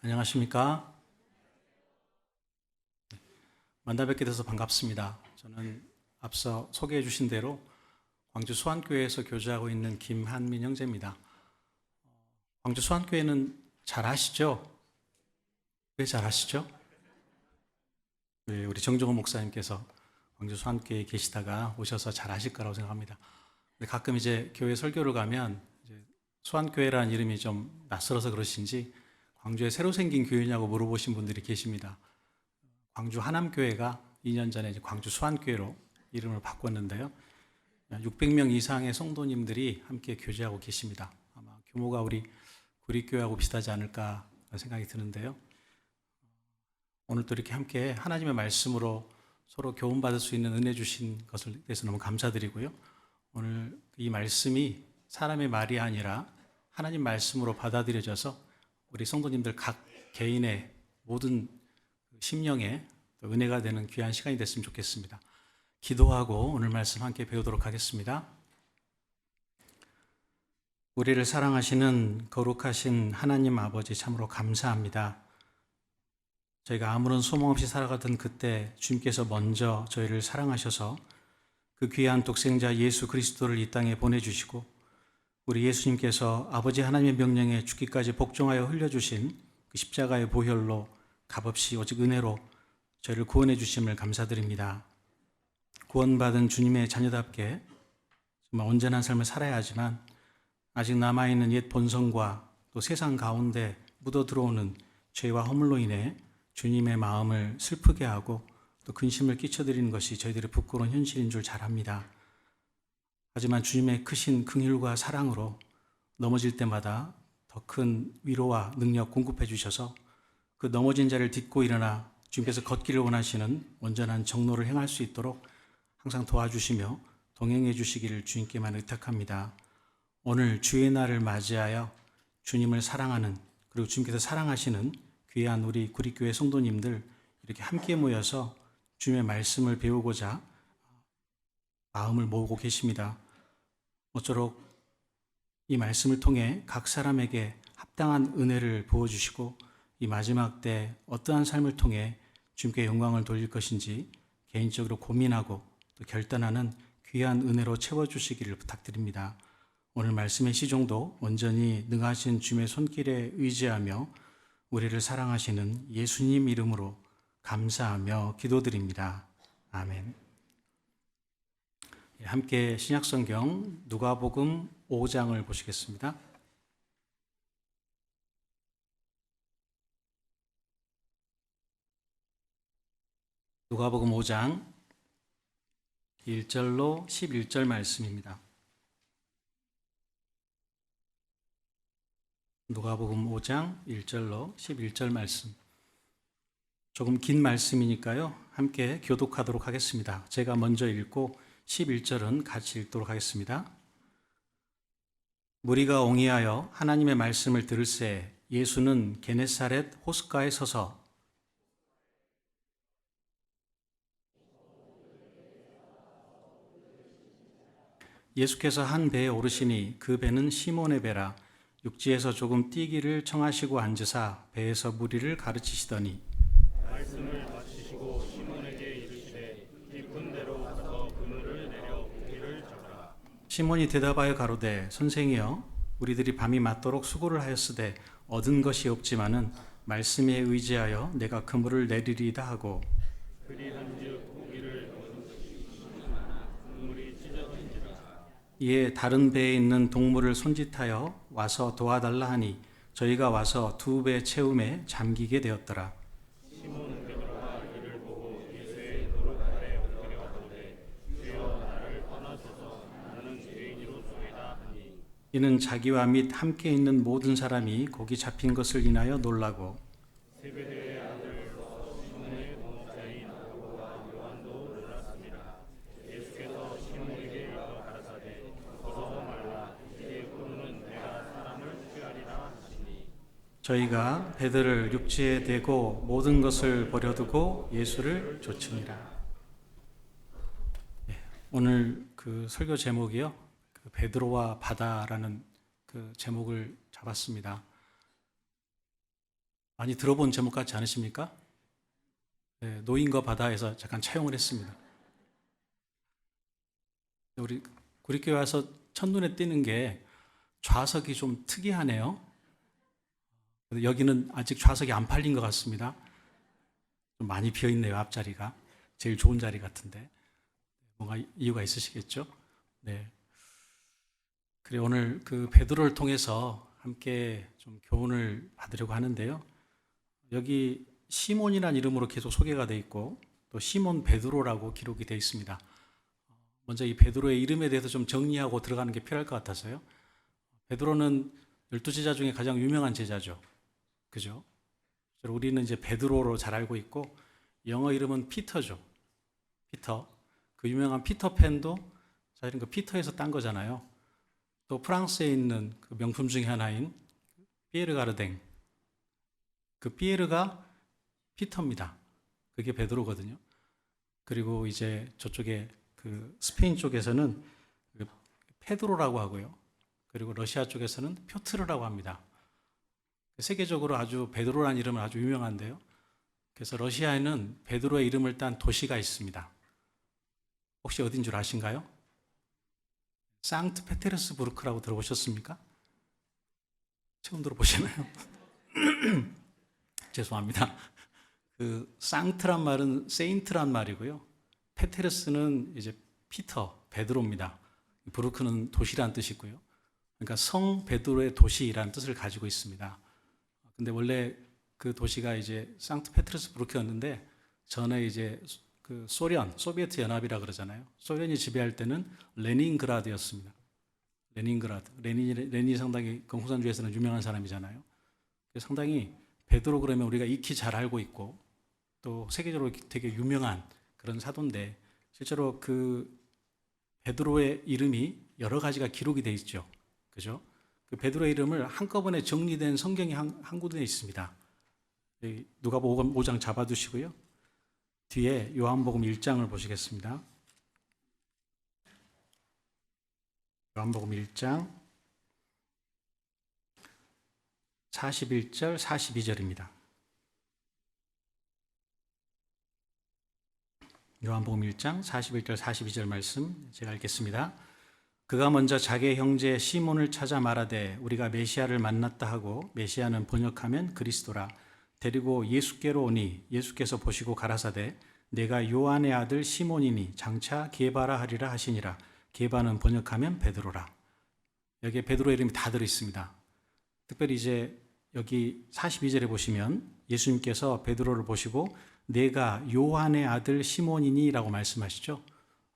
안녕하십니까? 만나 뵙게 돼서 반갑습니다. 저는 앞서 소개해 주신 대로 광주 수안교회에서 교주하고 있는 김한민 형제입니다. 광주 수안교회는 잘 아시죠? 왜 잘 아시죠? 네, 우리 정종호 목사님께서 광주 수안교회에 계시다가 오셔서 잘 아실 거라고 생각합니다. 근데 가끔 이제 교회 설교를 가면 이제 수안교회라는 이름이 좀 낯설어서 그러신지 광주에 새로 생긴 교회냐고 물어보신 분들이 계십니다. 광주 하남교회가 2년 전에 이제 광주 수안교회로 이름을 바꿨는데요. 600명 이상의 성도님들이 함께 교제하고 계십니다. 아마 규모가 우리 구리교회하고 비슷하지 않을까 생각이 드는데요. 오늘 또 이렇게 함께 하나님의 말씀으로 서로 교훈받을 수 있는 은혜 주신 것을 위해서 너무 감사드리고요. 오늘 이 말씀이 사람의 말이 아니라 하나님 말씀으로 받아들여져서 우리 성도님들 각 개인의 모든 심령에 은혜가 되는 귀한 시간이 됐으면 좋겠습니다. 기도하고 오늘 말씀 함께 배우도록 하겠습니다. 우리를 사랑하시는 거룩하신 하나님 아버지 참으로 감사합니다. 저희가 아무런 소망 없이 살아가던 그때 주님께서 먼저 저희를 사랑하셔서 그 귀한 독생자 예수 그리스도를 이 땅에 보내주시고 우리 예수님께서 아버지 하나님의 명령에 죽기까지 복종하여 흘려주신 그 십자가의 보혈로 값없이 오직 은혜로 저희를 구원해 주심을 감사드립니다. 구원받은 주님의 자녀답게 정말 온전한 삶을 살아야 하지만 아직 남아있는 옛 본성과 또 세상 가운데 묻어 들어오는 죄와 허물로 인해 주님의 마음을 슬프게 하고 또 근심을 끼쳐드리는 것이 저희들의 부끄러운 현실인 줄 잘 압니다. 하지만 주님의 크신 긍휼과 사랑으로 넘어질 때마다 더 큰 위로와 능력 공급해 주셔서 그 넘어진 자를 딛고 일어나 주님께서 걷기를 원하시는 온전한 정로를 행할 수 있도록 항상 도와주시며 동행해 주시기를 주님께만 의탁합니다. 오늘 주의 날을 맞이하여 주님을 사랑하는 그리고 주님께서 사랑하시는 귀한 우리 구리교회 성도님들 이렇게 함께 모여서 주님의 말씀을 배우고자 마음을 모으고 계십니다. 모쪼록 이 말씀을 통해 각 사람에게 합당한 은혜를 부어주시고 이 마지막 때 어떠한 삶을 통해 주님께 영광을 돌릴 것인지 개인적으로 고민하고 또 결단하는 귀한 은혜로 채워주시기를 부탁드립니다. 오늘 말씀의 시종도 온전히 능하신 주님의 손길에 의지하며 우리를 사랑하시는 예수님 이름으로 감사하며 기도드립니다. 아멘. 함께 신약성경 누가복음 5장을 보시겠습니다. 누가복음 5장 1절로 11절 말씀입니다. 누가복음 5장 1절로 11절 말씀. 조금 긴 말씀이니까요. 함께 교독하도록 하겠습니다. 제가 먼저 읽고 11절은 같이 읽도록 하겠습니다. 무리가 옹이하여 하나님의 말씀을 들을새 예수는 게네사렛 호숫가에 서서 예수께서 한 배에 오르시니 그 배는 시몬의 배라 육지에서 조금 뛰기를 청하시고 앉으사 배에서 무리를 가르치시더니 말씀을 마치시고 시몬에게 이르시되 깊은 데로 가서 그물을 내려 고기를 잡으라. 시몬이 대답하여 가로되 선생이여 우리들이 밤이 맞도록 수고를 하였으되 얻은 것이 없지만은 말씀에 의지하여 내가 그물을 내리리이다 하고 그리한즉 고기를 얻은 것이 많아 그물이 찢어진지라. 이에 다른 배에 있는 동물을 손짓하여 와서 도와달라 하니 저희가 와서 두 배 채움에 잠기게 되었더라. 시몬 베드로가 이를 보고 예수의 무릎 아래 엎드려 가로되 주여 나를 떠나소서 나는 죄인이로소이다 하니 이는 자기와 및 함께 있는 모든 사람이 고기 잡힌 것을 인하여 놀라고 세베대의 아들 시몬의 동업자인 야고보와 요한도 놀랐습니다. 예수께서 시몬에게 이르어 가라사대 벗어 말라 이제 그는 내가 사람을 취하리라 하시니 저희가 배들을 육지에 대고 모든 것을 버려두고 예수를 좇으니라. 오늘 그 설교 제목이요. 그 베드로와 바다라는 그 제목을 잡았습니다. 많이 들어본 제목 같지 않으십니까? 네, 노인과 바다에서 잠깐 차용을 했습니다. 우리 구리교회 와서 첫눈에 띄는 게 좌석이 좀 특이하네요. 여기는 아직 좌석이 안 팔린 것 같습니다. 좀 많이 비어있네요, 앞자리가. 제일 좋은 자리 같은데. 뭔가 이유가 있으시겠죠? 네. 그래, 오늘 그 베드로를 통해서 함께 좀 교훈을 받으려고 하는데요. 여기 시몬이라는 이름으로 계속 소개가 되어 있고, 또 시몬 베드로라고 기록이 되어 있습니다. 먼저 이 베드로의 이름에 대해서 좀 정리하고 들어가는 게 필요할 것 같아서요. 베드로는 12제자 중에 가장 유명한 제자죠. 그죠? 우리는 이제 베드로로 잘 알고 있고, 영어 이름은 피터죠. 피터. 그 유명한 피터팬도 사실은 그 피터에서 딴 거잖아요. 또 프랑스에 있는 그 명품 중에 하나인 피에르 가르댕. 그 피에르가 피터입니다. 그게 베드로거든요. 그리고 이제 저쪽에 그 스페인 쪽에서는 그 페드로라고 하고요. 그리고 러시아 쪽에서는 표트르라고 합니다. 세계적으로 아주 베드로라는 이름은 아주 유명한데요. 그래서 러시아에는 베드로의 이름을 딴 도시가 있습니다. 혹시 어딘 줄 아신가요? 상트페테르스부르크라고 들어보셨습니까? 처음 들어보시나요? 죄송합니다. 그 상트란 말은 세인트란 말이고요. 페테르스는 이제 피터, 베드로입니다. 부르크는 도시란 뜻이고요. 그러니까 성 베드로의 도시라는 뜻을 가지고 있습니다. 근데 원래 그 도시가 이제 상트페테르스부르크였는데 전에 이제 그 소비에트 연합이라 그러잖아요. 소련이 지배할 때는 레닌그라드였습니다. 레닌그라드. 레닌이 상당히 공산주의에서는 유명한 사람이잖아요. 상당히 베드로 그러면 우리가 익히 잘 알고 있고 또 세계적으로 되게 유명한 그런 사도인데 실제로 그 베드로의 이름이 여러 가지가 기록이 되어 있죠. 그죠? 그 베드로의 이름을 한꺼번에 정리된 성경이 한 군데 있습니다. 누가복음 5장 잡아두시고요. 뒤에 요한복음 1장을 보시겠습니다. 요한복음 1장 41절 42절입니다. 요한복음 1장 41절 42절 말씀 제가 읽겠습니다. 그가 먼저 자기 형제 시몬을 찾아 말하되 우리가 메시아를 만났다 하고 메시아는 번역하면 그리스도라 데리고 예수께로 오니 예수께서 보시고 가라사대 내가 요한의 아들 시몬이니 장차 게바라 하리라 하시니라. 게바는 번역하면 베드로라. 여기에 베드로의 이름이 다 들어있습니다. 특별히 이제 여기 42절에 보시면 예수님께서 베드로를 보시고 내가 요한의 아들 시몬이니 라고 말씀하시죠.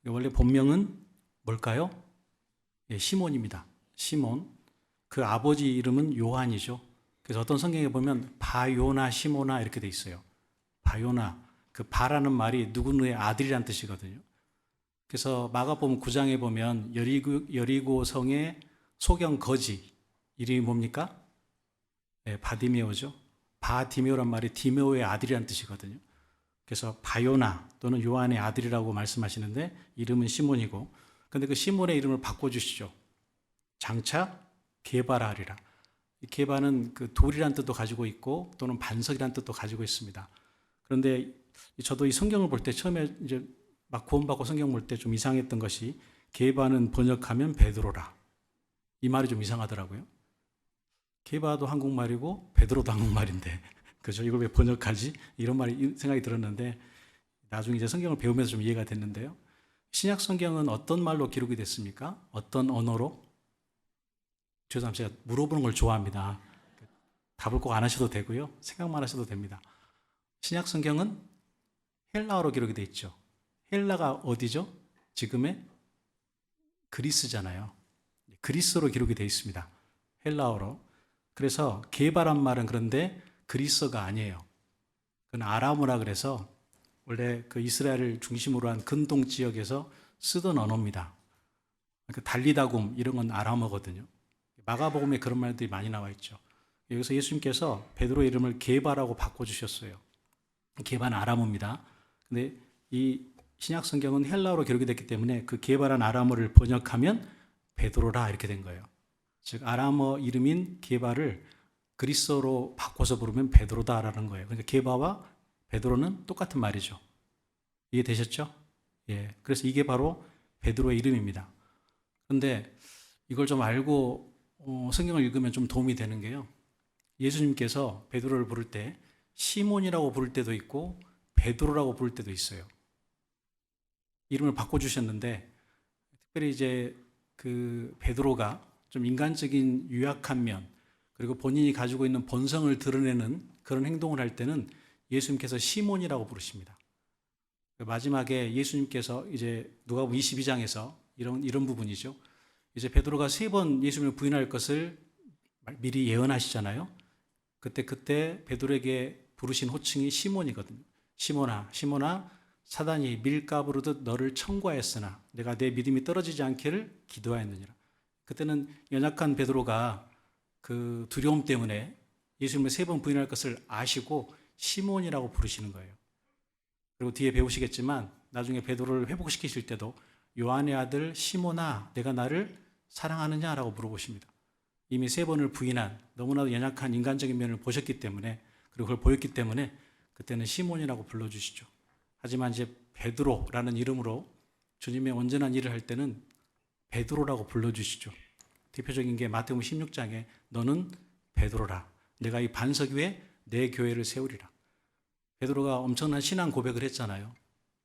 원래 본명은 뭘까요? 예, 시몬입니다. 시몬. 그 아버지 이름은 요한이죠. 그래서 어떤 성경에 보면 바요나 시모나 이렇게 돼 있어요. 바요나. 그 바라는 말이 누구누구의 아들이란 뜻이거든요. 그래서 마가복음 9장에 보면 여리고 성의 소경 거지 이름이 뭡니까? 네, 바디메오죠. 바디메오란 말이 디메오의 아들이란 뜻이거든요. 그래서 바요나 또는 요한의 아들이라고 말씀하시는데 이름은 시몬이고 그런데 그 시몬의 이름을 바꿔주시죠. 장차 게바라 하리라. 게바는 그 돌이란 뜻도 가지고 있고 또는 반석이란 뜻도 가지고 있습니다. 그런데 저도 이 성경을 볼 때 처음에 이제 막 구원받고 성경 볼 때 좀 이상했던 것이 게바는 번역하면 베드로라. 이 말이 좀 이상하더라고요. 게바도 한국말이고 베드로도 한국말인데 그죠? 이걸 왜 번역하지? 이런 말이 생각이 들었는데 나중에 이제 성경을 배우면서 좀 이해가 됐는데요. 신약 성경은 어떤 말로 기록이 됐습니까? 어떤 언어로? 죄송합니다. 제가 물어보는 걸 좋아합니다. 답을 꼭 안 하셔도 되고요. 생각만 하셔도 됩니다. 신약 성경은 헬라어로 기록이 되어 있죠. 헬라가 어디죠? 지금의 그리스잖아요. 그리스어로 기록이 되어 있습니다. 헬라어로. 그래서 게바란 말은 그런데 그리스어가 아니에요. 그건 아람어라 그래서 원래 그 이스라엘을 중심으로 한 근동 지역에서 쓰던 언어입니다. 그러니까 달리다굼 이런 건 아람어거든요. 마가복음에 그런 말들이 많이 나와 있죠. 여기서 예수님께서 베드로의 이름을 게바라고 바꿔주셨어요. 게바는 아람어입니다. 근데 이 신약 성경은 헬라어로 기록이 됐기 때문에 그 게바란 아람어를 번역하면 베드로라 이렇게 된 거예요. 즉 아람어 이름인 게바를 그리스어로 바꿔서 부르면 베드로다라는 거예요. 그러니까 게바와 베드로는 똑같은 말이죠. 이해되셨죠? 예. 그래서 이게 바로 베드로의 이름입니다. 그런데 이걸 좀 알고 성경을 읽으면 좀 도움이 되는 게요. 예수님께서 베드로를 부를 때 시몬이라고 부를 때도 있고 베드로라고 부를 때도 있어요. 이름을 바꿔주셨는데 특별히 이제 그 베드로가 좀 인간적인 유약한 면 그리고 본인이 가지고 있는 본성을 드러내는 그런 행동을 할 때는 예수님께서 시몬이라고 부르십니다. 마지막에 예수님께서 이제 누가복음 22장에서 이런 부분이죠. 이제 베드로가 3번 예수님을 부인할 것을 미리 예언하시잖아요. 그때 베드로에게 부르신 호칭이 시몬이거든요. 시몬아, 시몬아, 사단이 밀가 부르듯 너를 청구하였으나 내가 내 믿음이 떨어지지 않기를 기도하였느니라. 그때는 연약한 베드로가 그 두려움 때문에 예수님을 3번 부인할 것을 아시고 시몬이라고 부르시는 거예요. 그리고 뒤에 배우시겠지만 나중에 베드로를 회복시키실 때도 요한의 아들 시몬아, 내가 나를 사랑하느냐라고 물어보십니다. 이미 3번을 부인한 너무나도 연약한 인간적인 면을 보셨기 때문에 그리고 그걸 보였기 때문에 그때는 시몬이라고 불러주시죠. 하지만 이제 베드로라는 이름으로 주님의 온전한 일을 할 때는 베드로라고 불러주시죠. 대표적인 게 마태복음 16장에 너는 베드로라. 내가 이 반석 위에 내 교회를 세우리라. 베드로가 엄청난 신앙 고백을 했잖아요.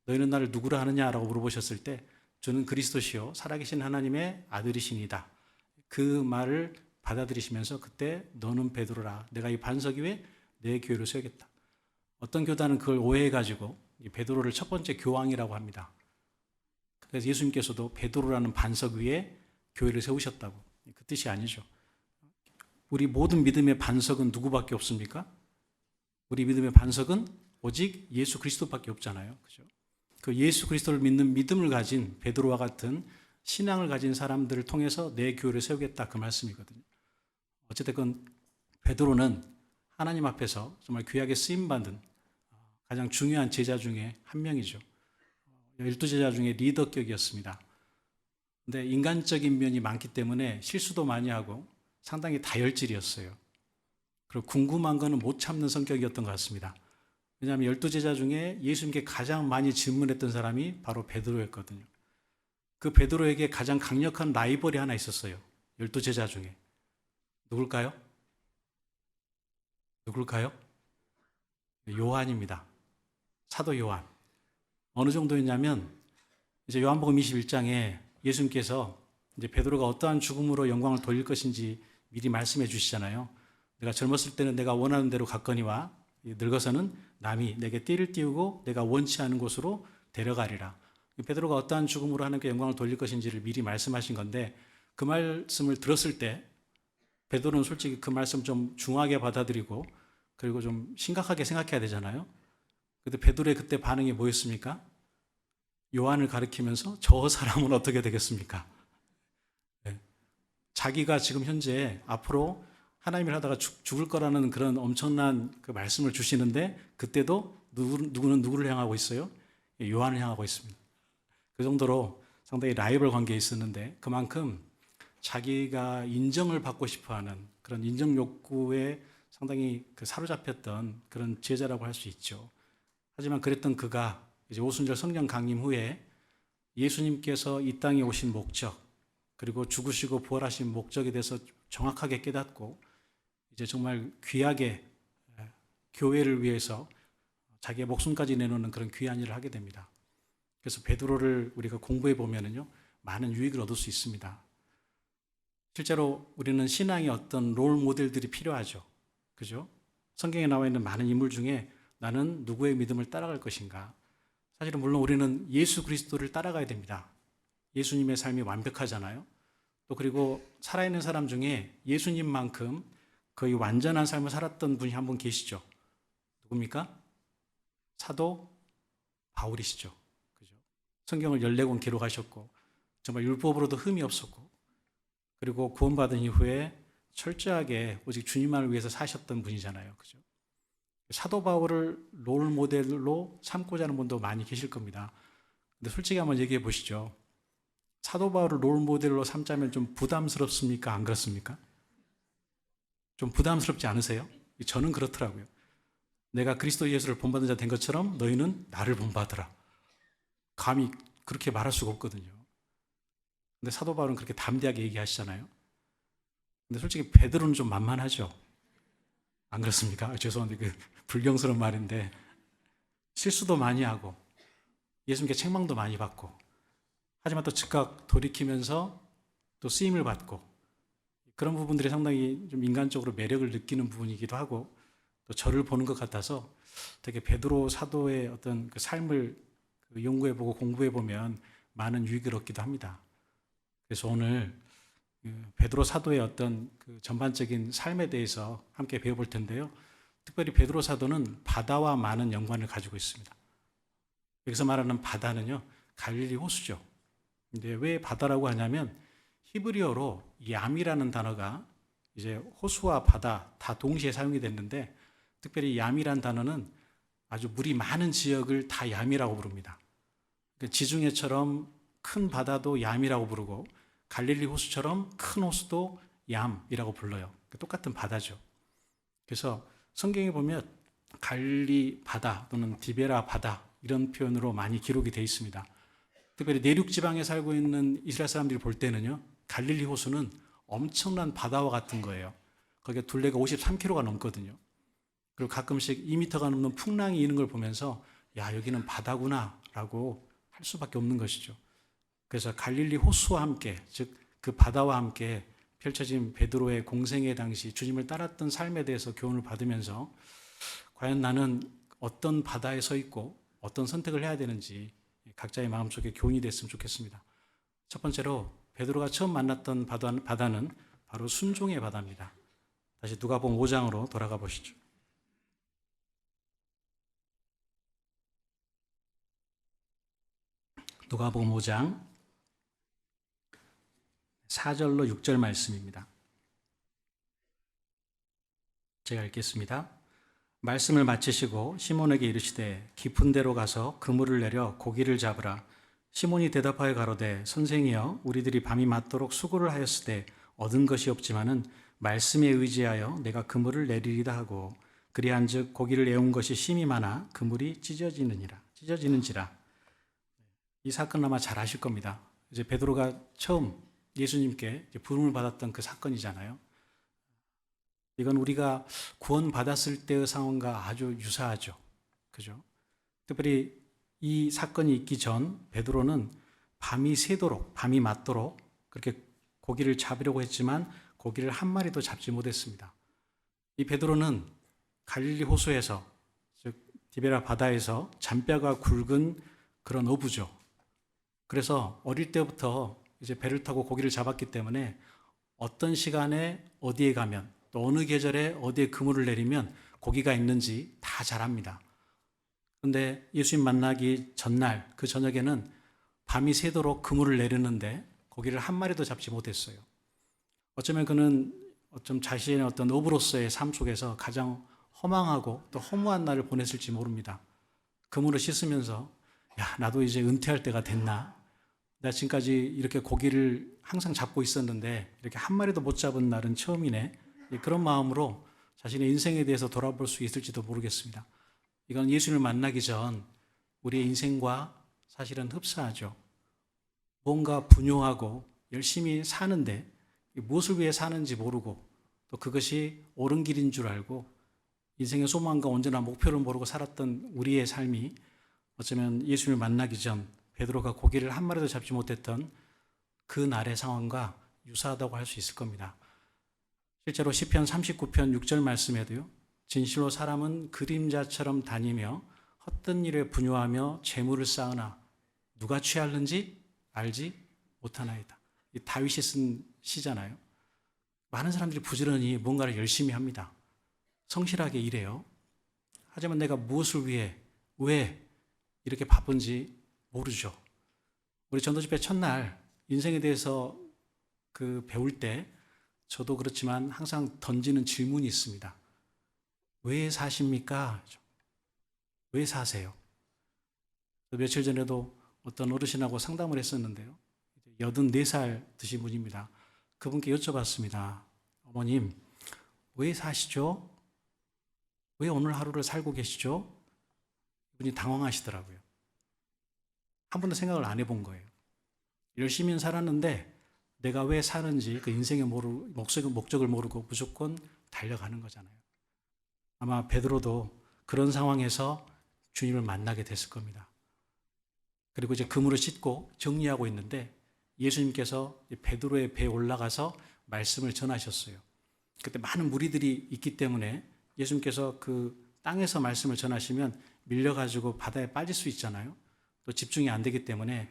너희는 나를 누구라 하느냐라고 물어보셨을 때 저는 그리스도시요 살아계신 하나님의 아들이시니다. 그 말을 받아들이시면서 그때 너는 베드로라. 내가 이 반석 위에 내 교회를 세우겠다. 어떤 교단은 그걸 오해해가지고 베드로를 첫 번째 교황이라고 합니다. 그래서 예수님께서도 베드로라는 반석 위에 교회를 세우셨다고. 그 뜻이 아니죠. 우리 모든 믿음의 반석은 누구밖에 없습니까? 우리 믿음의 반석은 오직 예수 그리스도밖에 없잖아요. 그죠? 그 예수 그리스도를 믿는 믿음을 가진 베드로와 같은 신앙을 가진 사람들을 통해서 내 교회를 세우겠다 그 말씀이거든요. 어쨌든 베드로는 하나님 앞에서 정말 귀하게 쓰임받은 가장 중요한 제자 중에 한 명이죠. 12제자 중에 리더격이었습니다. 근데 인간적인 면이 많기 때문에 실수도 많이 하고 상당히 다혈질이었어요. 그리고 궁금한 거는 못 참는 성격이었던 것 같습니다. 왜냐하면 12제자 중에 예수님께 가장 많이 질문했던 사람이 바로 베드로였거든요. 그 베드로에게 가장 강력한 라이벌이 하나 있었어요. 12제자 중에. 누굴까요? 누굴까요? 요한입니다. 사도 요한. 어느 정도였냐면 이제 요한복음 21장에 예수님께서 이제 베드로가 어떠한 죽음으로 영광을 돌릴 것인지 미리 말씀해 주시잖아요. 내가 젊었을 때는 내가 원하는 대로 갔거니와 늙어서는 남이 내게 띠를 띄우고 내가 원치 않은 곳으로 데려가리라. 베드로가 어떠한 죽음으로 하나님께 영광을 돌릴 것인지를 미리 말씀하신 건데 그 말씀을 들었을 때 베드로는 솔직히 그 말씀 좀 중하게 받아들이고 그리고 좀 심각하게 생각해야 되잖아요. 근데 베드로의 그때 반응이 뭐였습니까? 요한을 가리키면서 저 사람은 어떻게 되겠습니까? 네. 자기가 지금 현재 앞으로 하나님을 하다가 죽을 거라는 그런 엄청난 그 말씀을 주시는데 그때도 누구는 누구를 향하고 있어요? 요한을 향하고 있습니다. 그 정도로 상당히 라이벌 관계에 있었는데 그만큼 자기가 인정을 받고 싶어하는 그런 인정 욕구에 상당히 사로잡혔던 그런 제자라고 할 수 있죠. 하지만 그랬던 그가 이제 오순절 성령 강림 후에 예수님께서 이 땅에 오신 목적 그리고 죽으시고 부활하신 목적에 대해서 정확하게 깨닫고 이제 정말 귀하게 교회를 위해서 자기의 목숨까지 내놓는 그런 귀한 일을 하게 됩니다. 그래서 베드로를 우리가 공부해 보면은요 많은 유익을 얻을 수 있습니다. 실제로 우리는 신앙의 어떤 롤 모델들이 필요하죠. 그죠? 성경에 나와 있는 많은 인물 중에 나는 누구의 믿음을 따라갈 것인가? 사실은 물론 우리는 예수 그리스도를 따라가야 됩니다. 예수님의 삶이 완벽하잖아요. 또 그리고 살아있는 사람 중에 예수님만큼 거의 완전한 삶을 살았던 분이 한 분 계시죠. 누굽니까? 사도 바울이시죠. 그죠? 성경을 14권 기록하셨고 정말 율법으로도 흠이 없었고 그리고 구원받은 이후에 철저하게 오직 주님만을 위해서 사셨던 분이잖아요. 그죠? 사도 바울을 롤 모델로 삼고자 하는 분도 많이 계실 겁니다. 근데 솔직히 한번 얘기해 보시죠. 사도 바울을 롤 모델로 삼자면 좀 부담스럽습니까? 안 그렇습니까? 좀 부담스럽지 않으세요? 저는 그렇더라고요. 내가 그리스도 예수를 본받은 자 된 것처럼 너희는 나를 본받으라. 감히 그렇게 말할 수가 없거든요. 근데 사도 바울은 그렇게 담대하게 얘기하시잖아요. 근데 솔직히 베드로는 좀 만만하죠. 안 그렇습니까? 죄송한데 그 불경스러운 말인데 실수도 많이 하고 예수님께 책망도 많이 받고 하지만 또 즉각 돌이키면서 또 쓰임을 받고 그런 부분들이 상당히 좀 인간적으로 매력을 느끼는 부분이기도 하고 또 저를 보는 것 같아서 되게 베드로 사도의 어떤 그 삶을 연구해보고 공부해보면 많은 유익을 얻기도 합니다. 그래서 오늘 베드로 사도의 어떤 그 전반적인 삶에 대해서 함께 배워볼 텐데요. 특별히 베드로 사도는 바다와 많은 연관을 가지고 있습니다. 여기서 말하는 바다는요, 갈릴리 호수죠. 근데 왜 바다라고 하냐면 히브리어로 얌이라는 단어가 이제 호수와 바다 다 동시에 사용이 됐는데 특별히 얌이라는 단어는 아주 물이 많은 지역을 다 얌이라고 부릅니다. 지중해처럼 큰 바다도 얌이라고 부르고 갈릴리 호수처럼 큰 호수도 얌이라고 불러요. 똑같은 바다죠. 그래서 성경에 보면 갈릴리 바다 또는 디베라 바다 이런 표현으로 많이 기록이 되어 있습니다. 특별히 내륙 지방에 살고 있는 이스라엘 사람들이 볼 때는요, 갈릴리 호수는 엄청난 바다와 같은 거예요. 거기가 둘레가 53km가 넘거든요. 그리고 가끔씩 2m가 넘는 풍랑이 있는 걸 보면서 야, 여기는 바다구나 라고 할 수밖에 없는 것이죠. 그래서 갈릴리 호수와 함께, 즉 그 바다와 함께 펼쳐진 베드로의 공생애 당시 주님을 따랐던 삶에 대해서 교훈을 받으면서 과연 나는 어떤 바다에 서 있고 어떤 선택을 해야 되는지 각자의 마음속에 교훈이 됐으면 좋겠습니다. 첫 번째로 베드로가 처음 만났던 바다는 바로 순종의 바다입니다. 다시 누가복음 5장으로 돌아가 보시죠. 누가복음 5장 4절로 6절 말씀입니다. 제가 읽겠습니다. 말씀을 마치시고 시몬에게 이르시되 깊은 데로 가서 그물을 내려 고기를 잡으라. 시몬이 대답하여 가로되 선생이여 우리들이 밤이 맞도록 수고를 하였으되 얻은 것이 없지만은 말씀에 의지하여 내가 그물을 내리리다 하고 그리한즉 고기를 애운 것이 심이 많아 그물이 찢어지는지라. 이 사건 아마 잘 아실 겁니다. 이제 베드로가 처음 예수님께 부름을 받았던 그 사건이잖아요. 이건 우리가 구원받았을 때의 상황과 아주 유사하죠. 그죠? 특별히 이 사건이 있기 전 베드로는 밤이 새도록, 밤이 맞도록 그렇게 고기를 잡으려고 했지만 고기를 한 마리도 잡지 못했습니다. 이 베드로는 갈릴리 호수에서, 즉 디베라 바다에서 잔뼈가 굵은 그런 어부죠. 그래서 어릴 때부터 이제 배를 타고 고기를 잡았기 때문에 어떤 시간에 어디에 가면 또 어느 계절에 어디에 그물을 내리면 고기가 있는지 다 잘 압니다. 그런데 예수님 만나기 전날 그 저녁에는 밤이 새도록 그물을 내리는데 고기를 한 마리도 잡지 못했어요. 어쩌면 그는 자신의 어떤 어부로서의 삶 속에서 가장 허망하고 또 허무한 날을 보냈을지 모릅니다. 그물을 씻으면서 야, 나도 이제 은퇴할 때가 됐나? 내가 지금까지 이렇게 고기를 항상 잡고 있었는데 이렇게 한 마리도 못 잡은 날은 처음이네. 그런 마음으로 자신의 인생에 대해서 돌아볼 수 있을지도 모르겠습니다. 이건 예수님을 만나기 전 우리의 인생과 사실은 흡사하죠. 뭔가 분요하고 열심히 사는데 무엇을 위해 사는지 모르고 또 그것이 옳은 길인 줄 알고 인생의 소망과 온전한 목표를 모르고 살았던 우리의 삶이 어쩌면 예수님을 만나기 전 베드로가 고기를 한 마리도 잡지 못했던 그 날의 상황과 유사하다고 할 수 있을 겁니다. 실제로 시편 39편 6절 말씀에도요. 진실로 사람은 그림자처럼 다니며 헛된 일에 분요하며 재물을 쌓으나 누가 취하는지 알지 못하나이다. 이 다윗이 쓴 시잖아요. 많은 사람들이 부지런히 뭔가를 열심히 합니다. 성실하게 일해요. 하지만 내가 무엇을 위해, 왜 이렇게 바쁜지 모르죠. 우리 전도집회 첫날 인생에 대해서 배울 때 저도 그렇지만 항상 던지는 질문이 있습니다. 왜 사십니까? 왜 사세요? 며칠 전에도 어떤 어르신하고 상담을 했었는데요. 84살 드신 분입니다. 그분께 여쭤봤습니다. 어머님, 왜 사시죠? 왜 오늘 하루를 살고 계시죠? 이분이 당황하시더라고요. 한 번도 생각을 안 해본 거예요. 열심히 살았는데 내가 왜 사는지 그 인생의 목적을 모르고 무조건 달려가는 거잖아요. 아마 베드로도 그런 상황에서 주님을 만나게 됐을 겁니다. 그리고 이제 그물을 씻고 정리하고 있는데 예수님께서 베드로의 배에 올라가서 말씀을 전하셨어요. 그때 많은 무리들이 있기 때문에 예수님께서 그 땅에서 말씀을 전하시면 밀려가지고 바다에 빠질 수 있잖아요. 또 집중이 안 되기 때문에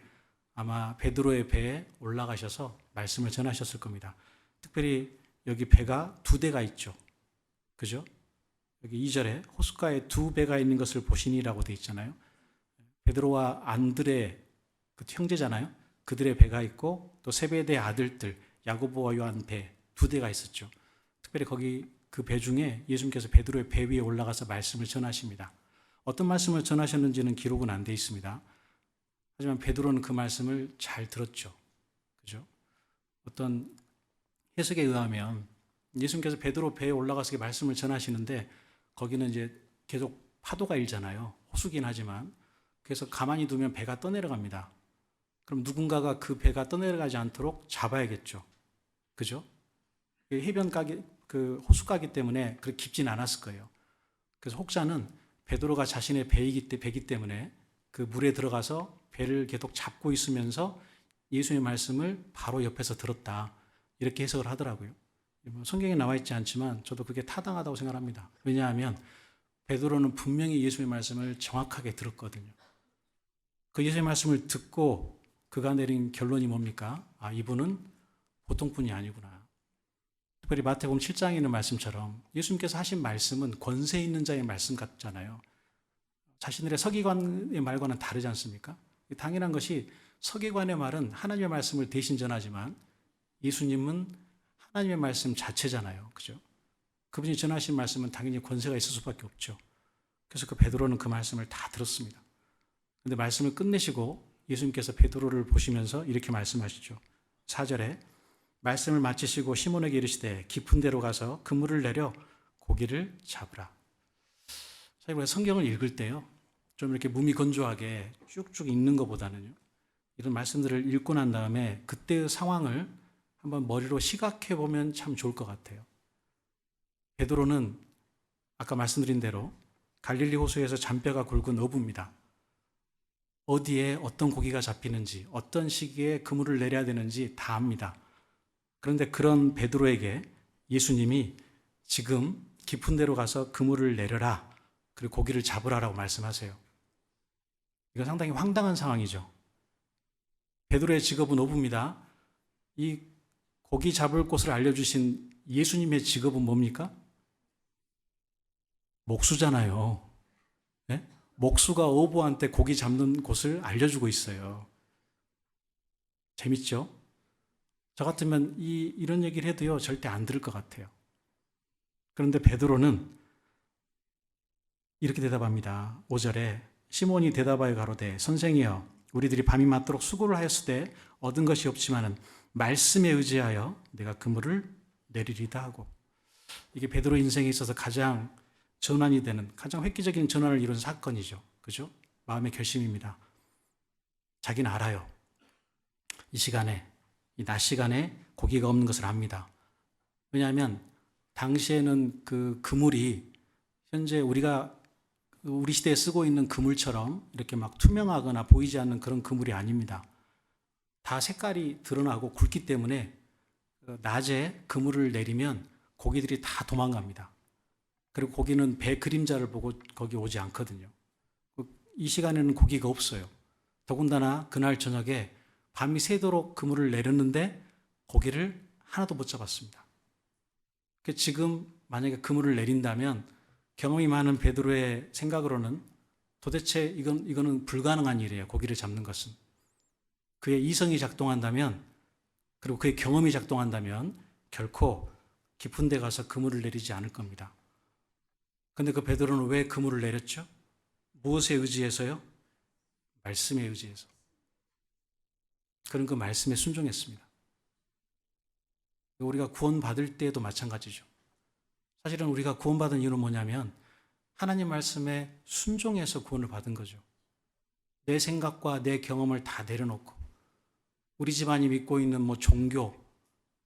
아마 베드로의 배에 올라가셔서 말씀을 전하셨을 겁니다. 특별히 여기 배가 2대가 있죠. 그죠? 여기 2절에 호숫가에 2배가 있는 것을 보시니라고 되어 있잖아요. 베드로와 안드레 그 형제잖아요. 그들의 배가 있고 또 세베대의 아들들 야고보와 요한 배 2대가 있었죠. 특별히 거기 그 배 중에 예수님께서 베드로의 배 위에 올라가서 말씀을 전하십니다. 어떤 말씀을 전하셨는지는 기록은 안 돼 있습니다. 하지만 베드로는 그 말씀을 잘 들었죠. 그죠? 어떤 해석에 의하면 예수님께서 베드로 배에 올라가서 말씀을 전하시는데 거기는 이제 계속 파도가 일잖아요. 호수긴 하지만. 그래서 가만히 두면 배가 떠내려갑니다. 그럼 누군가가 그 배가 떠내려가지 않도록 잡아야겠죠. 그죠? 해변가기, 그 호수가기 때문에 그렇게 깊진 않았을 거예요. 그래서 혹자는 베드로가 자신의 배이기 때문에 그 물에 들어가서 배를 계속 잡고 있으면서 예수의 말씀을 바로 옆에서 들었다. 이렇게 해석을 하더라고요. 성경에 나와 있지 않지만 저도 그게 타당하다고 생각합니다. 왜냐하면 베드로는 분명히 예수의 말씀을 정확하게 들었거든요. 그 예수의 말씀을 듣고 그가 내린 결론이 뭡니까? 아, 이분은 보통 분이 아니구나. 특별히 마태복음 7장에 있는 말씀처럼 예수님께서 하신 말씀은 권세 있는 자의 말씀 같잖아요. 자신들의 서기관의 말과는 다르지 않습니까? 당연한 것이 서기관의 말은 하나님의 말씀을 대신 전하지만 예수님은 하나님의 말씀 자체잖아요. 그죠? 그분이 전하신 말씀은 당연히 권세가 있을 수밖에 없죠. 그래서 그 베드로는 그 말씀을 다 들었습니다. 그런데 말씀을 끝내시고 예수님께서 베드로를 보시면서 이렇게 말씀하시죠. 4절에 말씀을 마치시고 시몬에게 이르시되 깊은 데로 가서 그물을 내려 고기를 잡으라. 자, 우리가 성경을 읽을 때요, 좀 이렇게 무미건조하게 쭉쭉 읽는 것보다는요, 이런 말씀들을 읽고 난 다음에 그때의 상황을 한번 머리로 시각해 보면 참 좋을 것 같아요. 베드로는 아까 말씀드린 대로 갈릴리 호수에서 잔뼈가 굵은 어부입니다. 어디에 어떤 고기가 잡히는지, 어떤 시기에 그물을 내려야 되는지 다 압니다. 그런데 그런 베드로에게 예수님이 지금 깊은 데로 가서 그물을 내려라, 그리고 고기를 잡으라라고 말씀하세요. 이건 상당히 황당한 상황이죠. 베드로의 직업은 어부입니다. 이 고기 잡을 곳을 알려주신 예수님의 직업은 뭡니까? 목수잖아요. 네? 목수가 어부한테 고기 잡는 곳을 알려주고 있어요. 재밌죠? 저 같으면 이런 얘기를 해도요, 절대 안 들을 것 같아요. 그런데 베드로는 이렇게 대답합니다. 5절에 시몬이 대답하여 가로되 선생이여 우리들이 밤이 맞도록 수고를 하였을 때 얻은 것이 없지만은 말씀에 의지하여 내가 그물을 내리리다 하고, 이게 베드로 인생에 있어서 가장 전환이 되는, 가장 획기적인 전환을 이룬 사건이죠. 그죠? 마음의 결심입니다. 자기는 알아요. 이 시간에, 이 낮 시간에 고기가 없는 것을 압니다. 왜냐하면 당시에는 그 그물이 현재 우리 시대에 쓰고 있는 그물처럼 이렇게 막 투명하거나 보이지 않는 그런 그물이 아닙니다. 다 색깔이 드러나고 굵기 때문에 낮에 그물을 내리면 고기들이 다 도망갑니다. 그리고 고기는 배 그림자를 보고 거기 오지 않거든요. 이 시간에는 고기가 없어요. 더군다나 그날 저녁에 밤이 새도록 그물을 내렸는데 고기를 하나도 못 잡았습니다. 지금 만약에 그물을 내린다면 경험이 많은 베드로의 생각으로는 도대체 이거는 불가능한 일이에요. 고기를 잡는 것은. 그의 이성이 작동한다면, 그리고 그의 경험이 작동한다면 결코 깊은 데 가서 그물을 내리지 않을 겁니다. 그런데 그 베드로는 왜 그물을 내렸죠? 무엇에 의지해서요? 말씀에 의지해서. 그런 그 말씀에 순종했습니다. 우리가 구원받을 때에도 마찬가지죠. 사실은 우리가 구원받은 이유는 뭐냐면 하나님 말씀에 순종해서 구원을 받은 거죠. 내 생각과 내 경험을 다 내려놓고 우리 집안이 믿고 있는 종교,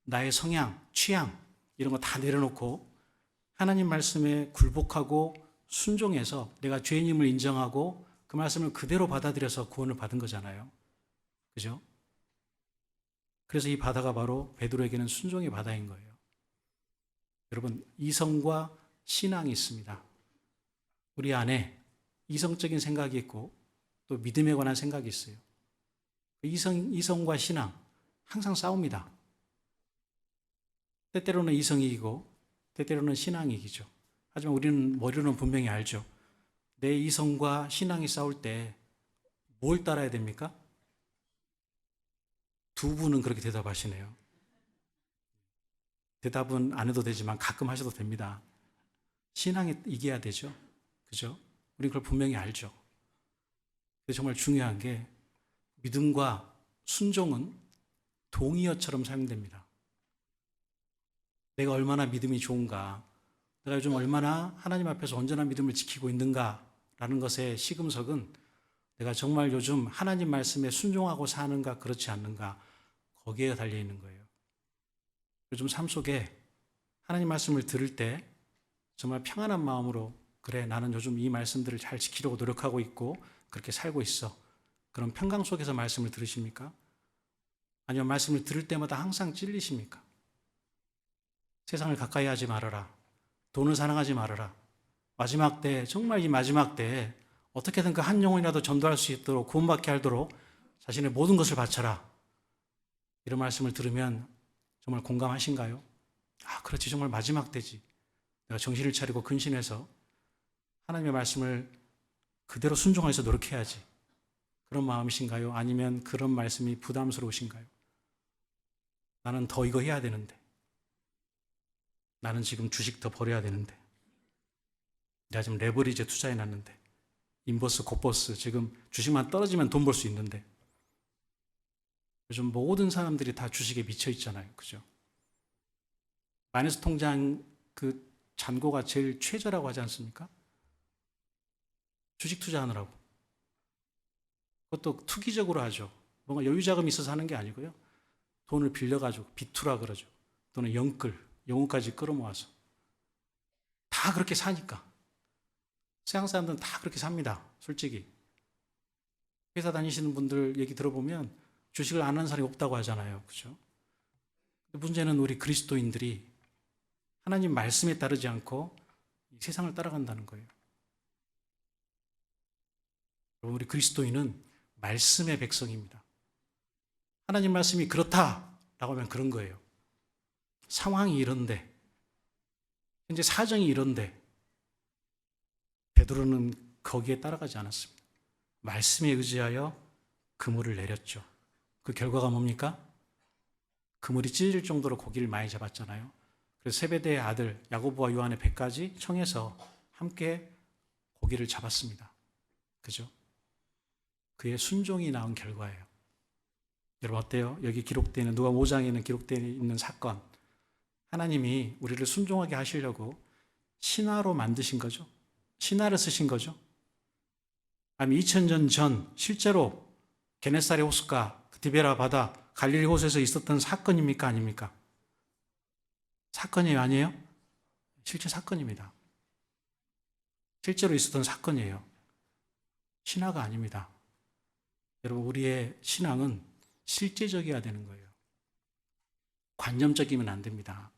나의 성향, 취향 이런 거 다 내려놓고 하나님 말씀에 굴복하고 순종해서 내가 죄인임을 인정하고 그 말씀을 그대로 받아들여서 구원을 받은 거잖아요. 그죠? 그래서 이 바다가 바로 베드로에게는 순종의 바다인 거예요. 여러분, 이성과 신앙이 있습니다. 우리 안에 이성적인 생각이 있고 또 믿음에 관한 생각이 있어요. 이성과 신앙 항상 싸웁니다. 때때로는 이성이 이기고 때때로는 신앙이 이기죠. 하지만 우리는 머리로는 분명히 알죠. 내 이성과 신앙이 싸울 때 뭘 따라야 됩니까? 두 분은 그렇게 대답하시네요. 대답은 안 해도 되지만 가끔 하셔도 됩니다. 신앙이 이겨야 되죠. 그죠? 우리 그걸 분명히 알죠. 근데 정말 중요한 게 믿음과 순종은 동의어처럼 사용됩니다. 내가 얼마나 믿음이 좋은가, 내가 요즘 얼마나 하나님 앞에서 온전한 믿음을 지키고 있는가라는 것의 시금석은 내가 정말 요즘 하나님 말씀에 순종하고 사는가 그렇지 않는가 거기에 달려있는 거예요. 요즘 삶 속에 하나님 말씀을 들을 때 정말 평안한 마음으로 그래 나는 요즘 이 말씀들을 잘 지키려고 노력하고 있고 그렇게 살고 있어. 그런 평강 속에서 말씀을 들으십니까? 아니면 말씀을 들을 때마다 항상 찔리십니까? 세상을 가까이 하지 말아라. 돈을 사랑하지 말아라. 마지막 때 정말 이 마지막 때에 어떻게든 그 한 영혼이라도 전도할 수 있도록 구원받게 하도록 자신의 모든 것을 바쳐라. 이런 말씀을 들으면 정말 공감하신가요? 아, 그렇지. 정말 마지막 때지. 내가 정신을 차리고 근신해서 하나님의 말씀을 그대로 순종해서 노력해야지. 그런 마음이신가요? 아니면 그런 말씀이 부담스러우신가요? 나는 더 이거 해야 되는데. 나는 지금 주식 더 벌어야 되는데. 내가 지금 레버리지에 투자해놨는데. 인버스, 곱버스 지금 주식만 떨어지면 돈 벌 수 있는데. 요즘 모든 사람들이 다 주식에 미쳐 있잖아요. 그죠? 마이너스 통장 그 잔고가 제일 최저라고 하지 않습니까? 주식 투자하느라고. 그것도 투기적으로 하죠. 뭔가 여유 자금이 있어서 하는 게 아니고요. 돈을 빌려가지고 비투라 그러죠. 또는 영혼까지 끌어모아서. 다 그렇게 사니까. 세상 사람들은 다 그렇게 삽니다. 솔직히. 회사 다니시는 분들 얘기 들어보면 주식을 안 하는 사람이 없다고 하잖아요. 그죠? 문제는 우리 그리스도인들이 하나님 말씀에 따르지 않고 세상을 따라간다는 거예요. 우리 그리스도인은 말씀의 백성입니다. 하나님 말씀이 그렇다라고 하면 그런 거예요. 상황이 이런데, 현재 사정이 이런데, 베드로는 거기에 따라가지 않았습니다. 말씀에 의지하여 그물을 내렸죠. 그 결과가 뭡니까? 그물이 찢어질 정도로 고기를 많이 잡았잖아요. 그래서 세베대의 아들 야고보와 요한의 배까지 청해서 함께 고기를 잡았습니다. 그죠? 그의 순종이 낳은 결과예요. 여러분 어때요? 여기 기록되어 있는 누가복음 5장에는 기록되어 있는 사건, 하나님이 우리를 순종하게 하시려고 신화로 만드신 거죠. 신화를 쓰신 거죠. 아니 2000년 전 실제로 게네사렛 호숫가, 디베라 바다, 갈릴리 호수에서 있었던 사건입니까? 아닙니까? 사건이에요? 아니에요? 실제 사건입니다. 실제로 있었던 사건이에요. 신화가 아닙니다. 여러분 우리의 신앙은 실제적이어야 되는 거예요. 관념적이면 안 됩니다.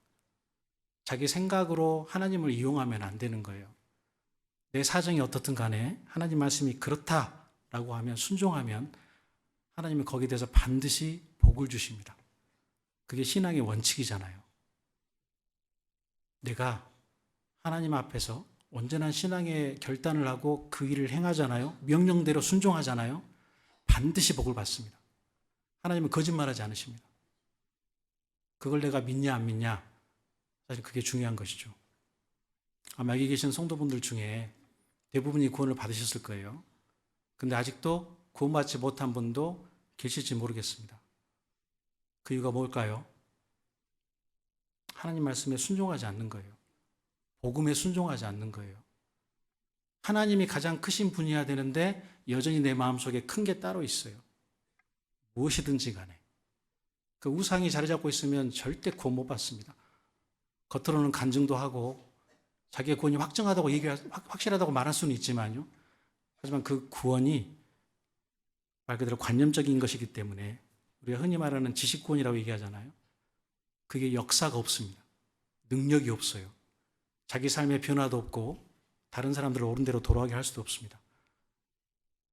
자기 생각으로 하나님을 이용하면 안 되는 거예요. 내 사정이 어떻든 간에 하나님 말씀이 그렇다라고 하면 순종하면 하나님은 거기에 대해서 반드시 복을 주십니다. 그게 신앙의 원칙이잖아요. 내가 하나님 앞에서 온전한 신앙의 결단을 하고 그 일을 행하잖아요. 명령대로 순종하잖아요. 반드시 복을 받습니다. 하나님은 거짓말하지 않으십니다. 그걸 내가 믿냐 안 믿냐 사실 그게 중요한 것이죠. 아마 여기 계신 성도분들 중에 대부분이 구원을 받으셨을 거예요. 근데 아직도 구원받지 못한 분도 계실지 모르겠습니다. 그 이유가 뭘까요? 하나님 말씀에 순종하지 않는 거예요. 복음에 순종하지 않는 거예요. 하나님이 가장 크신 분이어야 되는데 여전히 내 마음속에 큰 게 따로 있어요. 무엇이든지 간에. 그 우상이 자리 잡고 있으면 절대 구원 못 받습니다. 겉으로는 간증도 하고 자기의 구원이 확정하다고 확실하다고 말할 수는 있지만요. 하지만 그 구원이 말 그대로 관념적인 것이기 때문에 우리가 흔히 말하는 지식구원이라고 얘기하잖아요. 그게 역사가 없습니다. 능력이 없어요. 자기 삶의 변화도 없고 다른 사람들을 옳은 대로 돌아가게 할 수도 없습니다.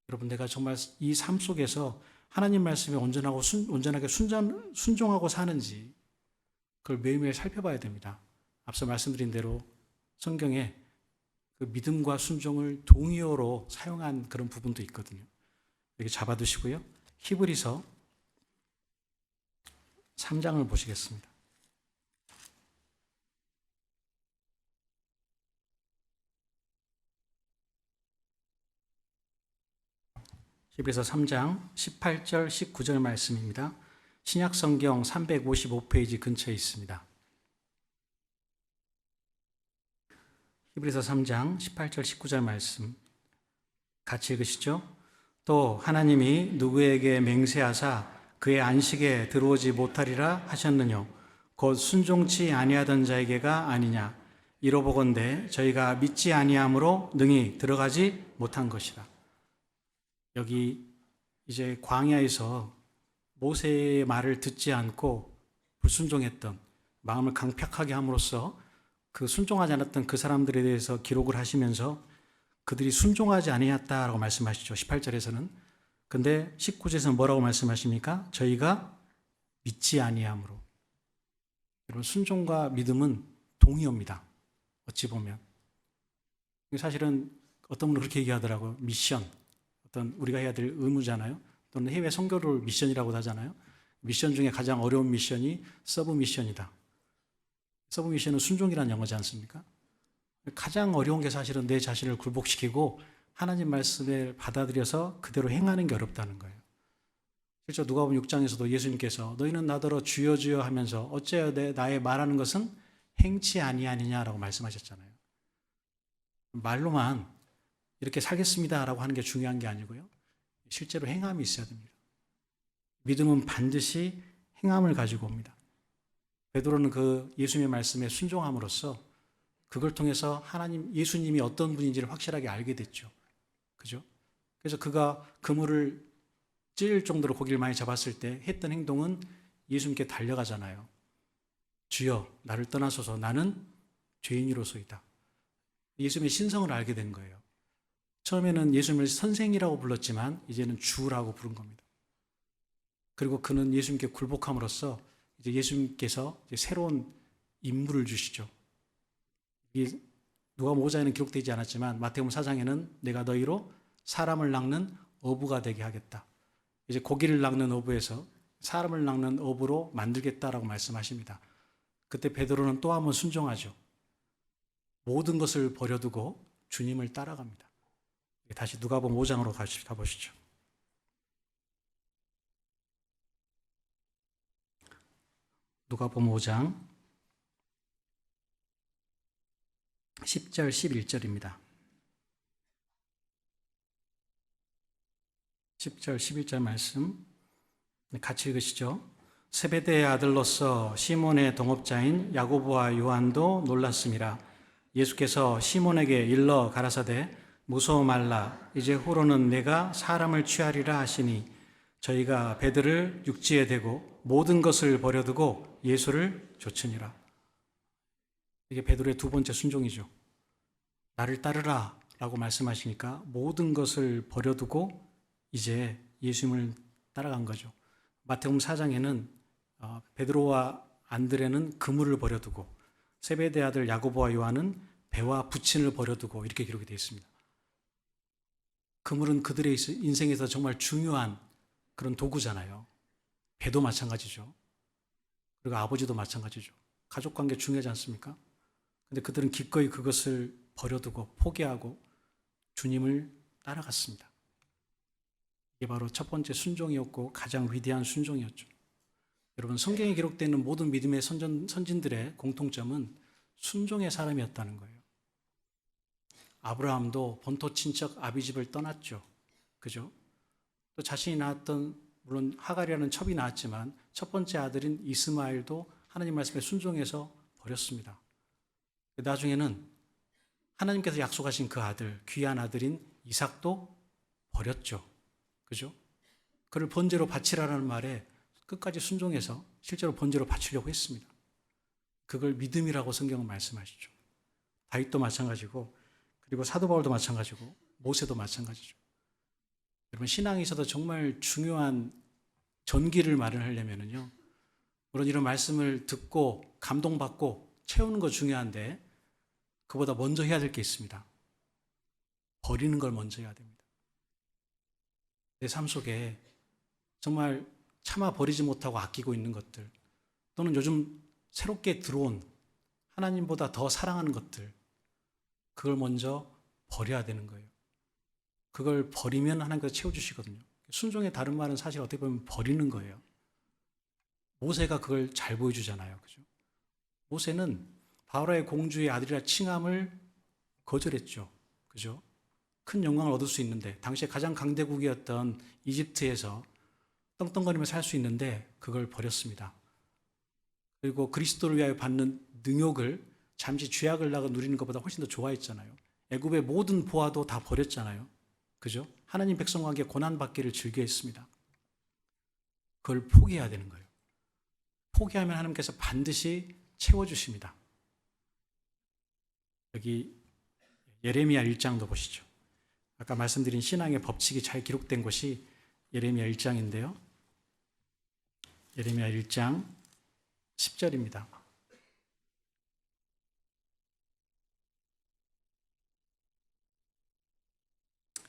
여러분, 내가 정말 이 삶 속에서 하나님 말씀에 온전하게 순종하고 사는지 그걸 매일매일 살펴봐야 됩니다. 앞서 말씀드린 대로 성경에 그 믿음과 순종을 동의어로 사용한 그런 부분도 있거든요. 여기 잡아두시고요. 히브리서 3장을 보시겠습니다. 히브리서 3장 18절 19절 말씀입니다. 신약성경 355페이지 근처에 있습니다. 히브리서 3장 18절 19절 말씀 같이 읽으시죠. 또 하나님이 누구에게 맹세하사 그의 안식에 들어오지 못하리라 하셨느뇨 곧 순종치 아니하던 자에게가 아니냐 이로보건대 저희가 믿지 아니함으로 능히 들어가지 못한 것이라. 여기 이제 광야에서 모세의 말을 듣지 않고 불순종했던 마음을 강팍하게 함으로써 그 순종하지 않았던 그 사람들에 대해서 기록을 하시면서 그들이 순종하지 아니했다라고 말씀하시죠. 18절에서는. 근데 19절에서는 뭐라고 말씀하십니까? 저희가 믿지 아니함으로. 여러분, 순종과 믿음은 동의어입니다. 어찌 보면. 사실은 어떤 분은 그렇게 얘기하더라고요. 미션. 어떤 우리가 해야 될 의무잖아요. 또는 해외 선교를 미션이라고 하잖아요. 미션 중에 가장 어려운 미션이 서브 미션이다. 서브 미션은 순종이라는 영어지 않습니까? 가장 어려운 게 사실은 내 자신을 굴복시키고 하나님 말씀을 받아들여서 그대로 행하는 게 어렵다는 거예요. 실제 누가복음 6장에서도 예수님께서 너희는 나더러 주여 주여 하면서 어째야 나의 말하는 것은 행치 아니하느냐라고 말씀하셨잖아요. 말로만 이렇게 살겠습니다라고 하는 게 중요한 게 아니고요. 실제로 행함이 있어야 됩니다. 믿음은 반드시 행함을 가지고 옵니다. 베드로는 그 예수님의 말씀에 순종함으로써 그걸 통해서 예수님이 어떤 분인지를 확실하게 알게 됐죠. 그죠? 그래서 그가 그물을 찔 정도로 고기를 많이 잡았을 때 했던 행동은 예수님께 달려가잖아요. 주여, 나를 떠나소서 나는 죄인이로소이다. 예수님의 신성을 알게 된 거예요. 처음에는 예수님을 선생이라고 불렀지만 이제는 주라고 부른 겁니다. 그리고 그는 예수님께 굴복함으로써 이제 예수님께서 이제 새로운 임무를 주시죠. 이 누가복음 5장에는 기록되지 않았지만 마태복음 4장에는 내가 너희로 사람을 낚는 어부가 되게 하겠다. 이제 고기를 낚는 어부에서 사람을 낚는 어부로 만들겠다라고 말씀하십니다. 그때 베드로는 또 한번 순종하죠. 모든 것을 버려두고 주님을 따라갑니다. 다시 누가복음 5장으로 가보시죠. 누가복음 5장 10절 11절입니다. 10절 11절 말씀 같이 읽으시죠. 세베대의 아들로서 시몬의 동업자인 야고보와 요한도 놀랐음이라. 예수께서 시몬에게 일러 가라사대 무서워 말라 이제 후로는 내가 사람을 취하리라 하시니 저희가 배들을 육지에 대고 모든 것을 버려두고 예수를 좇으니라. 이게 베드로의 두 번째 순종이죠. 나를 따르라 라고 말씀하시니까 모든 것을 버려두고 이제 예수님을 따라간 거죠. 마태복음 4장에는 베드로와 안드레는 그물을 버려두고 세베대 아들 야고보와 요한은 배와 부친을 버려두고 이렇게 기록이 되어 있습니다. 그물은 그들의 인생에서 정말 중요한 그런 도구잖아요. 배도 마찬가지죠. 그리고 아버지도 마찬가지죠. 가족관계 중요하지 않습니까? 근데 그들은 기꺼이 그것을 버려두고 포기하고 주님을 따라갔습니다. 이게 바로 첫 번째 순종이었고 가장 위대한 순종이었죠. 여러분, 성경에 기록되는 모든 믿음의 선진들의 공통점은 순종의 사람이었다는 거예요. 아브라함도 본토 친척 아비집을 떠났죠. 그죠? 또 자신이 낳았던, 물론 하갈이라는 첩이 낳았지만 첫 번째 아들인 이스마엘도 하나님 말씀에 순종해서 버렸습니다. 나중에는 하나님께서 약속하신 그 아들, 귀한 아들인 이삭도 버렸죠. 그죠? 그를 번제로 바치라는 말에 끝까지 순종해서 실제로 번제로 바치려고 했습니다. 그걸 믿음이라고 성경은 말씀하시죠. 다윗도 마찬가지고, 그리고 사도 바울도 마찬가지고, 모세도 마찬가지죠. 여러분, 신앙에 있어서 정말 중요한 전기를 마련하려면요, 물론 이런 말씀을 듣고 감동받고 채우는 거 중요한데, 그보다 먼저 해야 될 게 있습니다. 버리는 걸 먼저 해야 됩니다. 내 삶 속에 정말 차마 버리지 못하고 아끼고 있는 것들, 또는 요즘 새롭게 들어온 하나님보다 더 사랑하는 것들, 그걸 먼저 버려야 되는 거예요. 그걸 버리면 하나님께서 채워주시거든요. 순종의 다른 말은 사실 어떻게 보면 버리는 거예요. 모세가 그걸 잘 보여주잖아요. 그죠? 모세는 바로의 공주의 아들이라 칭함을 거절했죠. 그죠? 큰 영광을 얻을 수 있는데, 당시에 가장 강대국이었던 이집트에서 떵떵거리며 살 수 있는데 그걸 버렸습니다. 그리고 그리스도를 위하여 받는 능욕을 잠시 죄악을 나가 누리는 것보다 훨씬 더 좋아했잖아요. 애굽의 모든 보화도 다 버렸잖아요. 그죠? 하나님 백성과 함께 고난받기를 즐겨했습니다. 그걸 포기해야 되는 거예요. 포기하면 하나님께서 반드시 채워주십니다. 여기 예레미야 1장도 보시죠. 아까 말씀드린 신앙의 법칙이 잘 기록된 곳이 예레미야 1장인데요. 예레미야 1장 10절입니다.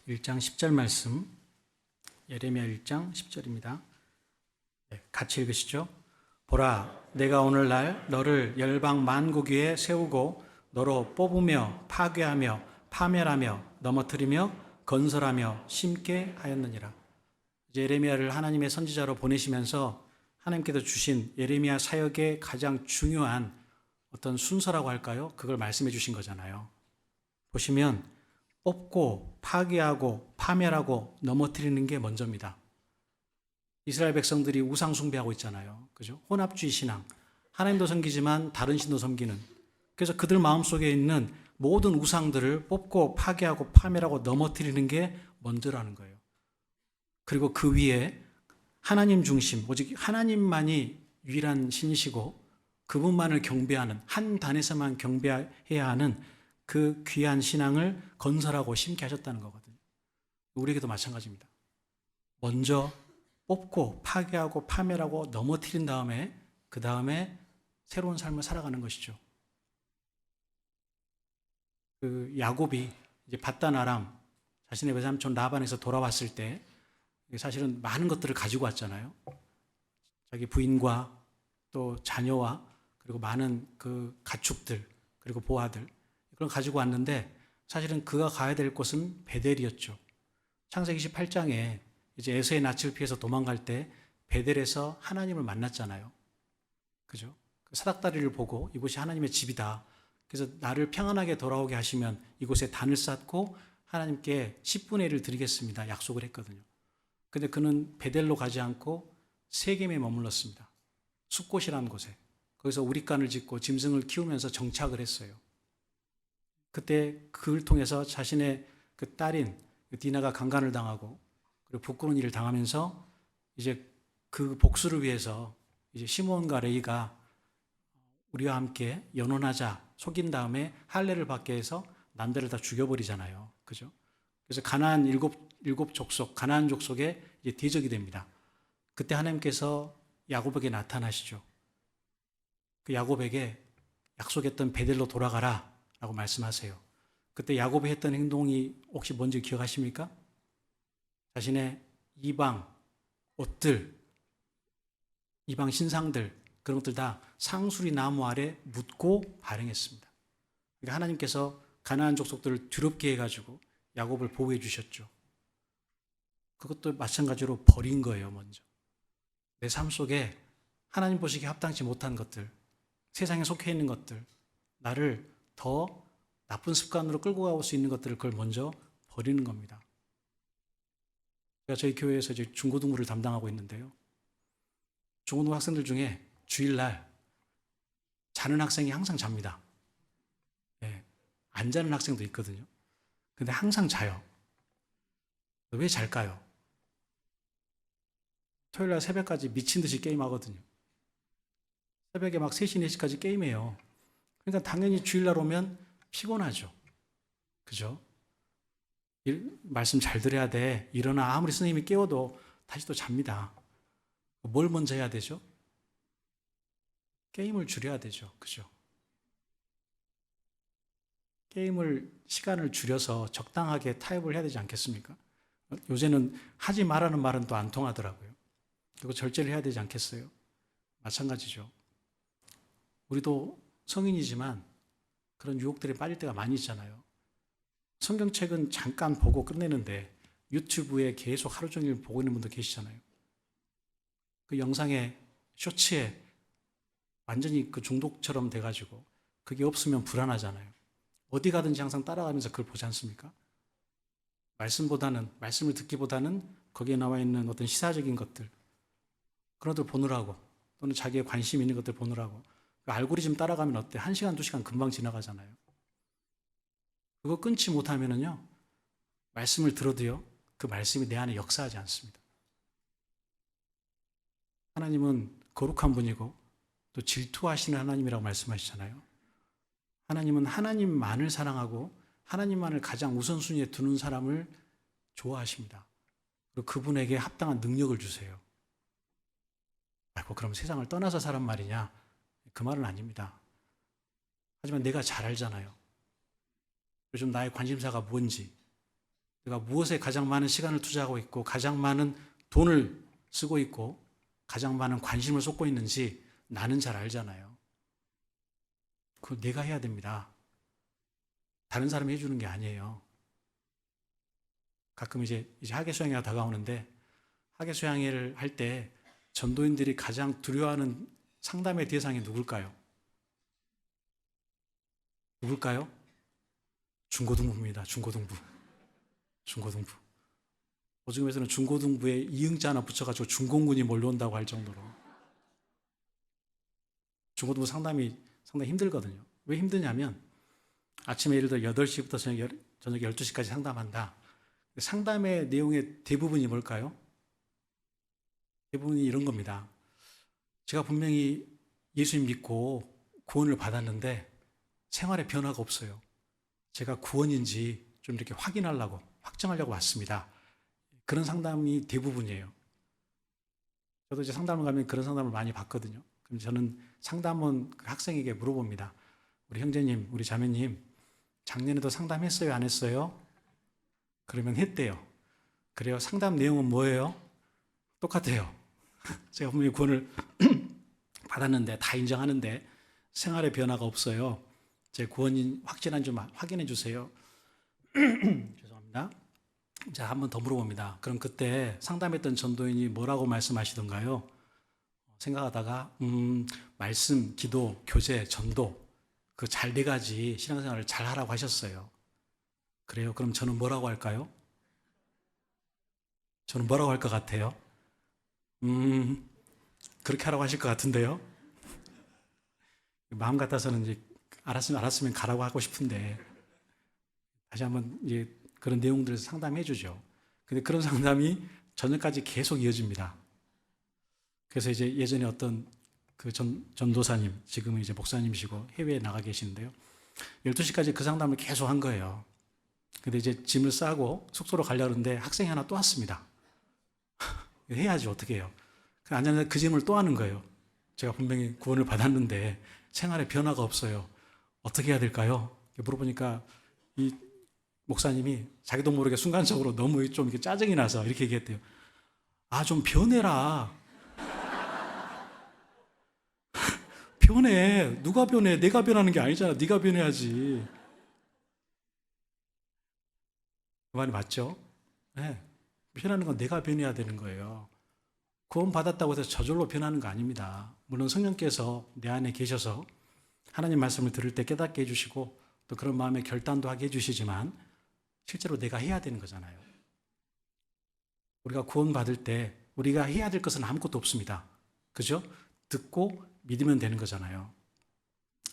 (1장 10절) 말씀, 예레미야 1장 10절입니다. 네, 같이 읽으시죠. 보라, 내가 오늘날 너를 열방 만국 위에 세우고 너로 뽑으며 파괴하며 파멸하며 넘어뜨리며 건설하며 심게 하였느니라. 이제 예레미야를 하나님의 선지자로 보내시면서 하나님께서 주신 예레미야 사역의 가장 중요한 어떤 순서라고 할까요? 그걸 말씀해 주신 거잖아요. 보시면 뽑고 파괴하고 파멸하고 넘어뜨리는 게 먼저입니다. 이스라엘 백성들이 우상 숭배하고 있잖아요. 그죠? 혼합주의 신앙. 하나님도 섬기지만 다른 신도 섬기는. 그래서 그들 마음속에 있는 모든 우상들을 뽑고 파괴하고 파멸하고 넘어뜨리는 게 먼저라는 거예요. 그리고 그 위에 하나님 중심, 오직 하나님만이 유일한 신이시고 그분만을 경배하는, 한 단에서만 경배해야 하는 그 귀한 신앙을 건설하고 심게 하셨다는 거거든요. 우리에게도 마찬가지입니다. 먼저 뽑고 파괴하고 파멸하고 넘어뜨린 다음에 그 다음에 새로운 삶을 살아가는 것이죠. 그 야곱이 이제 밧단 아람 자신의 외삼촌 라반에서 돌아왔을 때 사실은 많은 것들을 가지고 왔잖아요. 자기 부인과 또 자녀와 그리고 많은 그 가축들 그리고 보화들 그런 가지고 왔는데 사실은 그가 가야 될 곳은 베델이었죠. 창세기 28장에 이제 에서의 낯을 피해서 도망갈 때 베델에서 하나님을 만났잖아요. 그죠? 그 사닥다리를 보고 이곳이 하나님의 집이다. 그래서 나를 평안하게 돌아오게 하시면 이곳에 단을 쌓고 하나님께 10분의 1을 드리겠습니다. 약속을 했거든요. 근데 그는 베델로 가지 않고 세겜에 머물렀습니다. 숲곳이라는 곳에. 거기서 우릿간을 짓고 짐승을 키우면서 정착을 했어요. 그때 그를 통해서 자신의 그 딸인 디나가 강간을 당하고 그리고 부끄러운 일을 당하면서 이제 그 복수를 위해서 이제 시몬과 레이가 우리와 함께 연혼하자 속인 다음에 할례를 받게 해서 남들을 다 죽여버리잖아요. 그죠? 그래서 가나안 일곱 족속, 가나안 족속에 이제 대적이 됩니다. 그때 하나님께서 야곱에게 나타나시죠. 그 야곱에게 약속했던 베델로 돌아가라 라고 말씀하세요. 그때 야곱이 했던 행동이 혹시 뭔지 기억하십니까? 자신의 이방 옷들, 이방 신상들 그런 것들 다 상수리 나무 아래 묻고 발행했습니다. 그러니까 하나님께서 가나안 족속들을 두렵게 해가지고 야곱을 보호해 주셨죠. 그것도 마찬가지로 버린 거예요. 먼저 내 삶 속에 하나님 보시기에 합당치 못한 것들, 세상에 속해 있는 것들, 나를 더 나쁜 습관으로 끌고 가올 수 있는 것들을 그걸 먼저 버리는 겁니다. 제가 저희 교회에서 이제 중고등부를 담당하고 있는데요. 중고등부 학생들 중에 주일날 자는 학생이 항상 잡니다. 네, 안 자는 학생도 있거든요. 근데 항상 자요. 왜 잘까요? 토요일날 새벽까지 미친 듯이 게임하거든요. 새벽에 막 3시, 4시까지 게임해요. 그러니까 당연히 주일날 오면 피곤하죠. 그죠? 말씀 잘 들어야 돼. 일어나. 아무리 선생님이 깨워도 다시 또 잡니다. 뭘 먼저 해야 되죠? 게임을 줄여야 되죠. 그죠? 게임을 시간을 줄여서 적당하게 타협을 해야 되지 않겠습니까? 요새는 하지 말라는 말은 또 안 통하더라고요. 그리고 절제를 해야 되지 않겠어요? 마찬가지죠. 우리도 성인이지만 그런 유혹들에 빠질 때가 많이 있잖아요. 성경책은 잠깐 보고 끝내는데 유튜브에 계속 하루 종일 보고 있는 분도 계시잖아요. 그 영상에 쇼츠에 완전히 그 중독처럼 돼가지고 그게 없으면 불안하잖아요. 어디 가든지 항상 따라가면서 그걸 보지 않습니까? 말씀을 듣기보다는 거기에 나와 있는 어떤 시사적인 것들, 그런 것들 보느라고, 또는 자기의 관심 있는 것들 보느라고, 그 알고리즘 따라가면 어때? 1시간, 2시간 금방 지나가잖아요. 그거 끊지 못하면은요, 말씀을 들어도요, 그 말씀이 내 안에 역사하지 않습니다. 하나님은 거룩한 분이고, 또 질투하시는 하나님이라고 말씀하시잖아요. 하나님은 하나님만을 사랑하고, 하나님만을 가장 우선순위에 두는 사람을 좋아하십니다. 그리고 그분에게 합당한 능력을 주세요. 아이고, 그럼 세상을 떠나서 사란 말이냐? 그 말은 아닙니다. 하지만 내가 잘 알잖아요. 요즘 나의 관심사가 뭔지, 내가 무엇에 가장 많은 시간을 투자하고 있고, 가장 많은 돈을 쓰고 있고, 가장 많은 관심을 쏟고 있는지 나는 잘 알잖아요. 그거 내가 해야 됩니다. 다른 사람이 해주는 게 아니에요. 가끔 이제 하계수양회가 다가오는데, 하계수양회를 할 때 전도인들이 가장 두려워하는 상담의 대상이 누굴까요? 누굴까요? 중고등부입니다. 중고등부. 보증에서는 중고등부에 이응자 하나 붙여가지고 중공군이 몰려온다고 할 정도로. 중고등부 상담이 상당히 힘들거든요. 왜 힘드냐면 아침에 예를 들어 8시부터 저녁 12시까지 상담한다. 상담의 내용의 대부분이 뭘까요? 대부분이 이런 겁니다. 제가 분명히 예수님 믿고 구원을 받았는데 생활에 변화가 없어요. 제가 구원인지 좀 이렇게 확정하려고 왔습니다. 그런 상담이 대부분이에요. 저도 이제 상담을 가면 그런 상담을 많이 받거든요. 그럼 저는 상담원 학생에게 물어봅니다. 우리 형제님, 우리 자매님, 작년에도 상담했어요? 안 했어요? 그러면 했대요. 그래요? 상담 내용은 뭐예요? 똑같아요. 제가 분명히 구원을 받았는데, 다 인정하는데 생활에 변화가 없어요. 제 구원인 확진한 좀 확인해 주세요. 죄송합니다. 자, 한 번 더 물어봅니다. 그럼 그때 상담했던 전도인이 뭐라고 말씀하시던가요? 생각하다가 말씀, 기도, 교제, 전도 그 잘 4가지 신앙생활을 잘 하라고 하셨어요. 그래요? 그럼 저는 뭐라고 할까요? 저는 뭐라고 할 것 같아요? 그렇게 하라고 하실 것 같은데요? 마음 같아서는 이제 알았으면 가라고 하고 싶은데 다시 한번 이제 그런 내용들을 상담해 주죠. 근데 그런 상담이 저녁까지 계속 이어집니다. 그래서 이제 예전에 어떤 그 전도사님, 지금은 이제 목사님이시고 해외에 나가 계시는데요. 12시까지 그 상담을 계속 한 거예요. 근데 이제 짐을 싸고 숙소로 가려는데 학생이 하나 또 왔습니다. 해야지, 어떻게 해요. 앉았는데 그 질문을 또 하는 거예요. 제가 분명히 구원을 받았는데 생활에 변화가 없어요. 어떻게 해야 될까요? 물어보니까 이 목사님이 자기도 모르게 순간적으로 너무 좀 이렇게 짜증이 나서 이렇게 얘기했대요. 아, 좀 변해라. 변해. 누가 변해? 내가 변하는 게 아니잖아. 네가 변해야지. 그 말이 맞죠? 네. 변하는 건 내가 변해야 되는 거예요. 구원 받았다고 해서 저절로 변하는 거 아닙니다. 물론 성령께서 내 안에 계셔서 하나님 말씀을 들을 때 깨닫게 해주시고 또 그런 마음의 결단도 하게 해주시지만 실제로 내가 해야 되는 거잖아요. 우리가 구원받을 때 우리가 해야 될 것은 아무것도 없습니다. 그죠? 듣고 믿으면 되는 거잖아요.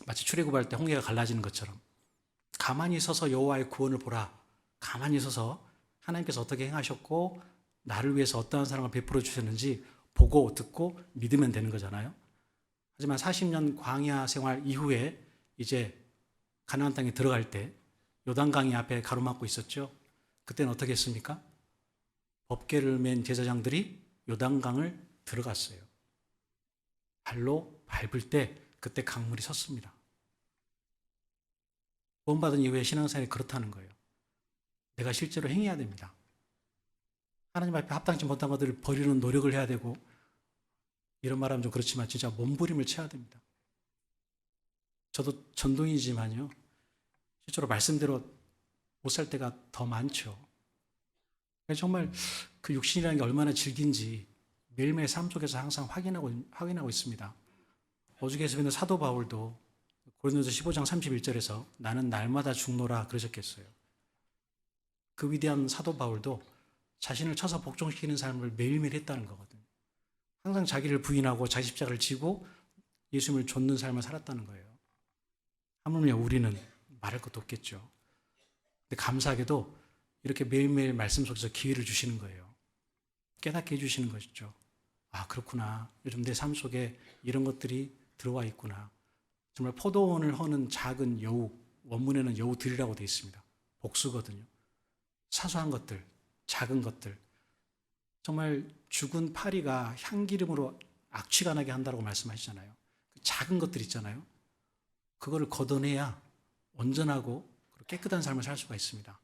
마치 출애굽할 때 홍해가 갈라지는 것처럼 가만히 서서 여호와의 구원을 보라. 가만히 서서 하나님께서 어떻게 행하셨고 나를 위해서 어떠한 사랑을 베풀어 주셨는지 보고 듣고 믿으면 되는 거잖아요. 하지만 40년 광야 생활 이후에 이제 가나안 땅에 들어갈 때 요단강이 앞에 가로막고 있었죠. 그때는 어떻게 했습니까? 법궤를 맨 제사장들이 요단강을 들어갔어요. 발로 밟을 때 그때 강물이 섰습니다. 구원받은 이후에 신앙생활이 그렇다는 거예요. 내가 실제로 행해야 됩니다. 하나님 앞에 합당치 못한 것들을 버리는 노력을 해야 되고, 이런 말하면 좀 그렇지만 진짜 몸부림을 쳐야 됩니다. 저도 전도인이지만요, 실제로 말씀대로 못 살 때가 더 많죠. 정말 그 육신이라는 게 얼마나 질긴지 매일매일 삶 속에서 항상 확인하고 있습니다. 오죽해서 있는 사도 바울도 고린도서 15장 31절에서 나는 날마다 죽노라 그러셨겠어요. 그 위대한 사도 바울도 자신을 쳐서 복종시키는 삶을 매일매일 했다는 거거든요. 항상 자기를 부인하고 자기 십자가를 지고 예수님을 좇는 삶을 살았다는 거예요. 하물며 우리는 말할 것도 없겠죠. 근데 감사하게도 이렇게 매일매일 말씀 속에서 기회를 주시는 거예요. 깨닫게 해주시는 것이죠. 아, 그렇구나. 요즘 내 삶 속에 이런 것들이 들어와 있구나. 정말 포도원을 허는 작은 여우, 원문에는 여우들이라고 되어 있습니다. 복수거든요. 사소한 것들, 작은 것들. 정말 죽은 파리가 향기름으로 악취가 나게 한다고 말씀하시잖아요. 작은 것들 있잖아요. 그거를 걷어내야 온전하고 깨끗한 삶을 살 수가 있습니다.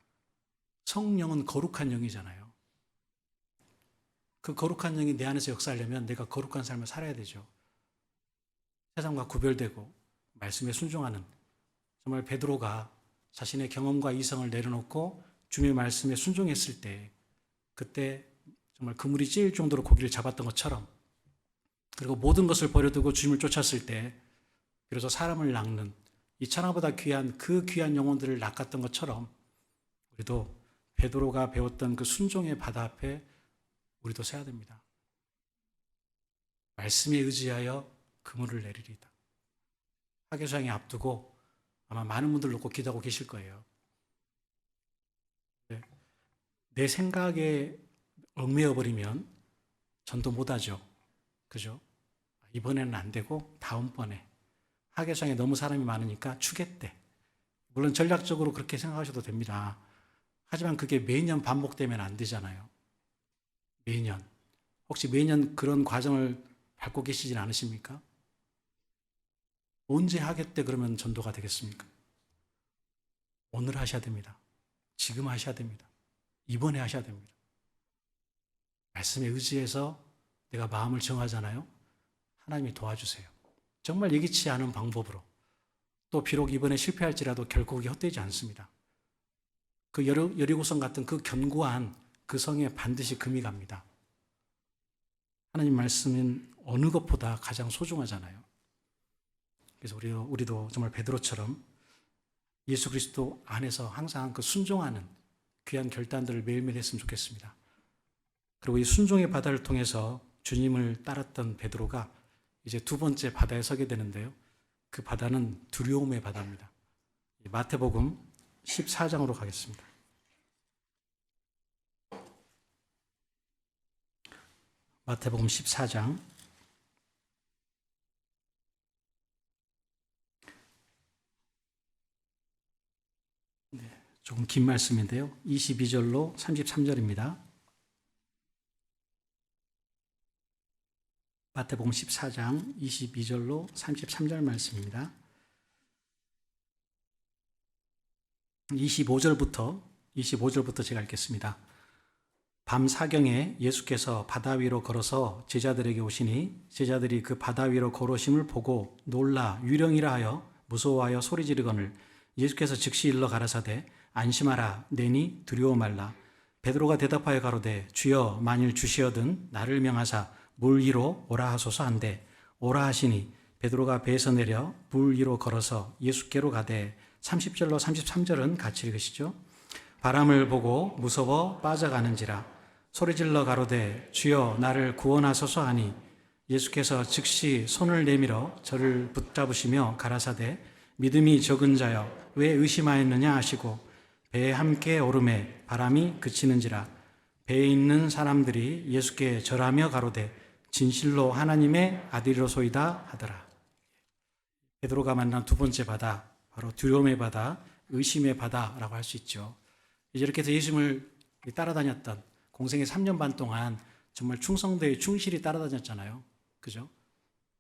성령은 거룩한 영이잖아요. 그 거룩한 영이 내 안에서 역사하려면 내가 거룩한 삶을 살아야 되죠. 세상과 구별되고 말씀에 순종하는, 정말 베드로가 자신의 경험과 이성을 내려놓고 주님의 말씀에 순종했을 때, 그때 정말 그물이 찔릴 정도로 고기를 잡았던 것처럼, 그리고 모든 것을 버려두고 주님을 쫓았을 때 비로소 사람을 낚는 이 천하보다 귀한 그 귀한 영혼들을 낚았던 것처럼, 우리도 베드로가 배웠던 그 순종의 바다 앞에 우리도 서야 됩니다. 말씀에 의지하여 그물을 내리리다. 하계수양이 앞두고 아마 많은 분들 놓고 기도하고 계실 거예요. 내 생각에 얽매여 버리면 전도 못하죠. 그죠? 이번에는 안 되고 다음번에. 하계수양에 너무 사람이 많으니까 추계 때. 물론 전략적으로 그렇게 생각하셔도 됩니다. 하지만 그게 매년 반복되면 안 되잖아요. 매년. 혹시 매년 그런 과정을 밟고 계시진 않으십니까? 언제 하게 때 그러면 전도가 되겠습니까? 오늘 하셔야 됩니다. 지금 하셔야 됩니다. 이번에 하셔야 됩니다. 말씀에 의지해서 내가 마음을 정하잖아요. 하나님이 도와주세요. 정말 예기치 않은 방법으로. 또 비록 이번에 실패할지라도 결코 그게 헛되지 않습니다. 그 여리고성 같은 그 견고한 그 성에 반드시 금이 갑니다. 하나님 말씀은 어느 것보다 가장 소중하잖아요. 그래서 우리도 정말 베드로처럼 예수 그리스도 안에서 항상 그 순종하는 귀한 결단들을 매일매일 했으면 좋겠습니다. 그리고 이 순종의 바다를 통해서 주님을 따랐던 베드로가 이제 두 번째 바다에 서게 되는데요. 그 바다는 두려움의 바다입니다. 마태복음 14장으로 가겠습니다. 마태복음 14장 조금 긴 말씀인데요. 22절로 33절입니다. 마태복음 14장 22절로 33절 말씀입니다. 25절부터 제가 읽겠습니다. 밤 사경에 예수께서 바다 위로 걸어서 제자들에게 오시니 제자들이 그 바다 위로 걸어오심을 보고 놀라 유령이라 하여 무서워하여 소리 지르거늘 예수께서 즉시 일러 가라사대 안심하라 내니 두려워 말라. 베드로가 대답하여 가로되 주여 만일 주시어든 나를 명하사 물 위로 오라 하소서 한데 오라 하시니 베드로가 배에서 내려 물 위로 걸어서 예수께로 가되 30절로 33절은 같이 읽으시죠. 바람을 보고 무서워 빠져가는지라 소리질러 가로되 주여 나를 구원하소서 하니 예수께서 즉시 손을 내밀어 저를 붙잡으시며 가라사대 믿음이 적은 자여 왜 의심하였느냐 하시고 배에 함께 오르매 바람이 그치는지라 배에 있는 사람들이 예수께 절하며 가로되 진실로 하나님의 아들이로소이다 하더라. 베드로가 만난 두 번째 바다, 바로 두려움의 바다, 의심의 바다라고 할 수 있죠. 이렇게 해서 예수님을 따라다녔던 공생의 3년 반 동안 정말 충성되게 충실히 따라다녔잖아요. 그죠?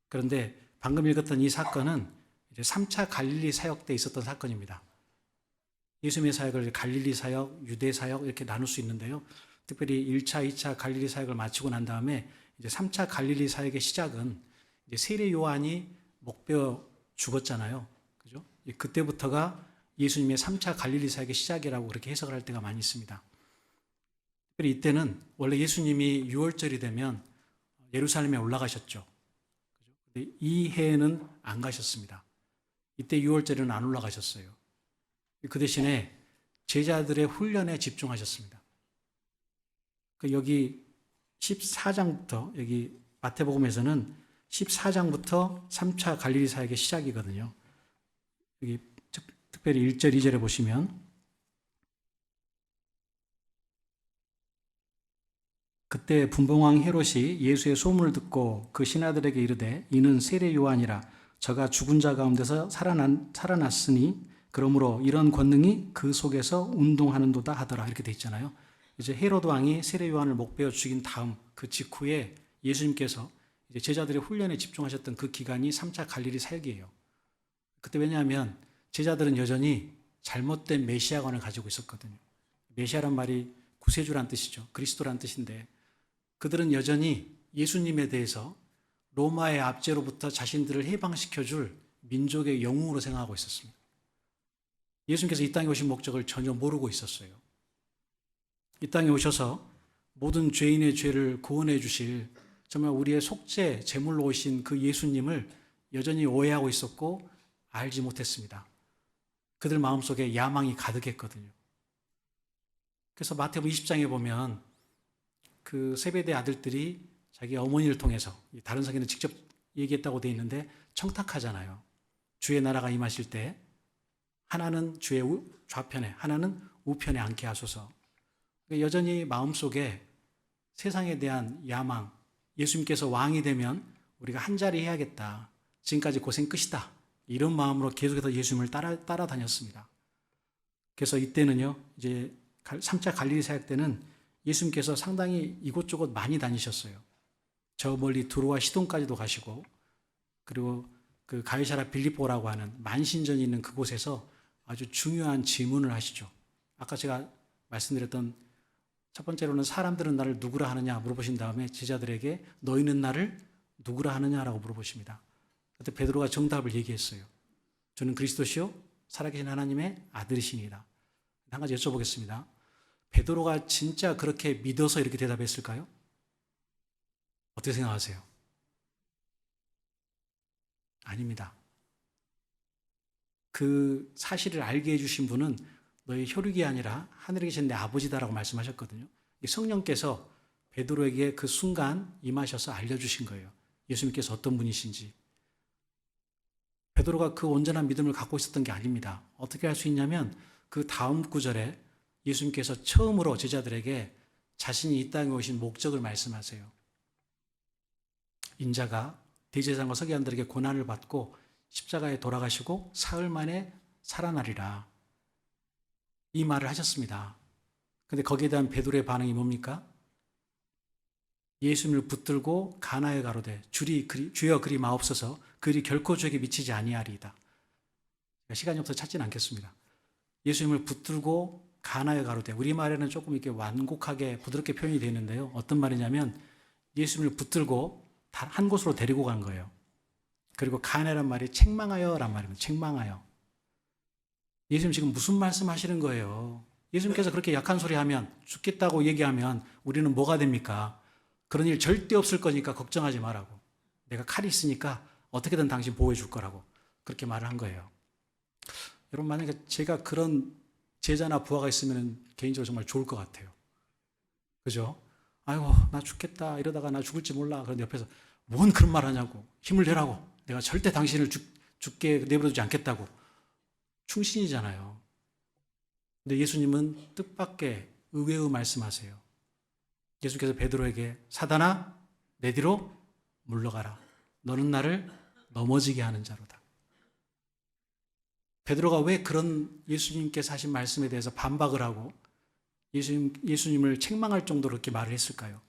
그런데 방금 읽었던 이 사건은 이제 3차 갈릴리 사역 때 있었던 사건입니다. 예수님의 사역을 갈릴리 사역, 유대 사역 이렇게 나눌 수 있는데요. 특별히 1차, 2차 갈릴리 사역을 마치고 난 다음에 이제 3차 갈릴리 사역의 시작은 이제 세례 요한이 목베어 죽었잖아요. 그죠? 그때부터가 예수님의 3차 갈릴리 사역의 시작이라고 그렇게 해석을 할 때가 많이 있습니다. 특별히 이때는 원래 예수님이 6월절이 되면 예루살렘에 올라가셨죠. 근데 이 해에는 안 가셨습니다. 이때 6월절에는 안 올라가셨어요. 그 대신에 제자들의 훈련에 집중하셨습니다. 여기 14장부터 여기 마태복음에서는 14장부터 3차 갈릴리 사역의 시작이거든요. 여기 특별히 1절, 2절에 보시면 그때 분봉왕 헤롯이 예수의 소문을 듣고 그 신하들에게 이르되 이는 세례 요한이라 저가 죽은 자 가운데서 살아났으니 그러므로 이런 권능이 그 속에서 운동하는도다 하더라 이렇게 돼 있잖아요. 이제 헤롯 왕이 세례 요한을 목베어 죽인 다음 그 직후에 예수님께서 이제 제자들의 훈련에 집중하셨던 그 기간이 3차 갈릴리 사역이에요. 그때 왜냐하면 제자들은 여전히 잘못된 메시아관을 가지고 있었거든요. 메시아란 말이 구세주란 뜻이죠. 그리스도란 뜻인데 그들은 여전히 예수님에 대해서 로마의 압제로부터 자신들을 해방시켜줄 민족의 영웅으로 생각하고 있었습니다. 예수님께서 이 땅에 오신 목적을 전혀 모르고 있었어요. 이 땅에 오셔서 모든 죄인의 죄를 구원해 주실 정말 우리의 속죄 제물로 오신 그 예수님을 여전히 오해하고 있었고 알지 못했습니다. 그들 마음속에 야망이 가득했거든요. 그래서 마태복음 20장에 보면 그 세베대 아들들이 자기 어머니를 통해서 다른 성경에는 직접 얘기했다고 되어 있는데 청탁하잖아요. 주의 나라가 임하실 때 하나는 주의 좌편에 하나는 우편에 앉게 하소서. 여전히 마음속에 세상에 대한 야망, 예수님께서 왕이 되면 우리가 한 자리 해야겠다. 지금까지 고생 끝이다. 이런 마음으로 계속해서 예수님을 따라다녔습니다. 그래서 이때는요, 이제 3차 갈릴리 사역 때는 예수님께서 상당히 이곳저곳 많이 다니셨어요. 저 멀리 두로와 시돈까지도 가시고, 그리고 그 가이사라 빌립보라고 하는 만신전이 있는 그곳에서 아주 중요한 질문을 하시죠. 아까 제가 말씀드렸던 첫 번째로는 사람들은 나를 누구라 하느냐 물어보신 다음에 제자들에게 너희는 나를 누구라 하느냐라고 물어보십니다. 그때 베드로가 정답을 얘기했어요. 저는 그리스도시요 살아계신 하나님의 아들이시니이다. 한 가지 여쭤보겠습니다. 베드로가 진짜 그렇게 믿어서 이렇게 대답했을까요? 어떻게 생각하세요? 아닙니다. 그 사실을 알게 해주신 분은 너희 혈육이 아니라 하늘에 계신 내 아버지다라고 말씀하셨거든요. 성령께서 베드로에게 그 순간 임하셔서 알려주신 거예요. 예수님께서 어떤 분이신지. 베드로가 그 온전한 믿음을 갖고 있었던 게 아닙니다. 어떻게 할 수 있냐면 그 다음 구절에 예수님께서 처음으로 제자들에게 자신이 이 땅에 오신 목적을 말씀하세요. 인자가 대제사장과 서기관들에게 고난을 받고 십자가에 돌아가시고 사흘 만에 살아나리라. 이 말을 하셨습니다. 그런데 거기에 대한 베드로의 반응이 뭡니까? 예수님을 붙들고 가나에 가로되 주여 그리 마옵소서 그리 결코 저에게 미치지 아니하리이다. 시간이 없어서 찾지는 않겠습니다. 예수님을 붙들고 가나에 가로되 우리말에는 조금 이렇게 완곡하게 부드럽게 표현이 되어 있는데요. 어떤 말이냐면 예수님을 붙들고 한 곳으로 데리고 간 거예요. 그리고 가나란 말이 책망하여란 말입니다. 책망하여. 예수님 지금 무슨 말씀하시는 거예요? 예수님께서 그렇게 약한 소리 하면 죽겠다고 얘기하면 우리는 뭐가 됩니까? 그런 일 절대 없을 거니까 걱정하지 말라고. 내가 칼이 있으니까 어떻게든 당신 보호해 줄 거라고 그렇게 말을 한 거예요. 여러분, 만약에 제가 그런 제자나 부하가 있으면 개인적으로 정말 좋을 것 같아요. 그죠? 아이고, 나 죽겠다. 이러다가 나 죽을지 몰라. 그런데 옆에서 뭔 그런 말 하냐고. 힘을 내라고. 내가 절대 당신을 죽게 내버려두지 않겠다고. 충신이잖아요. 근데 예수님은 뜻밖의 의외의 말씀하세요. 예수께서 베드로에게 사단아, 내 뒤로 물러가라. 너는 나를 넘어지게 하는 자로다. 베드로가 왜 그런 예수님께서 하신 말씀에 대해서 반박을 하고 예수님을 책망할 정도로 그렇게 말을 했을까요?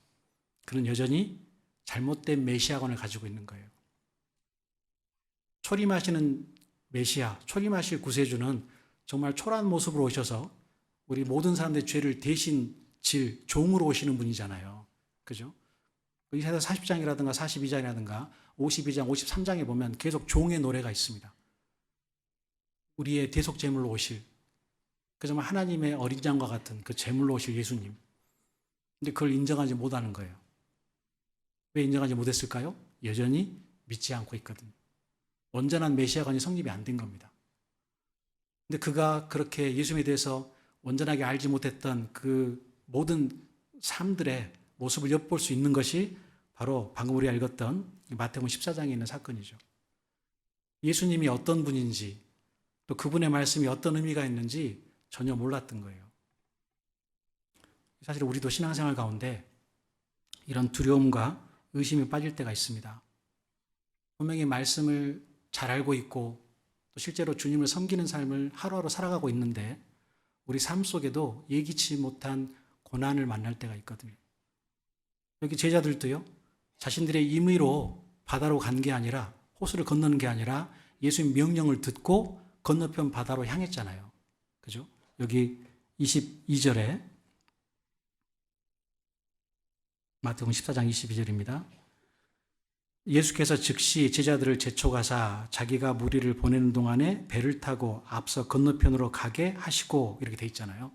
그는 여전히 잘못된 메시아관을 가지고 있는 거예요. 초림하시는 메시아, 초림하실 구세주는 정말 초라한 모습으로 오셔서 우리 모든 사람들의 죄를 대신 질 종으로 오시는 분이잖아요. 그죠? 이사야 40장이라든가 42장이라든가 52장, 53장에 보면 계속 종의 노래가 있습니다. 우리의 대속 제물로 오실, 그 정말 하나님의 어린 양과 같은 그 제물로 오실 예수님. 근데 그걸 인정하지 못하는 거예요. 왜 인정하지 못했을까요? 여전히 믿지 않고 있거든요. 온전한 메시아관이 성립이 안 된 겁니다. 근데 그가 그렇게 예수님에 대해서 온전하게 알지 못했던 그 모든 삶들의 모습을 엿볼 수 있는 것이 바로 방금 우리가 읽었던 마태복음 14장에 있는 사건이죠. 예수님이 어떤 분인지 또 그분의 말씀이 어떤 의미가 있는지 전혀 몰랐던 거예요. 사실 우리도 신앙생활 가운데 이런 두려움과 의심이 빠질 때가 있습니다. 분명히 말씀을 잘 알고 있고 또 실제로 주님을 섬기는 삶을 하루하루 살아가고 있는데 우리 삶 속에도 예기치 못한 고난을 만날 때가 있거든요. 여기 제자들도요, 자신들의 임의로 바다로 간 게 아니라, 호수를 건너는 게 아니라 예수님 명령을 듣고 건너편 바다로 향했잖아요. 그죠? 여기 22절에 마태복음 14장 22절입니다. 예수께서 즉시 제자들을 재촉하사 자기가 무리를 보내는 동안에 배를 타고 앞서 건너편으로 가게 하시고, 이렇게 돼 있잖아요.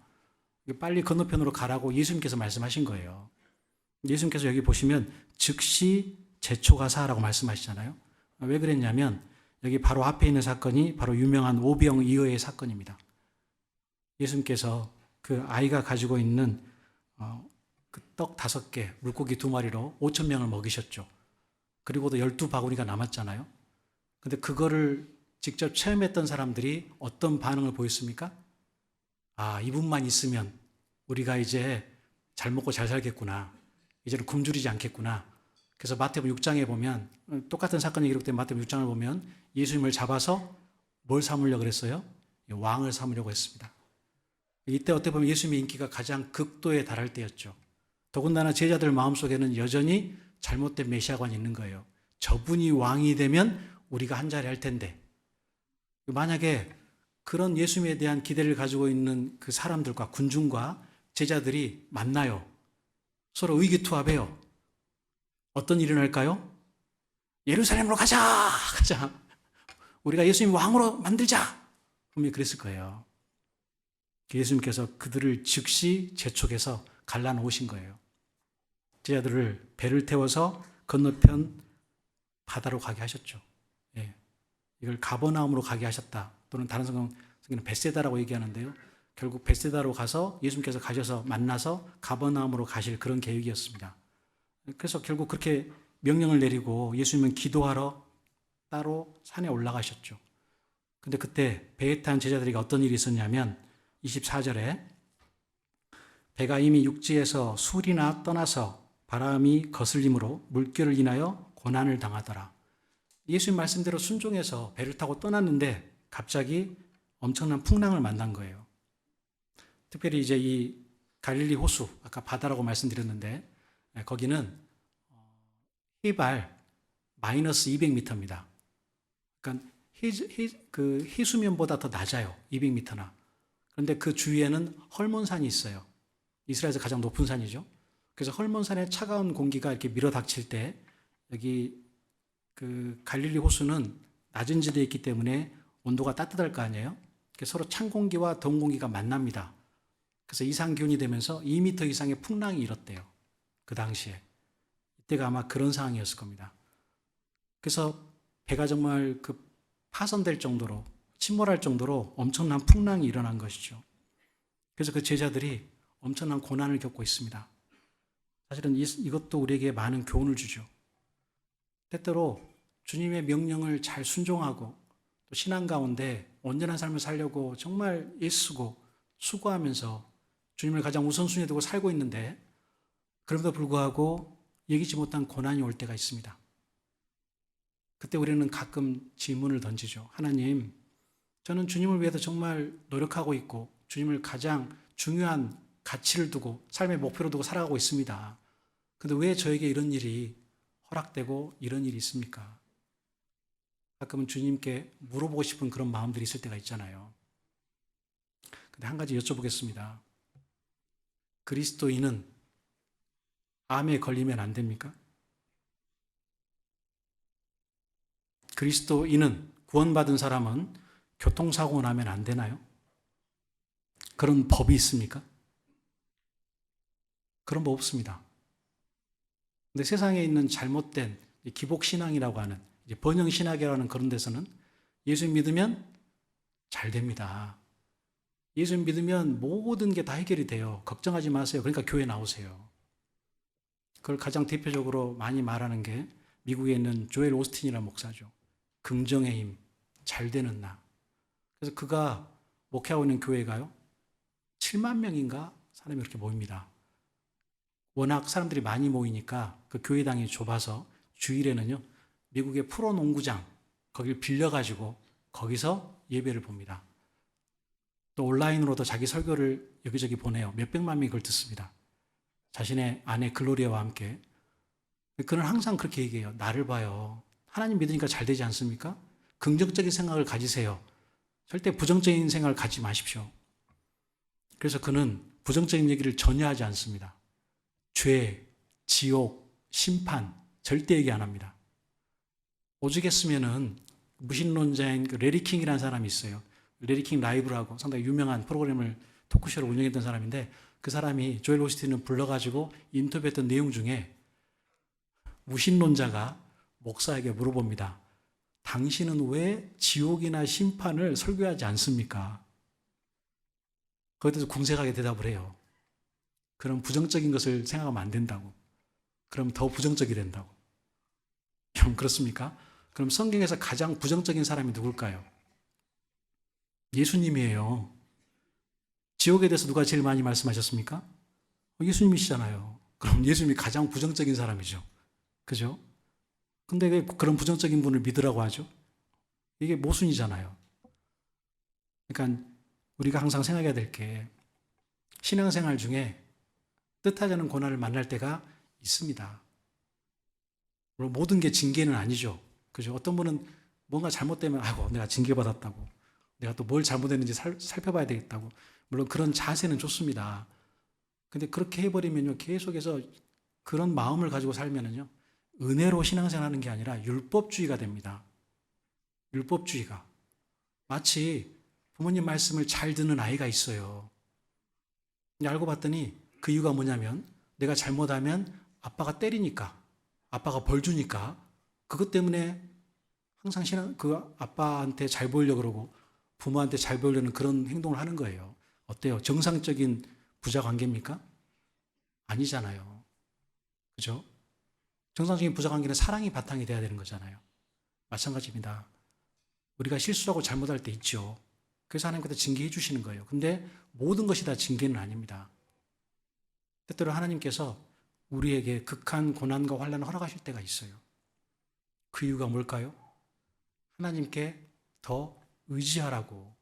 빨리 건너편으로 가라고 예수님께서 말씀하신 거예요. 예수님께서 여기 보시면 즉시 재촉하사라고 말씀하시잖아요. 왜 그랬냐면 여기 바로 앞에 있는 사건이 바로 유명한 오병이어의 사건입니다. 예수님께서 그 아이가 가지고 있는 그 떡 5개, 물고기 2마리로 5,000명을 먹이셨죠. 그리고도 12바구니가 남았잖아요. 근데 그거를 직접 체험했던 사람들이 어떤 반응을 보였습니까? 아, 이분만 있으면 우리가 이제 잘 먹고 잘 살겠구나. 이제는 굶주리지 않겠구나. 그래서 마태복음 6장에 보면 똑같은 사건이 기록된 마태복음 6장을 보면 예수님을 잡아서 뭘 삼으려고 그랬어요? 왕을 삼으려고 했습니다. 이때 어떻게 보면 예수님의 인기가 가장 극도에 달할 때였죠. 더군다나 제자들 마음속에는 여전히 잘못된 메시아관이 있는 거예요. 저분이 왕이 되면 우리가 한자리 할 텐데. 만약에 그런 예수님에 대한 기대를 가지고 있는 그 사람들과 군중과 제자들이 만나요. 서로 의기투합해요. 어떤 일이 일어날까요? 예루살렘으로 가자! 우리가 예수님 왕으로 만들자! 분명히 그랬을 거예요. 예수님께서 그들을 즉시 재촉해서 갈라놓으신 거예요. 제자들을 배를 태워서 건너편 바다로 가게 하셨죠. 예. 이걸 가버나움으로 가게 하셨다. 또는 다른 성경은 벳세다라고 얘기하는데요. 결국 벳세다로 가서 예수님께서 가셔서 만나서 가버나움으로 가실 그런 계획이었습니다. 그래서 결국 그렇게 명령을 내리고 예수님은 기도하러 따로 산에 올라가셨죠. 근데 그때 배에 탄 제자들에게 어떤 일이 있었냐면 24절에 배가 이미 육지에서 술이나 떠나서 바람이 거슬림으로 물결을 인하여 고난을 당하더라. 예수님 말씀대로 순종해서 배를 타고 떠났는데 갑자기 엄청난 풍랑을 만난 거예요. 특별히 이제 이 갈릴리 호수, 아까 바다라고 말씀드렸는데 거기는 해발 마이너스 200m입니다. 그러니까 해수면보다 더 낮아요. 200m나. 그런데 그 주위에는 헐몬산이 있어요. 이스라엘에서 가장 높은 산이죠. 그래서 헐몬산의 차가운 공기가 이렇게 밀어닥칠 때 여기 그 갈릴리 호수는 낮은 지대에 있기 때문에 온도가 따뜻할 거 아니에요. 서로 찬 공기와 더운 공기가 만납니다. 그래서 이상 기온이 되면서 2m 이상의 풍랑이 일었대요. 그 당시에. 이때가 아마 그런 상황이었을 겁니다. 그래서 배가 정말 그 파손될 정도로 침몰할 정도로 엄청난 풍랑이 일어난 것이죠. 그래서 그 제자들이 엄청난 고난을 겪고 있습니다. 사실은 이것도 우리에게 많은 교훈을 주죠. 때때로 주님의 명령을 잘 순종하고 또 신앙 가운데 온전한 삶을 살려고 정말 애쓰고 수고하면서 주님을 가장 우선순위에 두고 살고 있는데 그럼에도 불구하고 예기치 못한 고난이 올 때가 있습니다. 그때 우리는 가끔 질문을 던지죠. 하나님, 저는 주님을 위해서 정말 노력하고 있고 주님을 가장 중요한 가치를 두고 삶의 목표로 두고 살아가고 있습니다. 그런데 왜 저에게 이런 일이 허락되고 이런 일이 있습니까? 가끔은 주님께 물어보고 싶은 그런 마음들이 있을 때가 있잖아요. 근데 한 가지 여쭤보겠습니다. 그리스도인은 암에 걸리면 안 됩니까? 그리스도인은 구원받은 사람은 교통사고 나면 안 되나요? 그런 법이 있습니까? 그런 법 없습니다. 근데 세상에 있는 잘못된 기복신앙이라고 하는 번영신학이라는 그런 데서는 예수 믿으면 잘 됩니다. 예수 믿으면 모든 게 다 해결이 돼요. 걱정하지 마세요. 그러니까 교회 나오세요. 그걸 가장 대표적으로 많이 말하는 게 미국에 있는 조엘 오스틴이라는 목사죠. 긍정의 힘, 잘 되는 나. 그래서 그가 목회하고 있는 교회가요, 7만 명인가 사람이 그렇게 모입니다. 워낙 사람들이 많이 모이니까 그 교회당이 좁아서 주일에는요, 미국의 프로농구장, 거기를 빌려가지고 거기서 예배를 봅니다. 또 온라인으로도 자기 설교를 여기저기 보내요. 몇백만 명이 그걸 듣습니다. 자신의 아내 글로리아와 함께. 그는 항상 그렇게 얘기해요. 나를 봐요. 하나님 믿으니까 잘 되지 않습니까? 긍정적인 생각을 가지세요. 절대 부정적인 생각을 가지 마십시오. 그래서 그는 부정적인 얘기를 전혀 하지 않습니다. 죄, 지옥, 심판 절대 얘기 안 합니다. 오죽했으면은 무신론자인 레리 킹이라는 사람이 있어요. 레리 킹 라이브라고 상당히 유명한 프로그램을 토크쇼를 운영했던 사람인데 그 사람이 조엘 오스틴을 불러가지고 인터뷰했던 내용 중에 무신론자가 목사에게 물어봅니다. 당신은 왜 지옥이나 심판을 설교하지 않습니까? 거기에 대해서 궁색하게 대답을 해요. 그럼 부정적인 것을 생각하면 안 된다고. 그럼 더 부정적이 된다고. 형 그렇습니까? 그럼 성경에서 가장 부정적인 사람이 누굴까요? 예수님이에요. 지옥에 대해서 누가 제일 많이 말씀하셨습니까? 예수님이시잖아요. 그럼 예수님이 가장 부정적인 사람이죠. 그죠? 근데 왜 그런 부정적인 분을 믿으라고 하죠? 이게 모순이잖아요. 그러니까 우리가 항상 생각해야 될 게 신앙생활 중에 뜻하지 않은 고난을 만날 때가 있습니다. 물론 모든 게 징계는 아니죠. 그죠? 어떤 분은 뭔가 잘못되면 아이고 내가 징계받았다고 내가 또 뭘 잘못했는지 살펴봐야 되겠다고 물론 그런 자세는 좋습니다. 근데 그렇게 해버리면요 계속해서 그런 마음을 가지고 살면은요 은혜로 신앙생활하는 게 아니라 율법주의가 됩니다. 율법주의가 마치 부모님 말씀을 잘 듣는 아이가 있어요. 알고 봤더니 그 이유가 뭐냐면 내가 잘못하면 아빠가 때리니까 아빠가 벌 주니까 그것 때문에 항상 그 아빠한테 잘 보이려고 그러고 부모한테 잘 보이려는 그런 행동을 하는 거예요. 어때요? 정상적인 부자 관계입니까? 아니잖아요. 그죠? 정상적인 부자 관계는 사랑이 바탕이 돼야 되는 거잖아요. 마찬가지입니다. 우리가 실수하고 잘못할 때 있죠. 그래서 하나님께서 징계해 주시는 거예요. 근데 모든 것이 다 징계는 아닙니다. 때때로 하나님께서 우리에게 극한 고난과 환난을 허락하실 때가 있어요. 그 이유가 뭘까요? 하나님께 더 의지하라고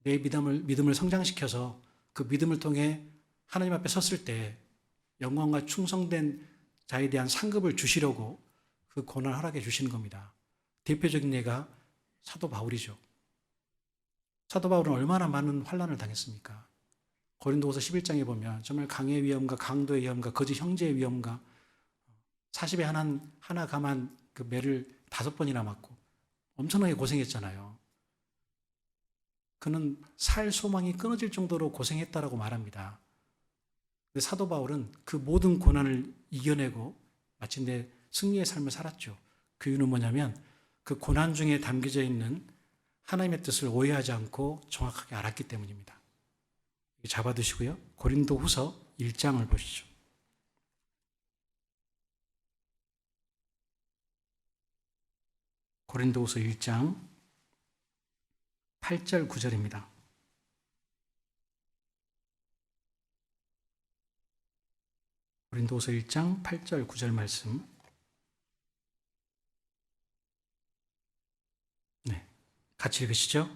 내 믿음을 성장시켜서 그 믿음을 통해 하나님 앞에 섰을 때 영광과 충성된 자에 대한 상급을 주시려고 그 고난을 허락해 주시는 겁니다. 대표적인 예가 사도 바울이죠. 사도 바울은 얼마나 많은 환난을 당했습니까? 고린도후서 11장에 보면 정말 강의 위험과 강도의 위험과 거짓 형제의 위험과 40에 하나 감한 그 매를 5번이나 맞고 엄청나게 고생했잖아요. 그는 살 소망이 끊어질 정도로 고생했다라고 말합니다. 근데 사도 바울은 그 모든 고난을 이겨내고 마침내 승리의 삶을 살았죠. 그 이유는 뭐냐면 그 고난 중에 담겨져 있는 하나님의 뜻을 오해하지 않고 정확하게 알았기 때문입니다. 잡아두시고요. 고린도후서 1장을 보시죠. 고린도후서 1장 8절 9절입니다. 고린도후서 1장 8절 9절 말씀. 네, 같이 읽으시죠.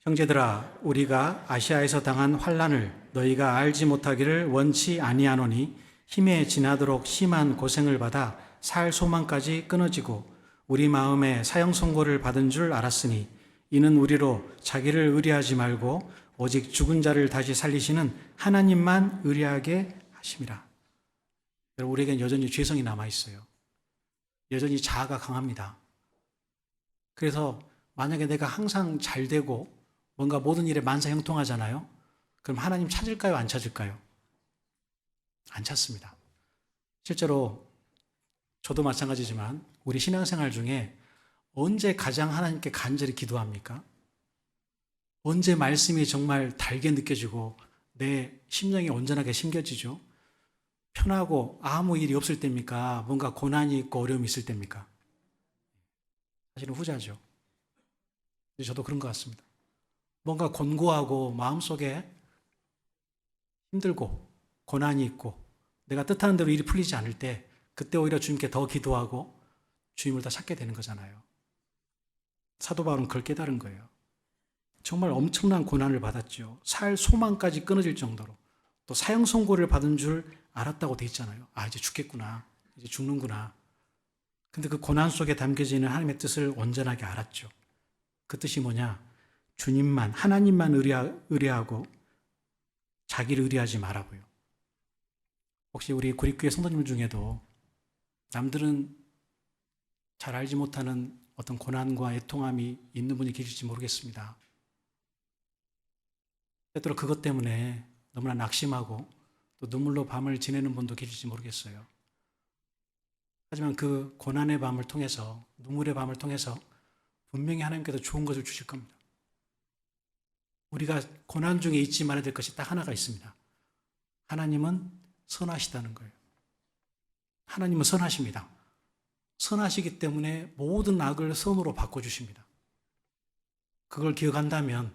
형제들아, 우리가 아시아에서 당한 환난을 너희가 알지 못하기를 원치 아니하노니 힘에 지나도록 심한 고생을 받아 살 소망까지 끊어지고 우리 마음에 사형 선고를 받은 줄 알았으니 이는 우리로 자기를 의뢰하지 말고 오직 죽은 자를 다시 살리시는 하나님만 의뢰하게 하심이라. 여러분, 우리에겐 여전히 죄성이 남아있어요. 여전히 자아가 강합니다. 그래서 만약에 내가 항상 잘 되고 뭔가 모든 일에 만사형통하잖아요. 그럼 하나님 찾을까요? 안 찾을까요? 안 찾습니다. 실제로 저도 마찬가지지만 우리 신앙생활 중에 언제 가장 하나님께 간절히 기도합니까? 언제 말씀이 정말 달게 느껴지고 내 심령이 온전하게 심겨지죠? 편하고 아무 일이 없을 때입니까? 뭔가 고난이 있고 어려움이 있을 때입니까? 사실은 후자죠. 저도 그런 것 같습니다. 뭔가 곤고하고 마음속에 힘들고 고난이 있고 내가 뜻하는 대로 일이 풀리지 않을 때 그때 오히려 주님께 더 기도하고 주님을 더 찾게 되는 거잖아요. 사도 바울은 그걸 깨달은 거예요. 정말 엄청난 고난을 받았죠. 살 소망까지 끊어질 정도로 또 사형 선고를 받은 줄 알았다고 돼 있잖아요. 아, 이제 죽겠구나. 이제 죽는구나. 근데 그 고난 속에 담겨지는 하나님의 뜻을 온전하게 알았죠. 그 뜻이 뭐냐? 주님만, 하나님만 의뢰하고 자기를 의뢰하지 말라고요. 혹시 우리 구립교회 성도님 중에도 남들은 잘 알지 못하는 어떤 고난과 애통함이 있는 분이 계실지 모르겠습니다. 때때로 그것 때문에 너무나 낙심하고 또 눈물로 밤을 지내는 분도 계실지 모르겠어요. 하지만 그 고난의 밤을 통해서, 눈물의 밤을 통해서 분명히 하나님께서 좋은 것을 주실 겁니다. 우리가 고난 중에 잊지 말아야 될 것이 딱 하나가 있습니다. 하나님은 선하시다는 거예요. 하나님은 선하십니다. 선하시기 때문에 모든 악을 선으로 바꿔주십니다. 그걸 기억한다면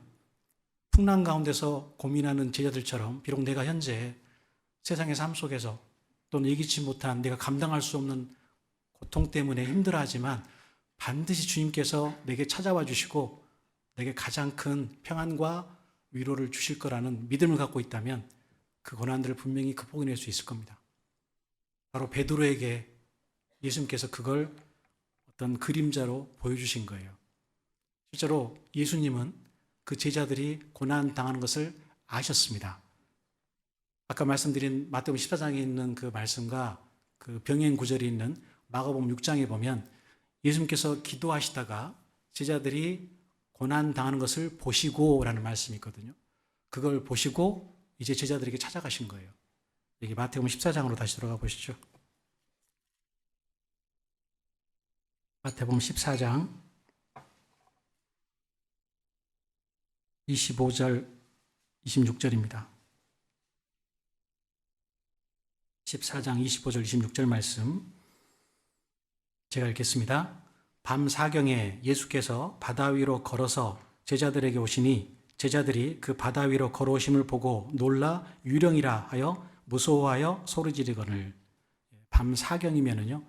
풍랑 가운데서 고민하는 제자들처럼 비록 내가 현재 세상의 삶 속에서 또는 예기치 못한 내가 감당할 수 없는 고통 때문에 힘들어하지만 반드시 주님께서 내게 찾아와 주시고 내게 가장 큰 평안과 위로를 주실 거라는 믿음을 갖고 있다면 그 고난들을 분명히 극복해낼 수 있을 겁니다. 바로 베드로에게 예수님께서 그걸 어떤 그림자로 보여주신 거예요. 실제로 예수님은 그 제자들이 고난 당하는 것을 아셨습니다. 아까 말씀드린 마태복음 14장에 있는 그 말씀과 그 병행 구절이 있는 마가복음 6장에 보면 예수님께서 기도하시다가 제자들이 고난 당하는 것을 보시고 라는 말씀이 있거든요. 그걸 보시고 이제 제자들에게 찾아가신 거예요. 여기 마태복음 14장으로 다시 들어가 보시죠. 마태복음 14장 25절 26절입니다. 14장 25절 26절 말씀 제가 읽겠습니다. 밤 사경에 예수께서 바다 위로 걸어서 제자들에게 오시니 제자들이 그 바다 위로 걸어오심을 보고 놀라 유령이라 하여 무서워하여 소리지르거늘. 밤 사경이면은요,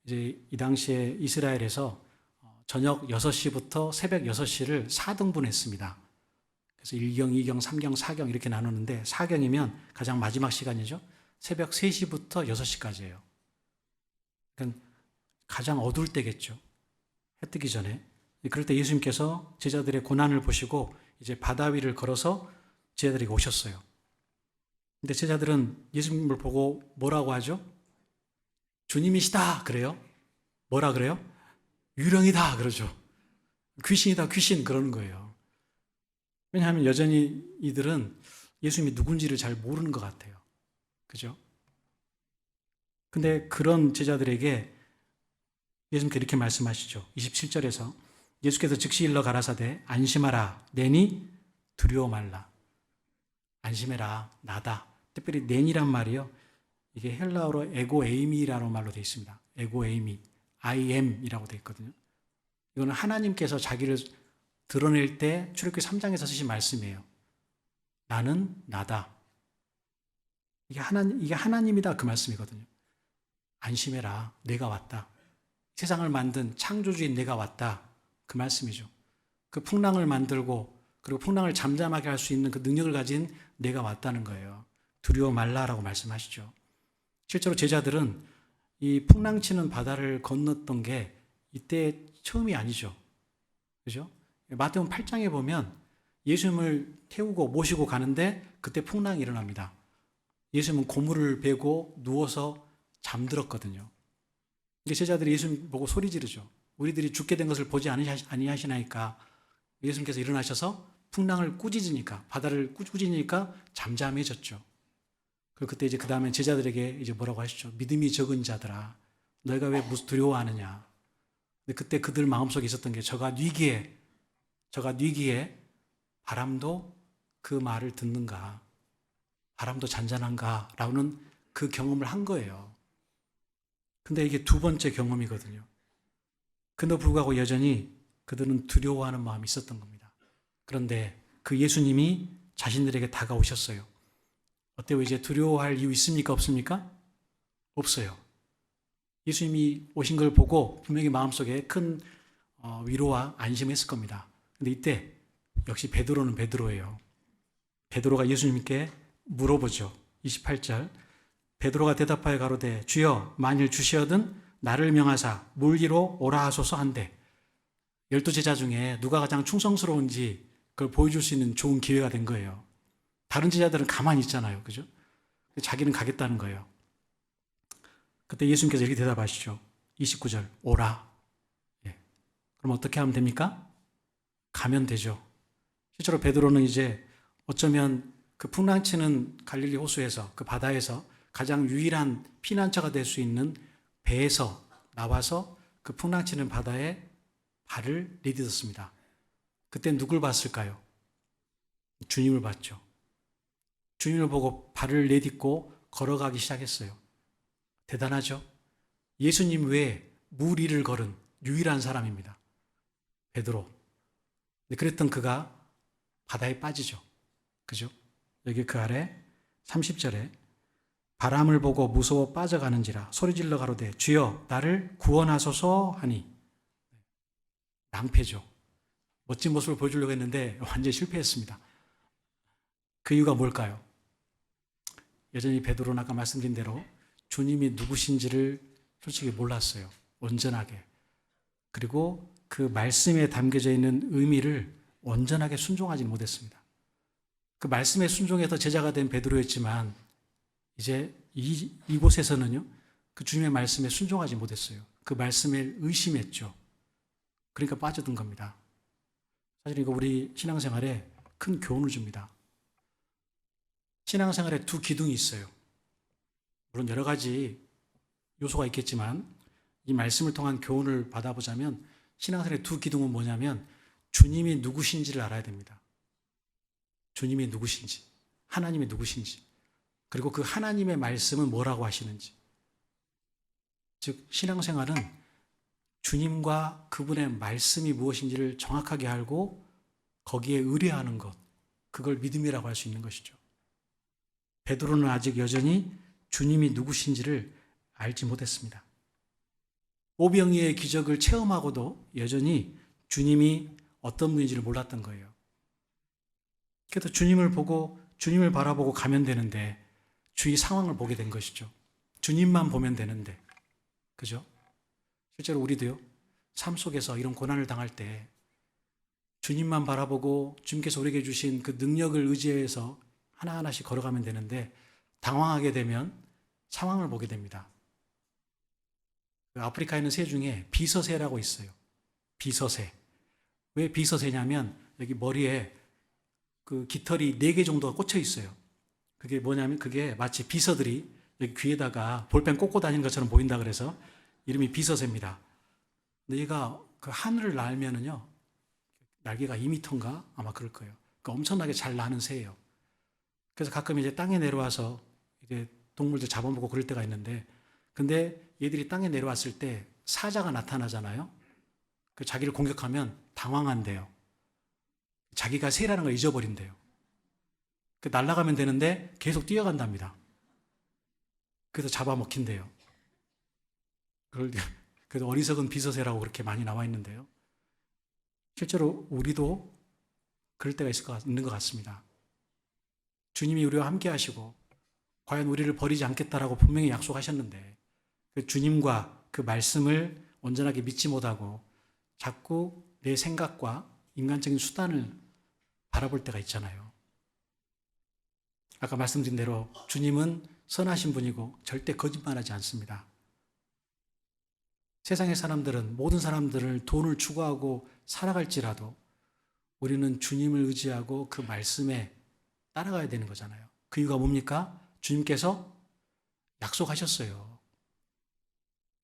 이제 이 당시에 이스라엘에서 저녁 6시부터 새벽 6시를 4등분 했습니다. 그래서 1경, 2경, 3경, 4경 이렇게 나누는데 4경이면 가장 마지막 시간이죠. 새벽 3시부터 6시까지예요. 그러니까 가장 어두울 때겠죠. 해 뜨기 전에. 그럴 때 예수님께서 제자들의 고난을 보시고 이제 바다 위를 걸어서 제자들에게 오셨어요. 근데 제자들은 예수님을 보고 뭐라고 하죠? 주님이시다 그래요. 뭐라 그래요? 유령이다 그러죠. 귀신이다 귀신 그러는 거예요. 왜냐하면 여전히 이들은 예수님이 누군지를 잘 모르는 것 같아요. 그죠? 근데 그런 제자들에게 예수님께 이렇게 말씀하시죠. 27절에서 예수께서 즉시 일러 가라사대 안심하라 내니 두려워 말라. 안심해라 나다. 특별히 낸이란 말이요. 이게 헬라어로 에고에이미라는 말로 되어 있습니다. 에고에이미, I am이라고 되어 있거든요. 이거는 하나님께서 자기를 드러낼 때 출애굽기 3장에서 쓰신 말씀이에요. 나는 나다. 이게 하나님이다 그 말씀이거든요. 안심해라. 내가 왔다. 세상을 만든 창조주인 내가 왔다. 그 말씀이죠. 그 풍랑을 만들고 그리고 풍랑을 잠잠하게 할 수 있는 그 능력을 가진 내가 왔다는 거예요. 두려워 말라라고 말씀하시죠. 실제로 제자들은 이 풍랑치는 바다를 건넜던 게 이때 처음이 아니죠. 그죠? 마태복음 8장에 보면 예수님을 태우고 모시고 가는데 그때 풍랑이 일어납니다. 예수님은 고무를 베고 누워서 잠들었거든요. 제자들이 예수님 보고 소리 지르죠. 우리들이 죽게 된 것을 보지 아니하시나이까. 예수님께서 일어나셔서 풍랑을 꾸짖으니까, 바다를 꾸짖으니까 잠잠해졌죠. 그리고 그때 이제 그 다음에 제자들에게 이제 뭐라고 하시죠? 믿음이 적은 자들아, 너희가 왜 두려워하느냐? 근데 그때 그들 마음속에 있었던 게 저가 뉘기에 바람도 그 말을 듣는가? 바람도 잔잔한가? 라는 그 경험을 한 거예요. 근데 이게 두 번째 경험이거든요. 근데 불구하고 여전히 그들은 두려워하는 마음이 있었던 겁니다. 그런데 그 예수님이 자신들에게 다가오셨어요. 어때요? 이제 두려워할 이유 있습니까? 없습니까? 없어요. 예수님이 오신 걸 보고 분명히 마음속에 큰 위로와 안심했을 겁니다. 근데 이때 역시 베드로는 베드로예요. 베드로가 예수님께 물어보죠. 28절. 베드로가 대답하여 가로되 주여 만일 주시어든 나를 명하사 물 위로 오라 하소서 한대. 12제자 중에 누가 가장 충성스러운지 그걸 보여줄 수 있는 좋은 기회가 된 거예요. 다른 제자들은 가만히 있잖아요. 그죠? 자기는 가겠다는 거예요. 그때 예수님께서 이렇게 대답하시죠. 29절 오라. 예. 그럼 어떻게 하면 됩니까? 가면 되죠. 실제로 베드로는 이제 어쩌면 그 풍랑치는 갈릴리 호수에서 그 바다에서 가장 유일한 피난처가 될 수 있는 배에서 나와서 그 풍랑치는 바다에 발을 내딛었습니다. 그때 누굴 봤을까요? 주님을 봤죠. 주님을 보고 발을 내딛고 걸어가기 시작했어요. 대단하죠? 예수님 외에 물 위를 걸은 유일한 사람입니다. 베드로. 그랬던 그가 바다에 빠지죠. 그죠? 여기 그 아래 30절에 바람을 보고 무서워 빠져가는지라 소리질러 가로되 주여 나를 구원하소서 하니 낭패죠. 멋진 모습을 보여주려고 했는데 완전히 실패했습니다. 그 이유가 뭘까요? 여전히 베드로는 아까 말씀드린 대로 주님이 누구신지를 솔직히 몰랐어요. 온전하게. 그리고 그 말씀에 담겨져 있는 의미를 온전하게 순종하지 못했습니다. 그 말씀에 순종해서 제자가 된 베드로였지만 이제 이곳에서는요, 그 주님의 말씀에 순종하지 못했어요. 그 말씀에 의심했죠. 그러니까 빠져든 겁니다. 사실 이거 우리 신앙생활에 큰 교훈을 줍니다. 신앙생활에 두 기둥이 있어요. 물론 여러 가지 요소가 있겠지만 이 말씀을 통한 교훈을 받아보자면 신앙생활의 두 기둥은 뭐냐면 주님이 누구신지를 알아야 됩니다. 주님이 누구신지, 하나님이 누구신지, 그리고 그 하나님의 말씀은 뭐라고 하시는지. 즉 신앙생활은 주님과 그분의 말씀이 무엇인지를 정확하게 알고 거기에 의뢰하는 것, 그걸 믿음이라고 할 수 있는 것이죠. 베드로는 아직 여전히 주님이 누구신지를 알지 못했습니다. 오병이의 기적을 체험하고도 여전히 주님이 어떤 분인지를 몰랐던 거예요. 그래서 주님을 바라보고 가면 되는데 주위 상황을 보게 된 것이죠. 주님만 보면 되는데. 그죠? 실제로 우리도요, 삶 속에서 이런 고난을 당할 때 주님만 바라보고 주님께서 우리에게 주신 그 능력을 의지해서 하나하나씩 걸어가면 되는데 당황하게 되면 상황을 보게 됩니다. 그 아프리카에 있는 새 중에 비서새라고 있어요. 비서새. 왜 비서새냐면 여기 머리에 그 깃털이 4개 정도가 꽂혀 있어요. 그게 뭐냐면 그게 마치 비서들이 여기 귀에다가 볼펜 꽂고 다니는 것처럼 보인다 그래서 이름이 비서새입니다. 근데 얘가 그 하늘을 날면은요, 날개가 2m인가? 아마 그럴 거예요. 그러니까 엄청나게 잘 나는 새예요. 그래서 가끔 이제 땅에 내려와서 이제 동물들 잡아먹고 그럴 때가 있는데, 근데 얘들이 땅에 내려왔을 때 사자가 나타나잖아요. 그 자기를 공격하면 당황한대요. 자기가 새라는 걸 잊어버린대요. 그 날아가면 되는데 계속 뛰어간답니다. 그래서 잡아먹힌대요. 그래서 어리석은 비서새라고 그렇게 많이 나와 있는데요. 실제로 우리도 그럴 때가 있는 것 같습니다. 주님이 우리와 함께 하시고 과연 우리를 버리지 않겠다라고 분명히 약속하셨는데 그 주님과 그 말씀을 온전하게 믿지 못하고 자꾸 내 생각과 인간적인 수단을 바라볼 때가 있잖아요. 아까 말씀드린 대로 주님은 선하신 분이고 절대 거짓말하지 않습니다. 세상의 사람들은 모든 사람들을 돈을 추구하고 살아갈지라도 우리는 주님을 의지하고 그 말씀에 따라가야 되는 거잖아요. 그 이유가 뭡니까? 주님께서 약속하셨어요.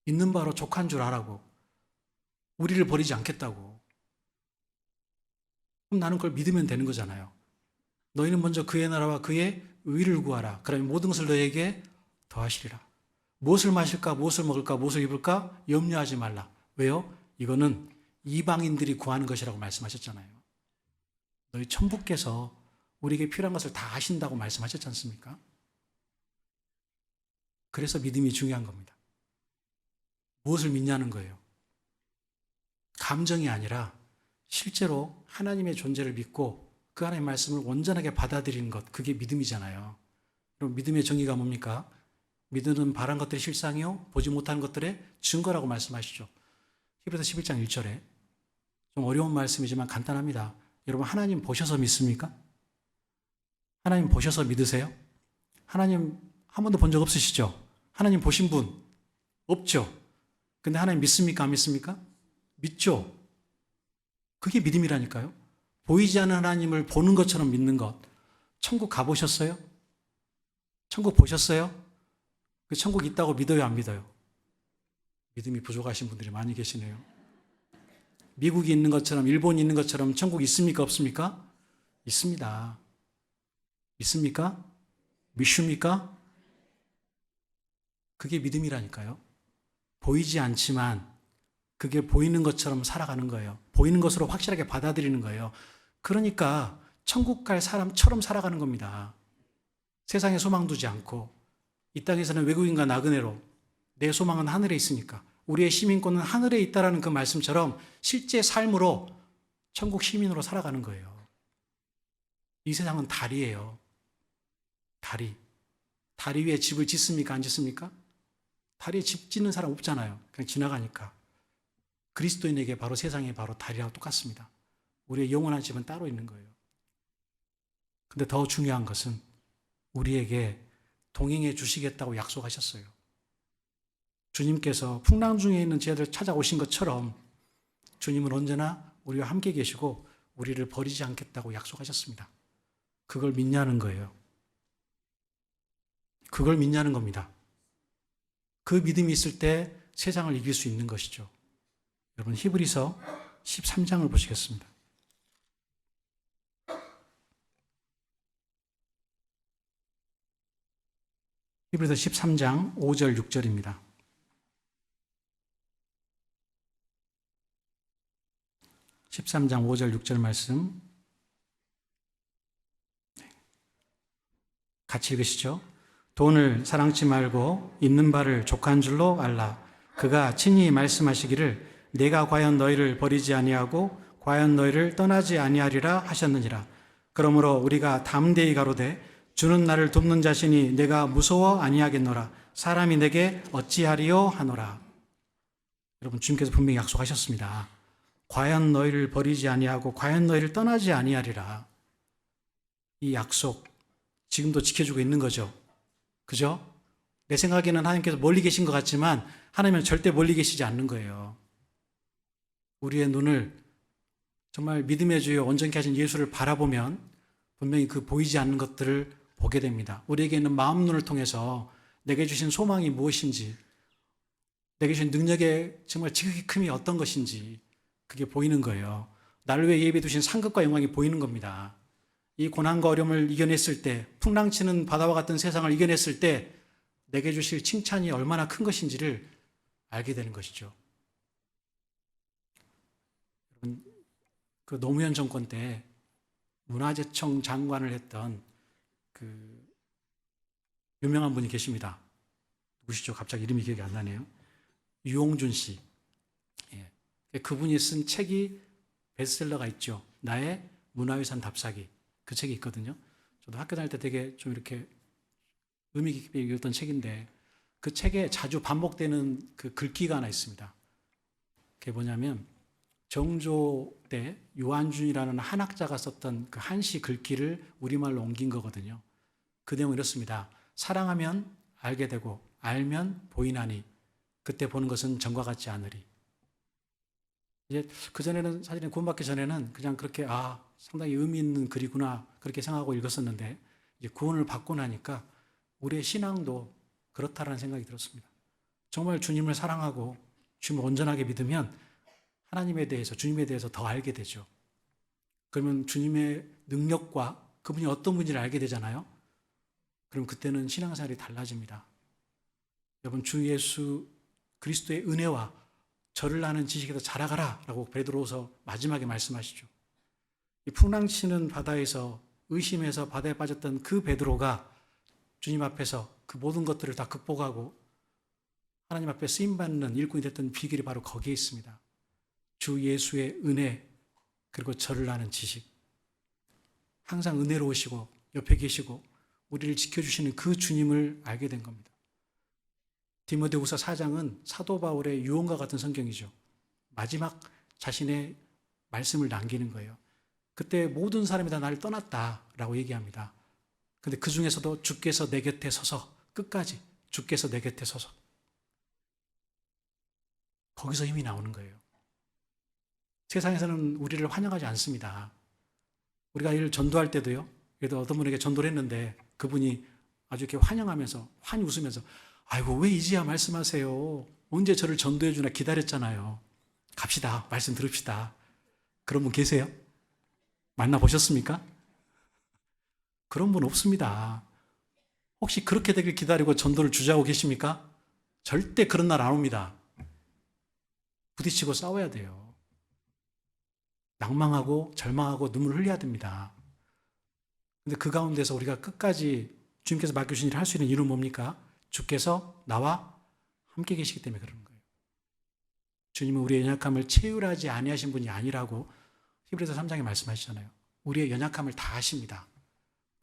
있는 바로 족한 줄 알라고. 우리를 버리지 않겠다고. 그럼 나는 그걸 믿으면 되는 거잖아요. 너희는 먼저 그의 나라와 그의 의를 구하라. 그러면 모든 것을 너희에게 더하시리라. 무엇을 마실까, 무엇을 먹을까, 무엇을 입을까 염려하지 말라. 왜요? 이거는 이방인들이 구하는 것이라고 말씀하셨잖아요. 너희 천부께서 우리에게 필요한 것을 다 하신다고 말씀하셨지 않습니까? 그래서 믿음이 중요한 겁니다. 무엇을 믿냐는 거예요. 감정이 아니라 실제로 하나님의 존재를 믿고 그 하나님의 말씀을 온전하게 받아들이는 것, 그게 믿음이잖아요. 그럼 믿음의 정의가 뭡니까? 믿음은 바란 것들의 실상이요 보지 못하는 것들의 증거라고 말씀하시죠. 히브리서 11장 1절에 좀 어려운 말씀이지만 간단합니다. 여러분 하나님 보셔서 믿습니까? 하나님 보셔서 믿으세요? 하나님 한 번도 본 적 없으시죠? 하나님 보신 분 없죠? 근데 하나님 믿습니까? 안 믿습니까? 믿죠? 그게 믿음이라니까요. 보이지 않는 하나님을 보는 것처럼 믿는 것. 천국 가보셨어요? 천국 보셨어요? 그 천국 있다고 믿어요? 안 믿어요? 믿음이 부족하신 분들이 많이 계시네요. 미국이 있는 것처럼 일본이 있는 것처럼 천국 있습니까? 없습니까? 있습니다. 있습니까? 믿습니까? 그게 믿음이라니까요. 보이지 않지만 그게 보이는 것처럼 살아가는 거예요. 보이는 것으로 확실하게 받아들이는 거예요. 그러니까 천국 갈 사람처럼 살아가는 겁니다. 세상에 소망 두지 않고 이 땅에서는 외국인과 나그네로 내 소망은 하늘에 있으니까 우리의 시민권은 하늘에 있다라는 그 말씀처럼 실제 삶으로 천국 시민으로 살아가는 거예요. 이 세상은 다리예요. 다리. 다리 위에 집을 짓습니까? 안 짓습니까? 다리에 집 짓는 사람 없잖아요. 그냥 지나가니까. 그리스도인에게 바로 세상에 바로 다리랑 똑같습니다. 우리의 영원한 집은 따로 있는 거예요. 근데 더 중요한 것은 우리에게 동행해 주시겠다고 약속하셨어요. 주님께서 풍랑 중에 있는 제자들 찾아오신 것처럼 주님은 언제나 우리와 함께 계시고 우리를 버리지 않겠다고 약속하셨습니다. 그걸 믿냐는 거예요. 그걸 믿냐는 겁니다. 그 믿음이 있을 때 세상을 이길 수 있는 것이죠. 여러분 히브리서 13장을 보시겠습니다. 히브리서 13장 5절 6절입니다. 13장 5절 6절 말씀 같이 읽으시죠. 돈을 사랑치 말고 있는 바를 족한 줄로 알라. 그가 친히 말씀하시기를 내가 과연 너희를 버리지 아니하고 과연 너희를 떠나지 아니하리라 하셨느니라. 그러므로 우리가 담대히 가로되 주는 나를 돕는 자신이 내가 무서워 아니하겠노라. 사람이 내게 어찌하리요 하노라. 여러분 주님께서 분명히 약속하셨습니다. 과연 너희를 버리지 아니하고 과연 너희를 떠나지 아니하리라. 이 약속 지금도 지켜주고 있는 거죠. 그죠? 내 생각에는 하나님께서 멀리 계신 것 같지만 하나님은 절대 멀리 계시지 않는 거예요. 우리의 눈을 정말 믿음의 주여 온전케 하신 예수를 바라보면 분명히 그 보이지 않는 것들을 보게 됩니다. 우리에게 있는 마음 눈을 통해서 내게 주신 소망이 무엇인지, 내게 주신 능력의 정말 지극히 큼이 어떤 것인지 그게 보이는 거예요. 나를 위해 예비해 두신 상급과 영광이 보이는 겁니다. 이 고난과 어려움을 이겨냈을 때, 풍랑치는 바다와 같은 세상을 이겨냈을 때 내게 주실 칭찬이 얼마나 큰 것인지를 알게 되는 것이죠. 여러분, 그 노무현 정권 때 문화재청 장관을 했던 그 유명한 분이 계십니다. 누구시죠? 갑자기 이름이 기억이 안 나네요. 유홍준 씨. 예. 그분이 쓴 책이 베스트셀러가 있죠. 나의 문화유산 답사기. 그 책이 있거든요. 저도 학교 다닐 때 되게 좀 이렇게 의미 깊게 읽었던 책인데 그 책에 자주 반복되는 그 글귀가 하나 있습니다. 그게 뭐냐면 정조 때 유한준이라는 한학자가 썼던 그 한시 글귀를 우리말로 옮긴 거거든요. 그 내용은 이렇습니다. 사랑하면 알게 되고 알면 보이나니 그때 보는 것은 전과 같지 않으리. 이제 그전에는 사실은 구원받기 전에는 그냥 그렇게 상당히 의미 있는 글이구나 그렇게 생각하고 읽었었는데 이제 구원을 받고 나니까 우리의 신앙도 그렇다라는 생각이 들었습니다. 정말 주님을 사랑하고 주님을 온전하게 믿으면 하나님에 대해서 주님에 대해서 더 알게 되죠. 그러면 주님의 능력과 그분이 어떤 분인지를 알게 되잖아요. 그럼 그때는 신앙생활이 달라집니다. 여러분 주 예수 그리스도의 은혜와 저를 아는 지식에서 자라가라 라고 베드로서 마지막에 말씀하시죠. 이 풍랑치는 바다에서 의심해서 바다에 빠졌던 그 베드로가 주님 앞에서 그 모든 것들을 다 극복하고 하나님 앞에 쓰임받는 일꾼이 됐던 비결이 바로 거기에 있습니다. 주 예수의 은혜 그리고 저를 아는 지식. 항상 은혜로우시고 옆에 계시고 우리를 지켜주시는 그 주님을 알게 된 겁니다. 디모데후서 4장은 사도 바울의 유언과 같은 성경이죠. 마지막 자신의 말씀을 남기는 거예요. 그때 모든 사람이 다 나를 떠났다라고 얘기합니다. 근데 그 중에서도 주께서 내 곁에 서서 끝까지 주께서 내 곁에 서서 거기서 힘이 나오는 거예요. 세상에서는 우리를 환영하지 않습니다. 우리가 이를 전도할 때도요. 그래도 어떤 분에게 전도를 했는데 그분이 아주 이렇게 환영하면서 환히 웃으면서 아이고 왜 이제야 말씀하세요. 언제 저를 전도해 주나 기다렸잖아요. 갑시다. 말씀 들읍시다. 그런 분 계세요? 만나보셨습니까? 그런 분 없습니다. 혹시 그렇게 되길 기다리고 전도를 주저하고 계십니까? 절대 그런 날 안 옵니다. 부딪히고 싸워야 돼요. 낭망하고 절망하고 눈물 흘려야 됩니다. 근데 그 가운데서 우리가 끝까지 주님께서 맡겨주신 일을 할 수 있는 이유는 뭡니까? 주께서 나와 함께 계시기 때문에 그러는 거예요. 주님은 우리의 연약함을 체휼하지 아니하신 분이 아니라고 히브리서 3장에 말씀하시잖아요. 우리의 연약함을 다 아십니다.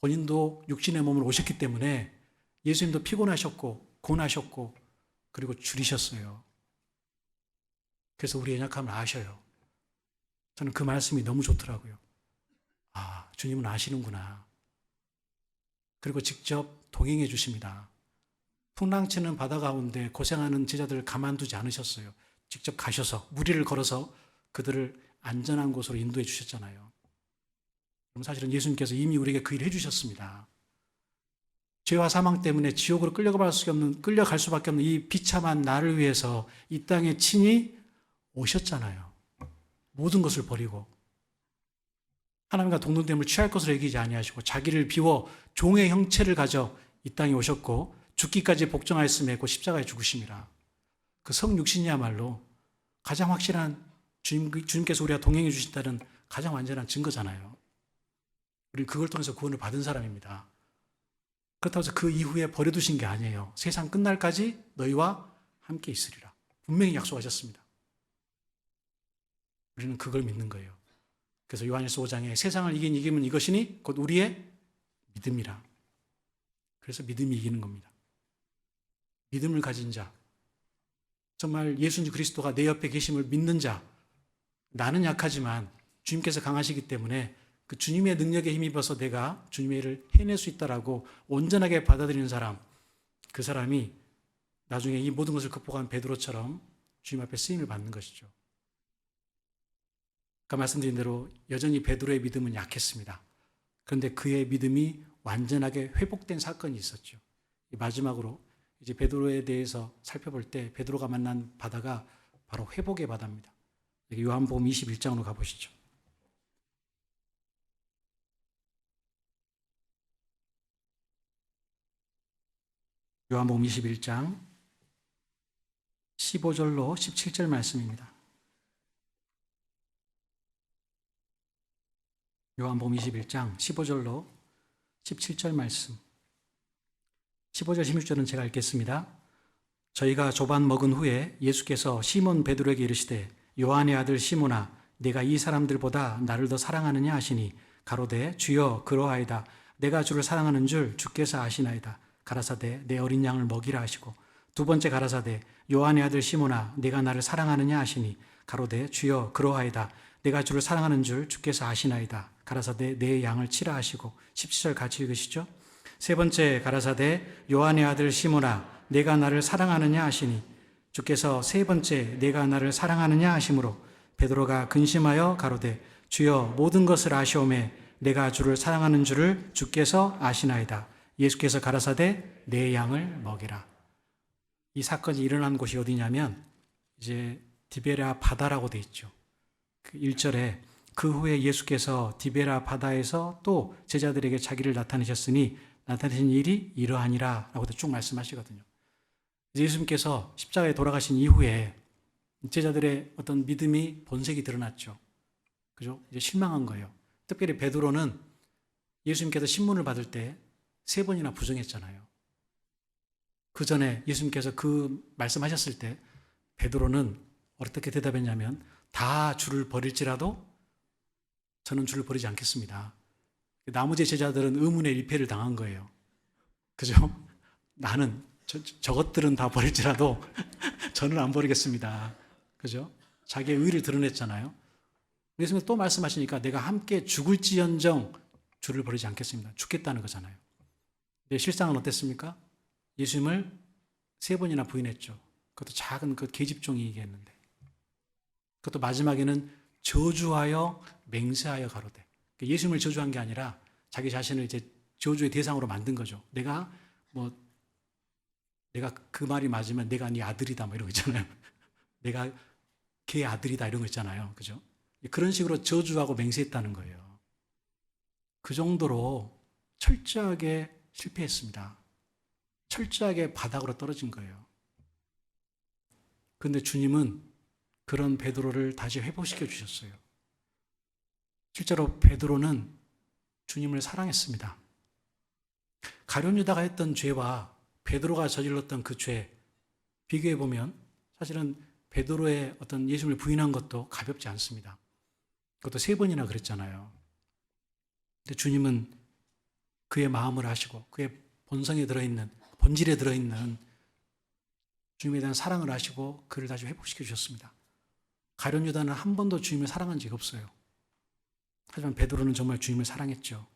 본인도 육신의 몸을 오셨기 때문에 예수님도 피곤하셨고 고나셨고 그리고 줄이셨어요. 그래서 우리의 연약함을 아셔요. 저는 그 말씀이 너무 좋더라고요. 주님은 아시는구나. 그리고 직접 동행해 주십니다. 풍랑치는 바다 가운데 고생하는 제자들을 가만두지 않으셨어요. 직접 가셔서 무리를 걸어서 그들을 안전한 곳으로 인도해 주셨잖아요. 그럼 사실은 예수님께서 이미 우리에게 그 일을 해주셨습니다. 죄와 사망 때문에 지옥으로 끌려갈 수밖에 없는 이 비참한 나를 위해서 이 땅에 친히 오셨잖아요. 모든 것을 버리고 하나님과 동등됨을 취할 것으로 여기지 아니하시고 자기를 비워 종의 형체를 가져 이 땅에 오셨고 죽기까지 복종하였음에 곧 십자가에 죽으심이라. 그 성육신이야말로 가장 확실한 주님께서 우리와 동행해 주신다는 가장 완전한 증거잖아요. 우리는 그걸 통해서 구원을 받은 사람입니다. 그렇다고 해서 그 이후에 버려두신 게 아니에요. 세상 끝날까지 너희와 함께 있으리라. 분명히 약속하셨습니다. 우리는 그걸 믿는 거예요. 그래서 요한일서 5장에 세상을 이긴 이김은 이것이니 곧 우리의 믿음이라. 그래서 믿음이 이기는 겁니다. 믿음을 가진 자, 정말 예수님 그리스도가 내 옆에 계심을 믿는 자, 나는 약하지만 주님께서 강하시기 때문에 그 주님의 능력에 힘입어서 내가 주님의 일을 해낼 수 있다라고 온전하게 받아들이는 사람, 그 사람이 나중에 이 모든 것을 극복한 베드로처럼 주님 앞에 쓰임을 받는 것이죠. 아까 말씀드린 대로 여전히 베드로의 믿음은 약했습니다. 그런데 그의 믿음이 완전하게 회복된 사건이 있었죠. 마지막으로 이제 베드로에 대해서 살펴볼 때 베드로가 만난 바다가 바로 회복의 바다입니다. 요한복음 21장으로 가보시죠. 요한복음 21장 15절로 17절 말씀입니다. 요한복음 21장 15절로 17절 말씀. 15절 16절은 제가 읽겠습니다. 저희가 조반 먹은 후에 예수께서 시몬 베드로에게 이르시되 요한의 아들 시몬아 내가 이 사람들보다 나를 더 사랑하느냐 하시니 가로되 주여 그러하이다. 내가 주를 사랑하는 줄 주께서 아시나이다. 가라사대 내 어린 양을 먹이라 하시고 두 번째 가라사대 요한의 아들 시몬아 내가 나를 사랑하느냐 하시니 가로되 주여 그러하이다. 내가 주를 사랑하는 줄 주께서 아시나이다. 가라사대 내 양을 치라 하시고 17절 같이 읽으시죠. 세 번째 가라사대 요한의 아들 시몬아 내가 나를 사랑하느냐 하시니 주께서 세 번째 내가 나를 사랑하느냐 하심으로 베드로가 근심하여 가로되 주여 모든 것을 아시오매 내가 주를 사랑하는 줄을 주께서 아시나이다. 예수께서 가라사대 내 양을 먹이라. 이 사건이 일어난 곳이 어디냐면 이제 디베랴 바다라고 돼 있죠. 그 1절에 그 후에 예수께서 디베랴 바다에서 또 제자들에게 자기를 나타내셨으니 나타내신 일이 이러하니라 라고도 쭉 말씀하시거든요. 예수님께서 십자가에 돌아가신 이후에 제자들의 어떤 믿음이 본색이 드러났죠. 그죠? 이제 실망한 거예요. 특별히 베드로는 예수님께서 신문을 받을 때 3번이나 부정했잖아요. 그 전에 예수님께서 그 말씀하셨을 때 베드로는 어떻게 대답했냐면 다 주를 버릴지라도 저는 주를 버리지 않겠습니다. 나머지 제자들은 의문의 일패를 당한 거예요. 그죠? 나는 저것들은 다 버릴지라도 저는 안 버리겠습니다. 그죠? 자기의 의를 드러냈잖아요. 예수님께서 또 말씀하시니까 내가 함께 죽을지언정 주를 버리지 않겠습니다. 죽겠다는 거잖아요. 근데 실상은 어땠습니까? 예수님을 3번이나 부인했죠. 그것도 작은 그 계집종이 얘기했는데. 그것도 마지막에는 저주하여 맹세하여 가로되. 예수님을 저주한 게 아니라 자기 자신을 이제 저주의 대상으로 만든 거죠. 내가 그 말이 맞으면 내가 네 아들이다 뭐 이런 거 있잖아요. 내가 걔 아들이다 이런 거 있잖아요. 그죠? 그런 식으로 저주하고 맹세했다는 거예요. 그 정도로 철저하게 실패했습니다. 철저하게 바닥으로 떨어진 거예요. 그런데 주님은 그런 베드로를 다시 회복시켜 주셨어요. 실제로 베드로는 주님을 사랑했습니다. 가룟 유다가 했던 죄와 베드로가 저질렀던 그 죄 비교해 보면 사실은 베드로의 어떤 예수님을 부인한 것도 가볍지 않습니다. 그것도 3번이나 그랬잖아요. 근데 주님은 그의 마음을 아시고 그의 본질에 들어있는 주님에 대한 사랑을 아시고 그를 다시 회복시켜 주셨습니다. 가룟 유다는 한 번도 주님을 사랑한 적이 없어요. 하지만 베드로는 정말 주님을 사랑했죠.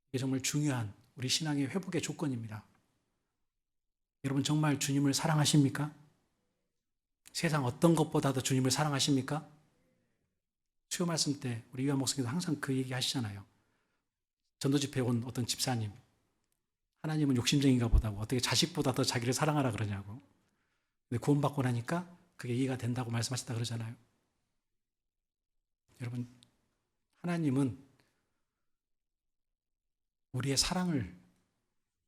이게 정말 중요한 우리 신앙의 회복의 조건입니다. 여러분 정말 주님을 사랑하십니까? 세상 어떤 것보다도 주님을 사랑하십니까? 수요 말씀 때 우리 유한 목사님도 항상 그 얘기 하시잖아요. 전도 집회에 온 어떤 집사님, 하나님은 욕심쟁이가 보다고 어떻게 자식보다 더 자기를 사랑하라 그러냐고. 근데 구원받고 나니까 그게 이해가 된다고 말씀하셨다 그러잖아요. 여러분 하나님은 우리의 사랑을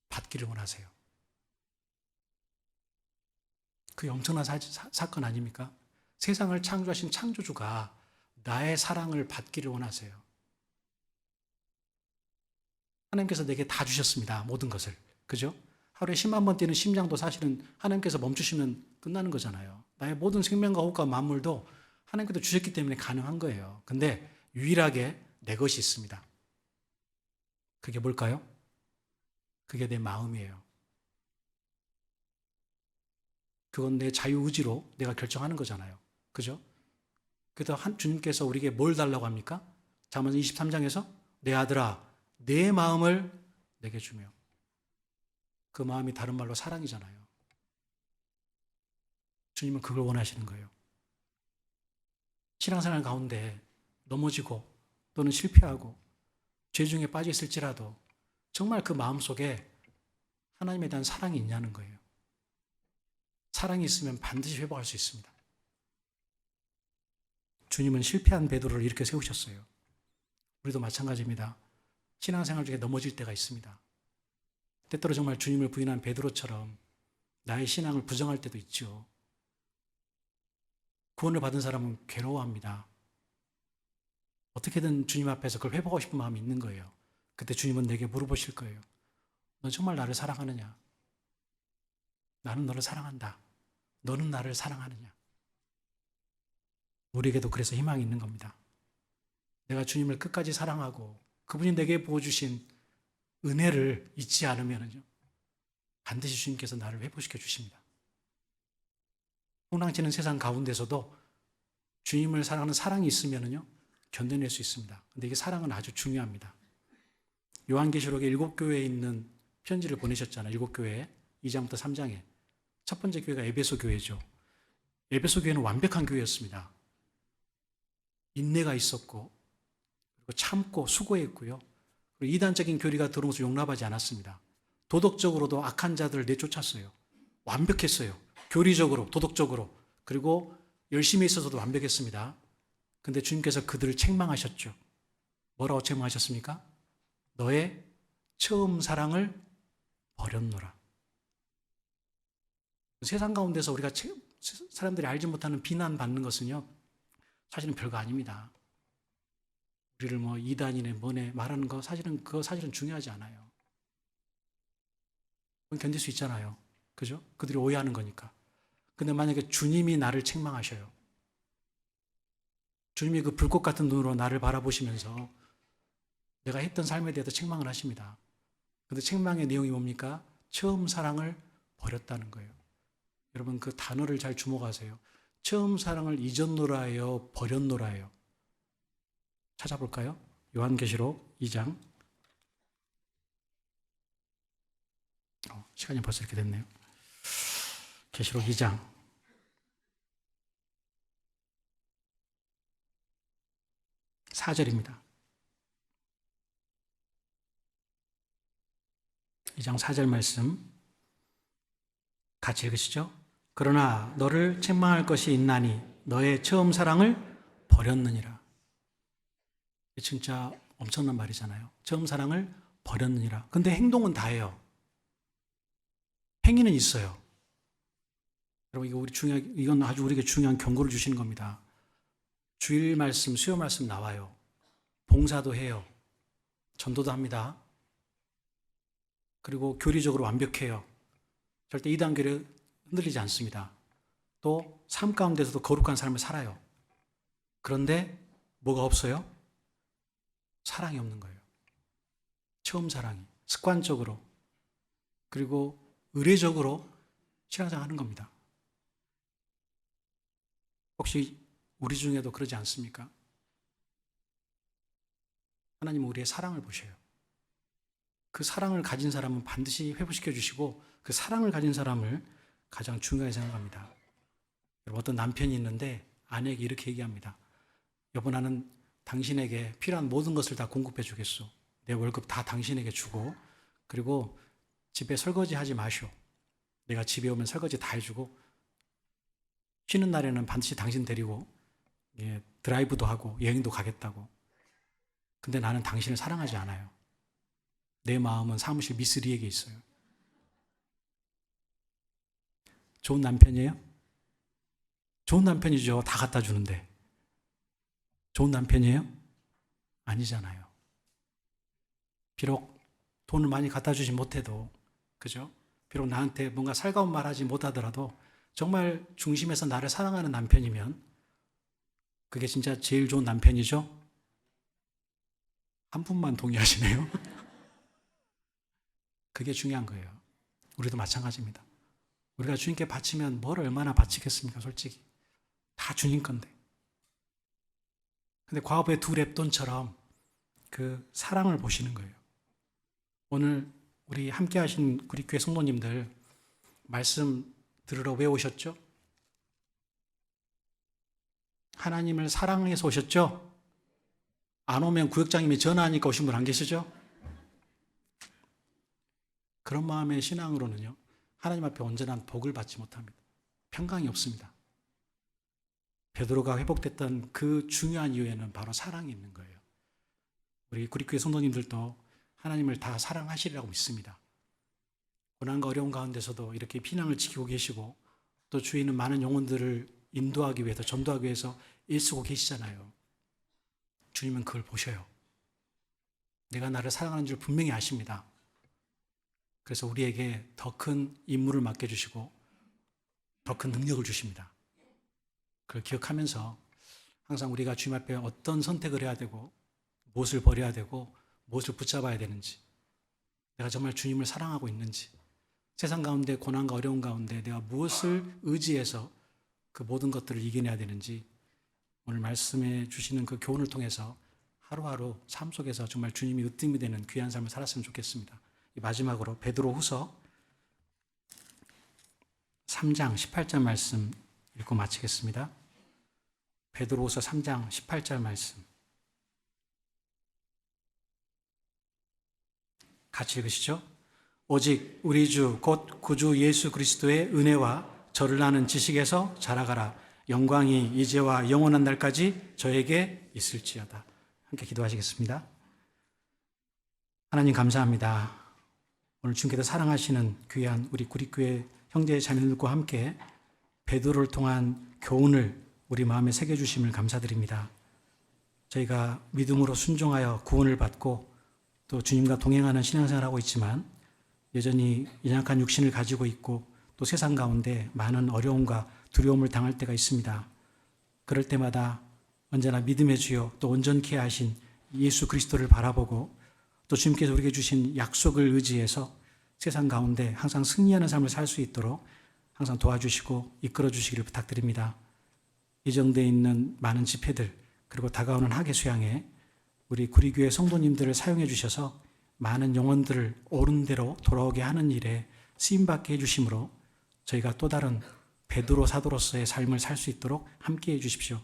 받기를 원하세요. 그게 엄청난 사건 아닙니까? 세상을 창조하신 창조주가 나의 사랑을 받기를 원하세요. 하나님께서 내게 다 주셨습니다. 모든 것을. 그죠? 하루에 10만 번 뛰는 심장도 사실은 하나님께서 멈추시면 끝나는 거잖아요. 나의 모든 생명과 호흡과 만물도 하나님께서 주셨기 때문에 가능한 거예요. 근데 유일하게 내 것이 있습니다. 그게 뭘까요? 그게 내 마음이에요. 그건 내 자유의지로 내가 결정하는 거잖아요. 그죠? 그래서 주님께서 우리에게 뭘 달라고 합니까? 잠언 23장에서 내 아들아 내 마음을 내게 주며. 그 마음이 다른 말로 사랑이잖아요. 주님은 그걸 원하시는 거예요. 신앙생활 가운데 넘어지고 또는 실패하고 죄 중에 빠져 있을지라도 정말 그 마음속에 하나님에 대한 사랑이 있냐는 거예요. 사랑이 있으면 반드시 회복할 수 있습니다. 주님은 실패한 베드로를 이렇게 세우셨어요. 우리도 마찬가지입니다. 신앙생활 중에 넘어질 때가 있습니다. 때때로 정말 주님을 부인한 베드로처럼 나의 신앙을 부정할 때도 있죠. 구원을 받은 사람은 괴로워합니다. 어떻게든 주님 앞에서 그걸 회복하고 싶은 마음이 있는 거예요. 그때 주님은 내게 물어보실 거예요. 너 정말 나를 사랑하느냐? 나는 너를 사랑한다. 너는 나를 사랑하느냐? 우리에게도 그래서 희망이 있는 겁니다. 내가 주님을 끝까지 사랑하고 그분이 내게 부어주신 은혜를 잊지 않으면요, 반드시 주님께서 나를 회복시켜 주십니다. 풍랑치는 세상 가운데서도 주님을 사랑하는 사랑이 있으면요, 견뎌낼 수 있습니다. 근데 이게 사랑은 아주 중요합니다. 요한계시록에 7교회에 있는 편지를 보내셨잖아요. 7교회 2장부터 3장에. 첫 번째 교회가 에베소 교회죠. 에베소 교회는 완벽한 교회였습니다. 인내가 있었고, 그리고 참고 수고했고요. 그리고 이단적인 교리가 들어온 것을 용납하지 않았습니다. 도덕적으로도 악한 자들을 내쫓았어요. 완벽했어요. 교리적으로, 도덕적으로. 그리고 열심히 있어서도 완벽했습니다. 근데 주님께서 그들을 책망하셨죠. 뭐라고 책망하셨습니까? 너의 처음 사랑을 버렸노라. 세상 가운데서 우리가 사람들이 알지 못하는 비난받는 것은요, 사실은 별거 아닙니다. 우리를 뭐 이단이네 뭐네 말하는 거 그거 사실은 중요하지 않아요. 그건 견딜 수 있잖아요. 그죠? 그들이 오해하는 거니까. 근데 만약에 주님이 나를 책망하셔요. 주님이 그 불꽃 같은 눈으로 나를 바라보시면서 내가 했던 삶에 대해서 책망을 하십니다. 근데 책망의 내용이 뭡니까? 처음 사랑을 버렸다는 거예요. 여러분 그 단어를 잘 주목하세요. 처음 사랑을 잊었노라예요? 버렸노라예요? 찾아볼까요? 요한계시록 2장. 시간이 벌써 이렇게 됐네요. 계시록 2장. 4절입니다. 2장 4절 말씀 같이 읽으시죠? 그러나 너를 책망할 것이 있나니 너의 처음 사랑을 버렸느니라. 진짜 엄청난 말이잖아요. 처음 사랑을 버렸느니라. 근데 행동은 다해요. 행위는 있어요. 여러분 이건 아주 우리에게 중요한 경고를 주시는 겁니다. 주일 말씀, 수요 말씀 나와요. 봉사도 해요. 전도도 합니다. 그리고 교리적으로 완벽해요. 절대 이단교를 흔들리지 않습니다. 또 삶 가운데서도 거룩한 삶을 살아요. 그런데 뭐가 없어요? 사랑이 없는 거예요. 처음 사랑이. 습관적으로. 그리고 의례적으로 신앙생활 하는 겁니다. 혹시 우리 중에도 그러지 않습니까? 하나님은 우리의 사랑을 보셔요. 그 사랑을 가진 사람은 반드시 회복시켜 주시고 그 사랑을 가진 사람을 가장 중요하게 생각합니다. 여러분, 어떤 남편이 있는데 아내에게 이렇게 얘기합니다. 여보, 나는 당신에게 필요한 모든 것을 다 공급해 주겠소. 내 월급 다 당신에게 주고, 그리고 집에 설거지 하지 마시오. 내가 집에 오면 설거지 다 해주고, 쉬는 날에는 반드시 당신 데리고 드라이브도 하고 여행도 가겠다고. 근데 나는 당신을 사랑하지 않아요. 내 마음은 사무실 미쓰리에게 있어요. 좋은 남편이에요? 좋은 남편이죠. 다 갖다 주는데. 좋은 남편이에요? 아니잖아요. 비록 돈을 많이 갖다 주지 못해도, 그죠? 비록 나한테 뭔가 살가운 말 하지 못하더라도 정말 중심에서 나를 사랑하는 남편이면 그게 진짜 제일 좋은 남편이죠? 한 분만 동의하시네요. 그게 중요한 거예요. 우리도 마찬가지입니다. 우리가 주님께 바치면 뭘 얼마나 바치겠습니까? 솔직히. 다 주님 건데. 근데 과거의 두 랩돈처럼 그 사랑을 보시는 거예요. 오늘 우리 함께 하신 우리 교회 성도님들 말씀 들으러 왜 오셨죠? 하나님을 사랑해서 오셨죠? 안 오면 구역장님이 전화하니까 오신 분 안 계시죠? 그런 마음의 신앙으로는요, 하나님 앞에 온전한 복을 받지 못합니다. 평강이 없습니다. 베드로가 회복됐던 그 중요한 이유에는 바로 사랑이 있는 거예요. 우리 구리교회 성도님들도 하나님을 다 사랑하시리라고 믿습니다. 고난과 어려운 가운데서도 이렇게 피난을 지키고 계시고 또 주위에 있는 많은 영혼들을 인도하기 위해서, 전도하기 위해서 애쓰고 계시잖아요. 주님은 그걸 보셔요. 내가 나를 사랑하는 줄 분명히 아십니다. 그래서 우리에게 더 큰 임무를 맡겨주시고 더 큰 능력을 주십니다. 그걸 기억하면서 항상 우리가 주님 앞에 어떤 선택을 해야 되고 무엇을 버려야 되고 무엇을 붙잡아야 되는지, 내가 정말 주님을 사랑하고 있는지, 세상 가운데 고난과 어려운 가운데 내가 무엇을 의지해서 그 모든 것들을 이겨내야 되는지 오늘 말씀해 주시는 그 교훈을 통해서 하루하루 삶 속에서 정말 주님이 으뜸이 되는 귀한 삶을 살았으면 좋겠습니다. 마지막으로 베드로후서 3장 18절 말씀 읽고 마치겠습니다. 베드로후서 3장 18절 말씀 같이 읽으시죠. 오직 우리 주 곧 구주 예수 그리스도의 은혜와 저를 아는 지식에서 자라가라. 영광이 이제와 영원한 날까지 저에게 있을지어다. 함께 기도하시겠습니다. 하나님 감사합니다. 오늘 주님께서 사랑하시는 귀한 우리 구립교회 형제 자매들과 함께 베드로를 통한 교훈을 우리 마음에 새겨주심을 감사드립니다. 저희가 믿음으로 순종하여 구원을 받고 또 주님과 동행하는 신앙생활을 하고 있지만 여전히 연약한 육신을 가지고 있고 또 세상 가운데 많은 어려움과 두려움을 당할 때가 있습니다. 그럴 때마다 언제나 믿음의 주여 또 온전케 하신 예수 그리스도를 바라보고 또 주님께서 우리에게 주신 약속을 의지해서 세상 가운데 항상 승리하는 삶을 살 수 있도록 항상 도와주시고 이끌어 주시기를 부탁드립니다. 예정되어 있는 많은 집회들 그리고 다가오는 학예 수양에 우리 구리교회 성도님들을 사용해 주셔서 많은 영혼들을 옳은 대로 돌아오게 하는 일에 쓰임받게 해주심으로 저희가 또 다른 베드로 사도로서의 삶을 살 수 있도록 함께해 주십시오.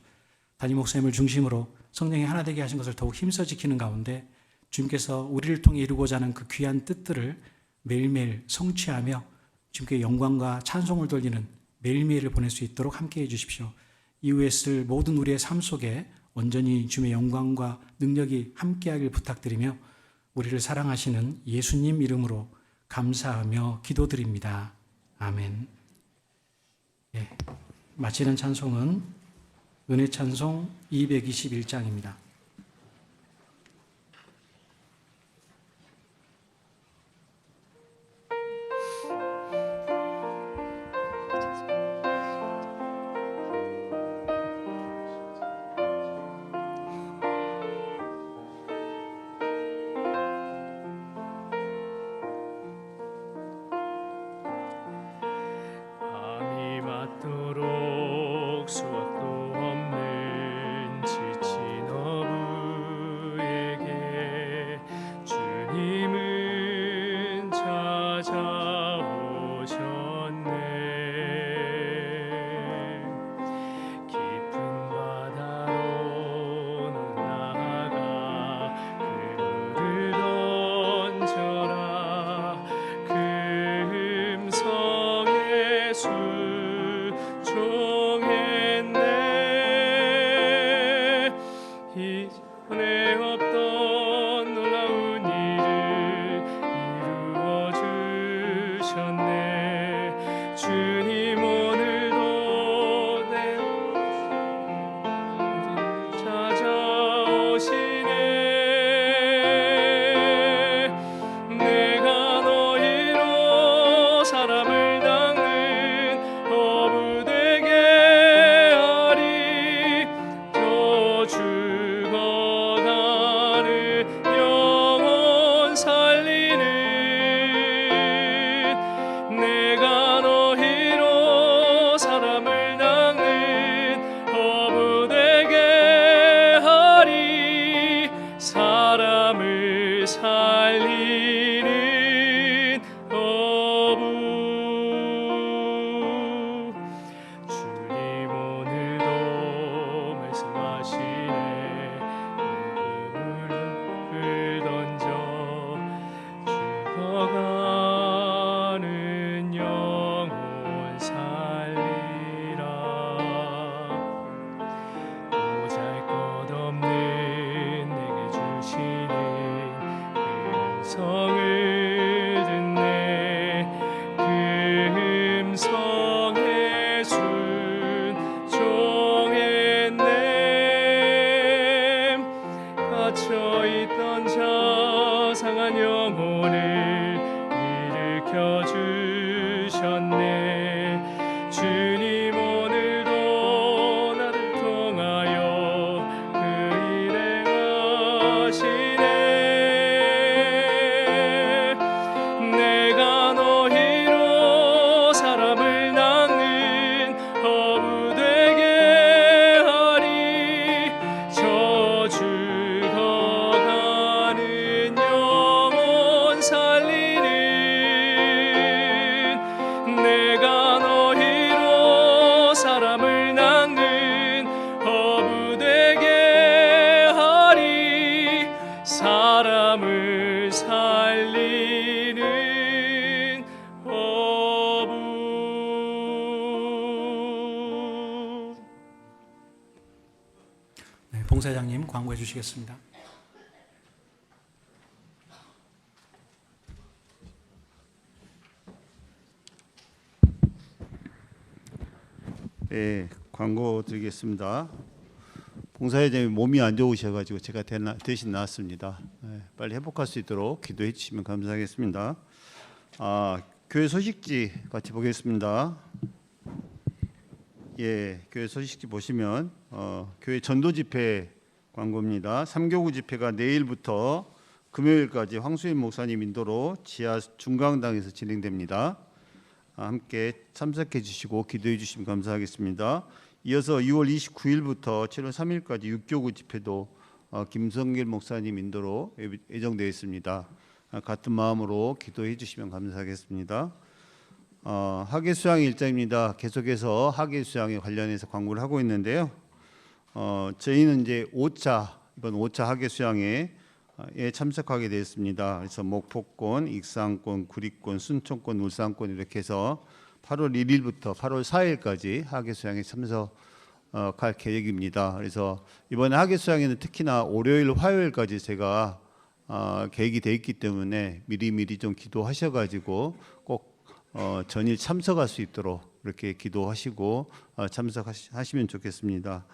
담임 목사님을 중심으로 성령이 하나 되게 하신 것을 더욱 힘써 지키는 가운데 주님께서 우리를 통해 이루고자 하는 그 귀한 뜻들을 매일매일 성취하며 주님께 영광과 찬송을 돌리는 매일매일을 보낼 수 있도록 함께해 주십시오. 이후에 쓸 모든 우리의 삶 속에 온전히 주님의 영광과 능력이 함께하길 부탁드리며 우리를 사랑하시는 예수님 이름으로 감사하며 기도드립니다. 아멘. 예, 마치는 찬송은 은혜 찬송 221장입니다. 성을 듣네 봉사장님 광고해 주시겠습니다. 네, 광고 드리겠습니다. 봉사회장이 몸이 안 좋으셔가지고 제가 대신 나왔습니다. 네, 빨리 회복할 수 있도록 기도해 주시면 감사하겠습니다. 교회 소식지 같이 보겠습니다. 예, 교회 소식지 보시면 교회 전도 집회 광고입니다. 3교구 집회가 내일부터 금요일까지 황수일 목사님 인도로 지하 중강당에서 진행됩니다. 함께 참석해 주시고 기도해 주시면 감사하겠습니다. 이어서 6월 29일부터 7월 3일까지 6교구 집회도 김성길 목사님 인도로 예정되어 있습니다. 같은 마음으로 기도해 주시면 감사하겠습니다. 학예 수양 일정입니다. 계속해서 학예 수양에 관련해서 광고를 하고 있는데요. 저희는 이제 이번 5차 학예 수양에 참석하게 되었습니다. 그래서 목포권, 익산권, 구리권, 순천권, 울산권 이렇게 해서 8월 1일부터 8월 4일까지 학예 수양에 참석할 계획입니다. 그래서 이번에 학예 수양에는 특히나 월요일, 화요일까지 제가 계획이 돼 있기 때문에 미리 좀 기도하셔가지고 꼭 전일 참석할 수 있도록 이렇게 기도하시고 참석하시면 좋겠습니다.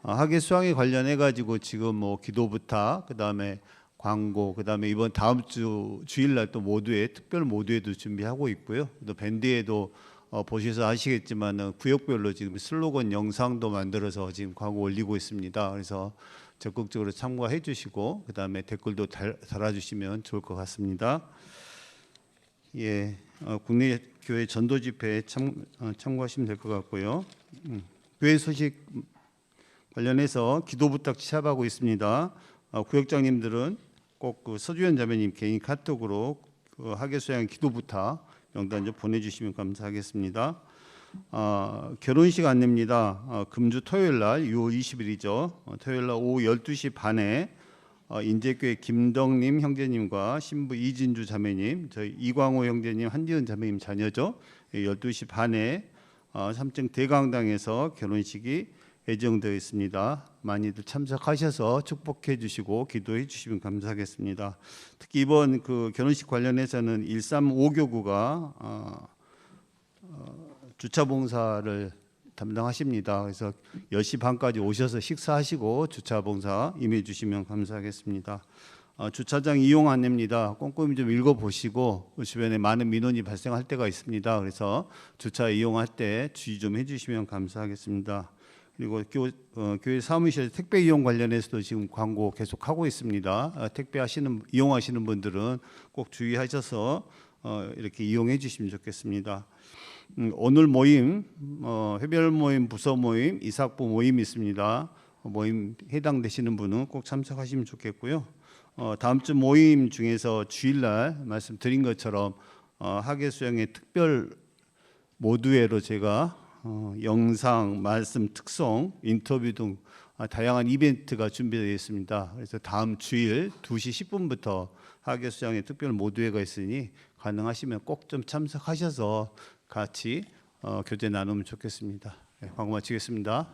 학예 수양에 관련해 가지고 지금 뭐 기도 부탁, 그다음에 광고, 그다음에 이번 다음 주 주일날 또 모두에 특별 모두에도 준비하고 있고요. 또 밴드에도 보셔서 아시겠지만 구역별로 지금 슬로건 영상도 만들어서 지금 광고 올리고 있습니다. 그래서 적극적으로 참고해 주시고 그다음에 댓글도 달아주시면 좋을 것 같습니다. 예, 국내 교회 전도 집회에 참고하시면 될 것 같고요. 교회 소식 관련해서 기도 부탁 취합하고 있습니다. 구역장님들은 꼭 그 서주현 자매님 개인 카톡으로 그 학예 수양 기도 부탁 명단 좀 보내주시면 감사하겠습니다. 결혼식 안내입니다. 금주 토요일 날 6월 20일이죠. 토요일 날 오후 12시 반에 인제교회 김덕님 형제님과 신부 이진주 자매님, 저희 이광호 형제님, 한지은 자매님 자녀죠. 12시 반에 3층 대강당에서 결혼식이 예정되어 있습니다. 많이들 참석하셔서 축복해 주시고 기도해 주시면 감사하겠습니다. 특히 이번 그 결혼식 관련해서는 135교구가 주차 봉사를 담당하십니다. 그래서 10시 반까지 오셔서 식사하시고 주차 봉사 임해 주시면 감사하겠습니다. 주차장 이용 안내입니다. 꼼꼼히 좀 읽어보시고 주변에 많은 민원이 발생할 때가 있습니다. 그래서 주차 이용할 때 주의 좀 해주시면 감사하겠습니다. 그리고 교회 사무실 택배 이용 관련해서도 지금 광고 계속하고 있습니다. 택배 이용하시는 분들은 꼭 주의하셔서 이렇게 이용해 주시면 좋겠습니다. 오늘 모임, 회별 모임, 부서 모임, 이삭부 모임이 있습니다. 모임 해당되시는 분은 꼭 참석하시면 좋겠고요. 다음 주 모임 중에서 주일날 말씀드린 것처럼 학예 수양의 특별 모두회로 제가 영상, 말씀, 특송, 인터뷰 등 다양한 이벤트가 준비되어 있습니다. 그래서 다음 주일 2시 10분부터 학예 수양의 특별 모두회가 있으니 가능하시면 꼭 좀 참석하셔서 같이 교제 나누면 좋겠습니다. 네, 광고 마치겠습니다.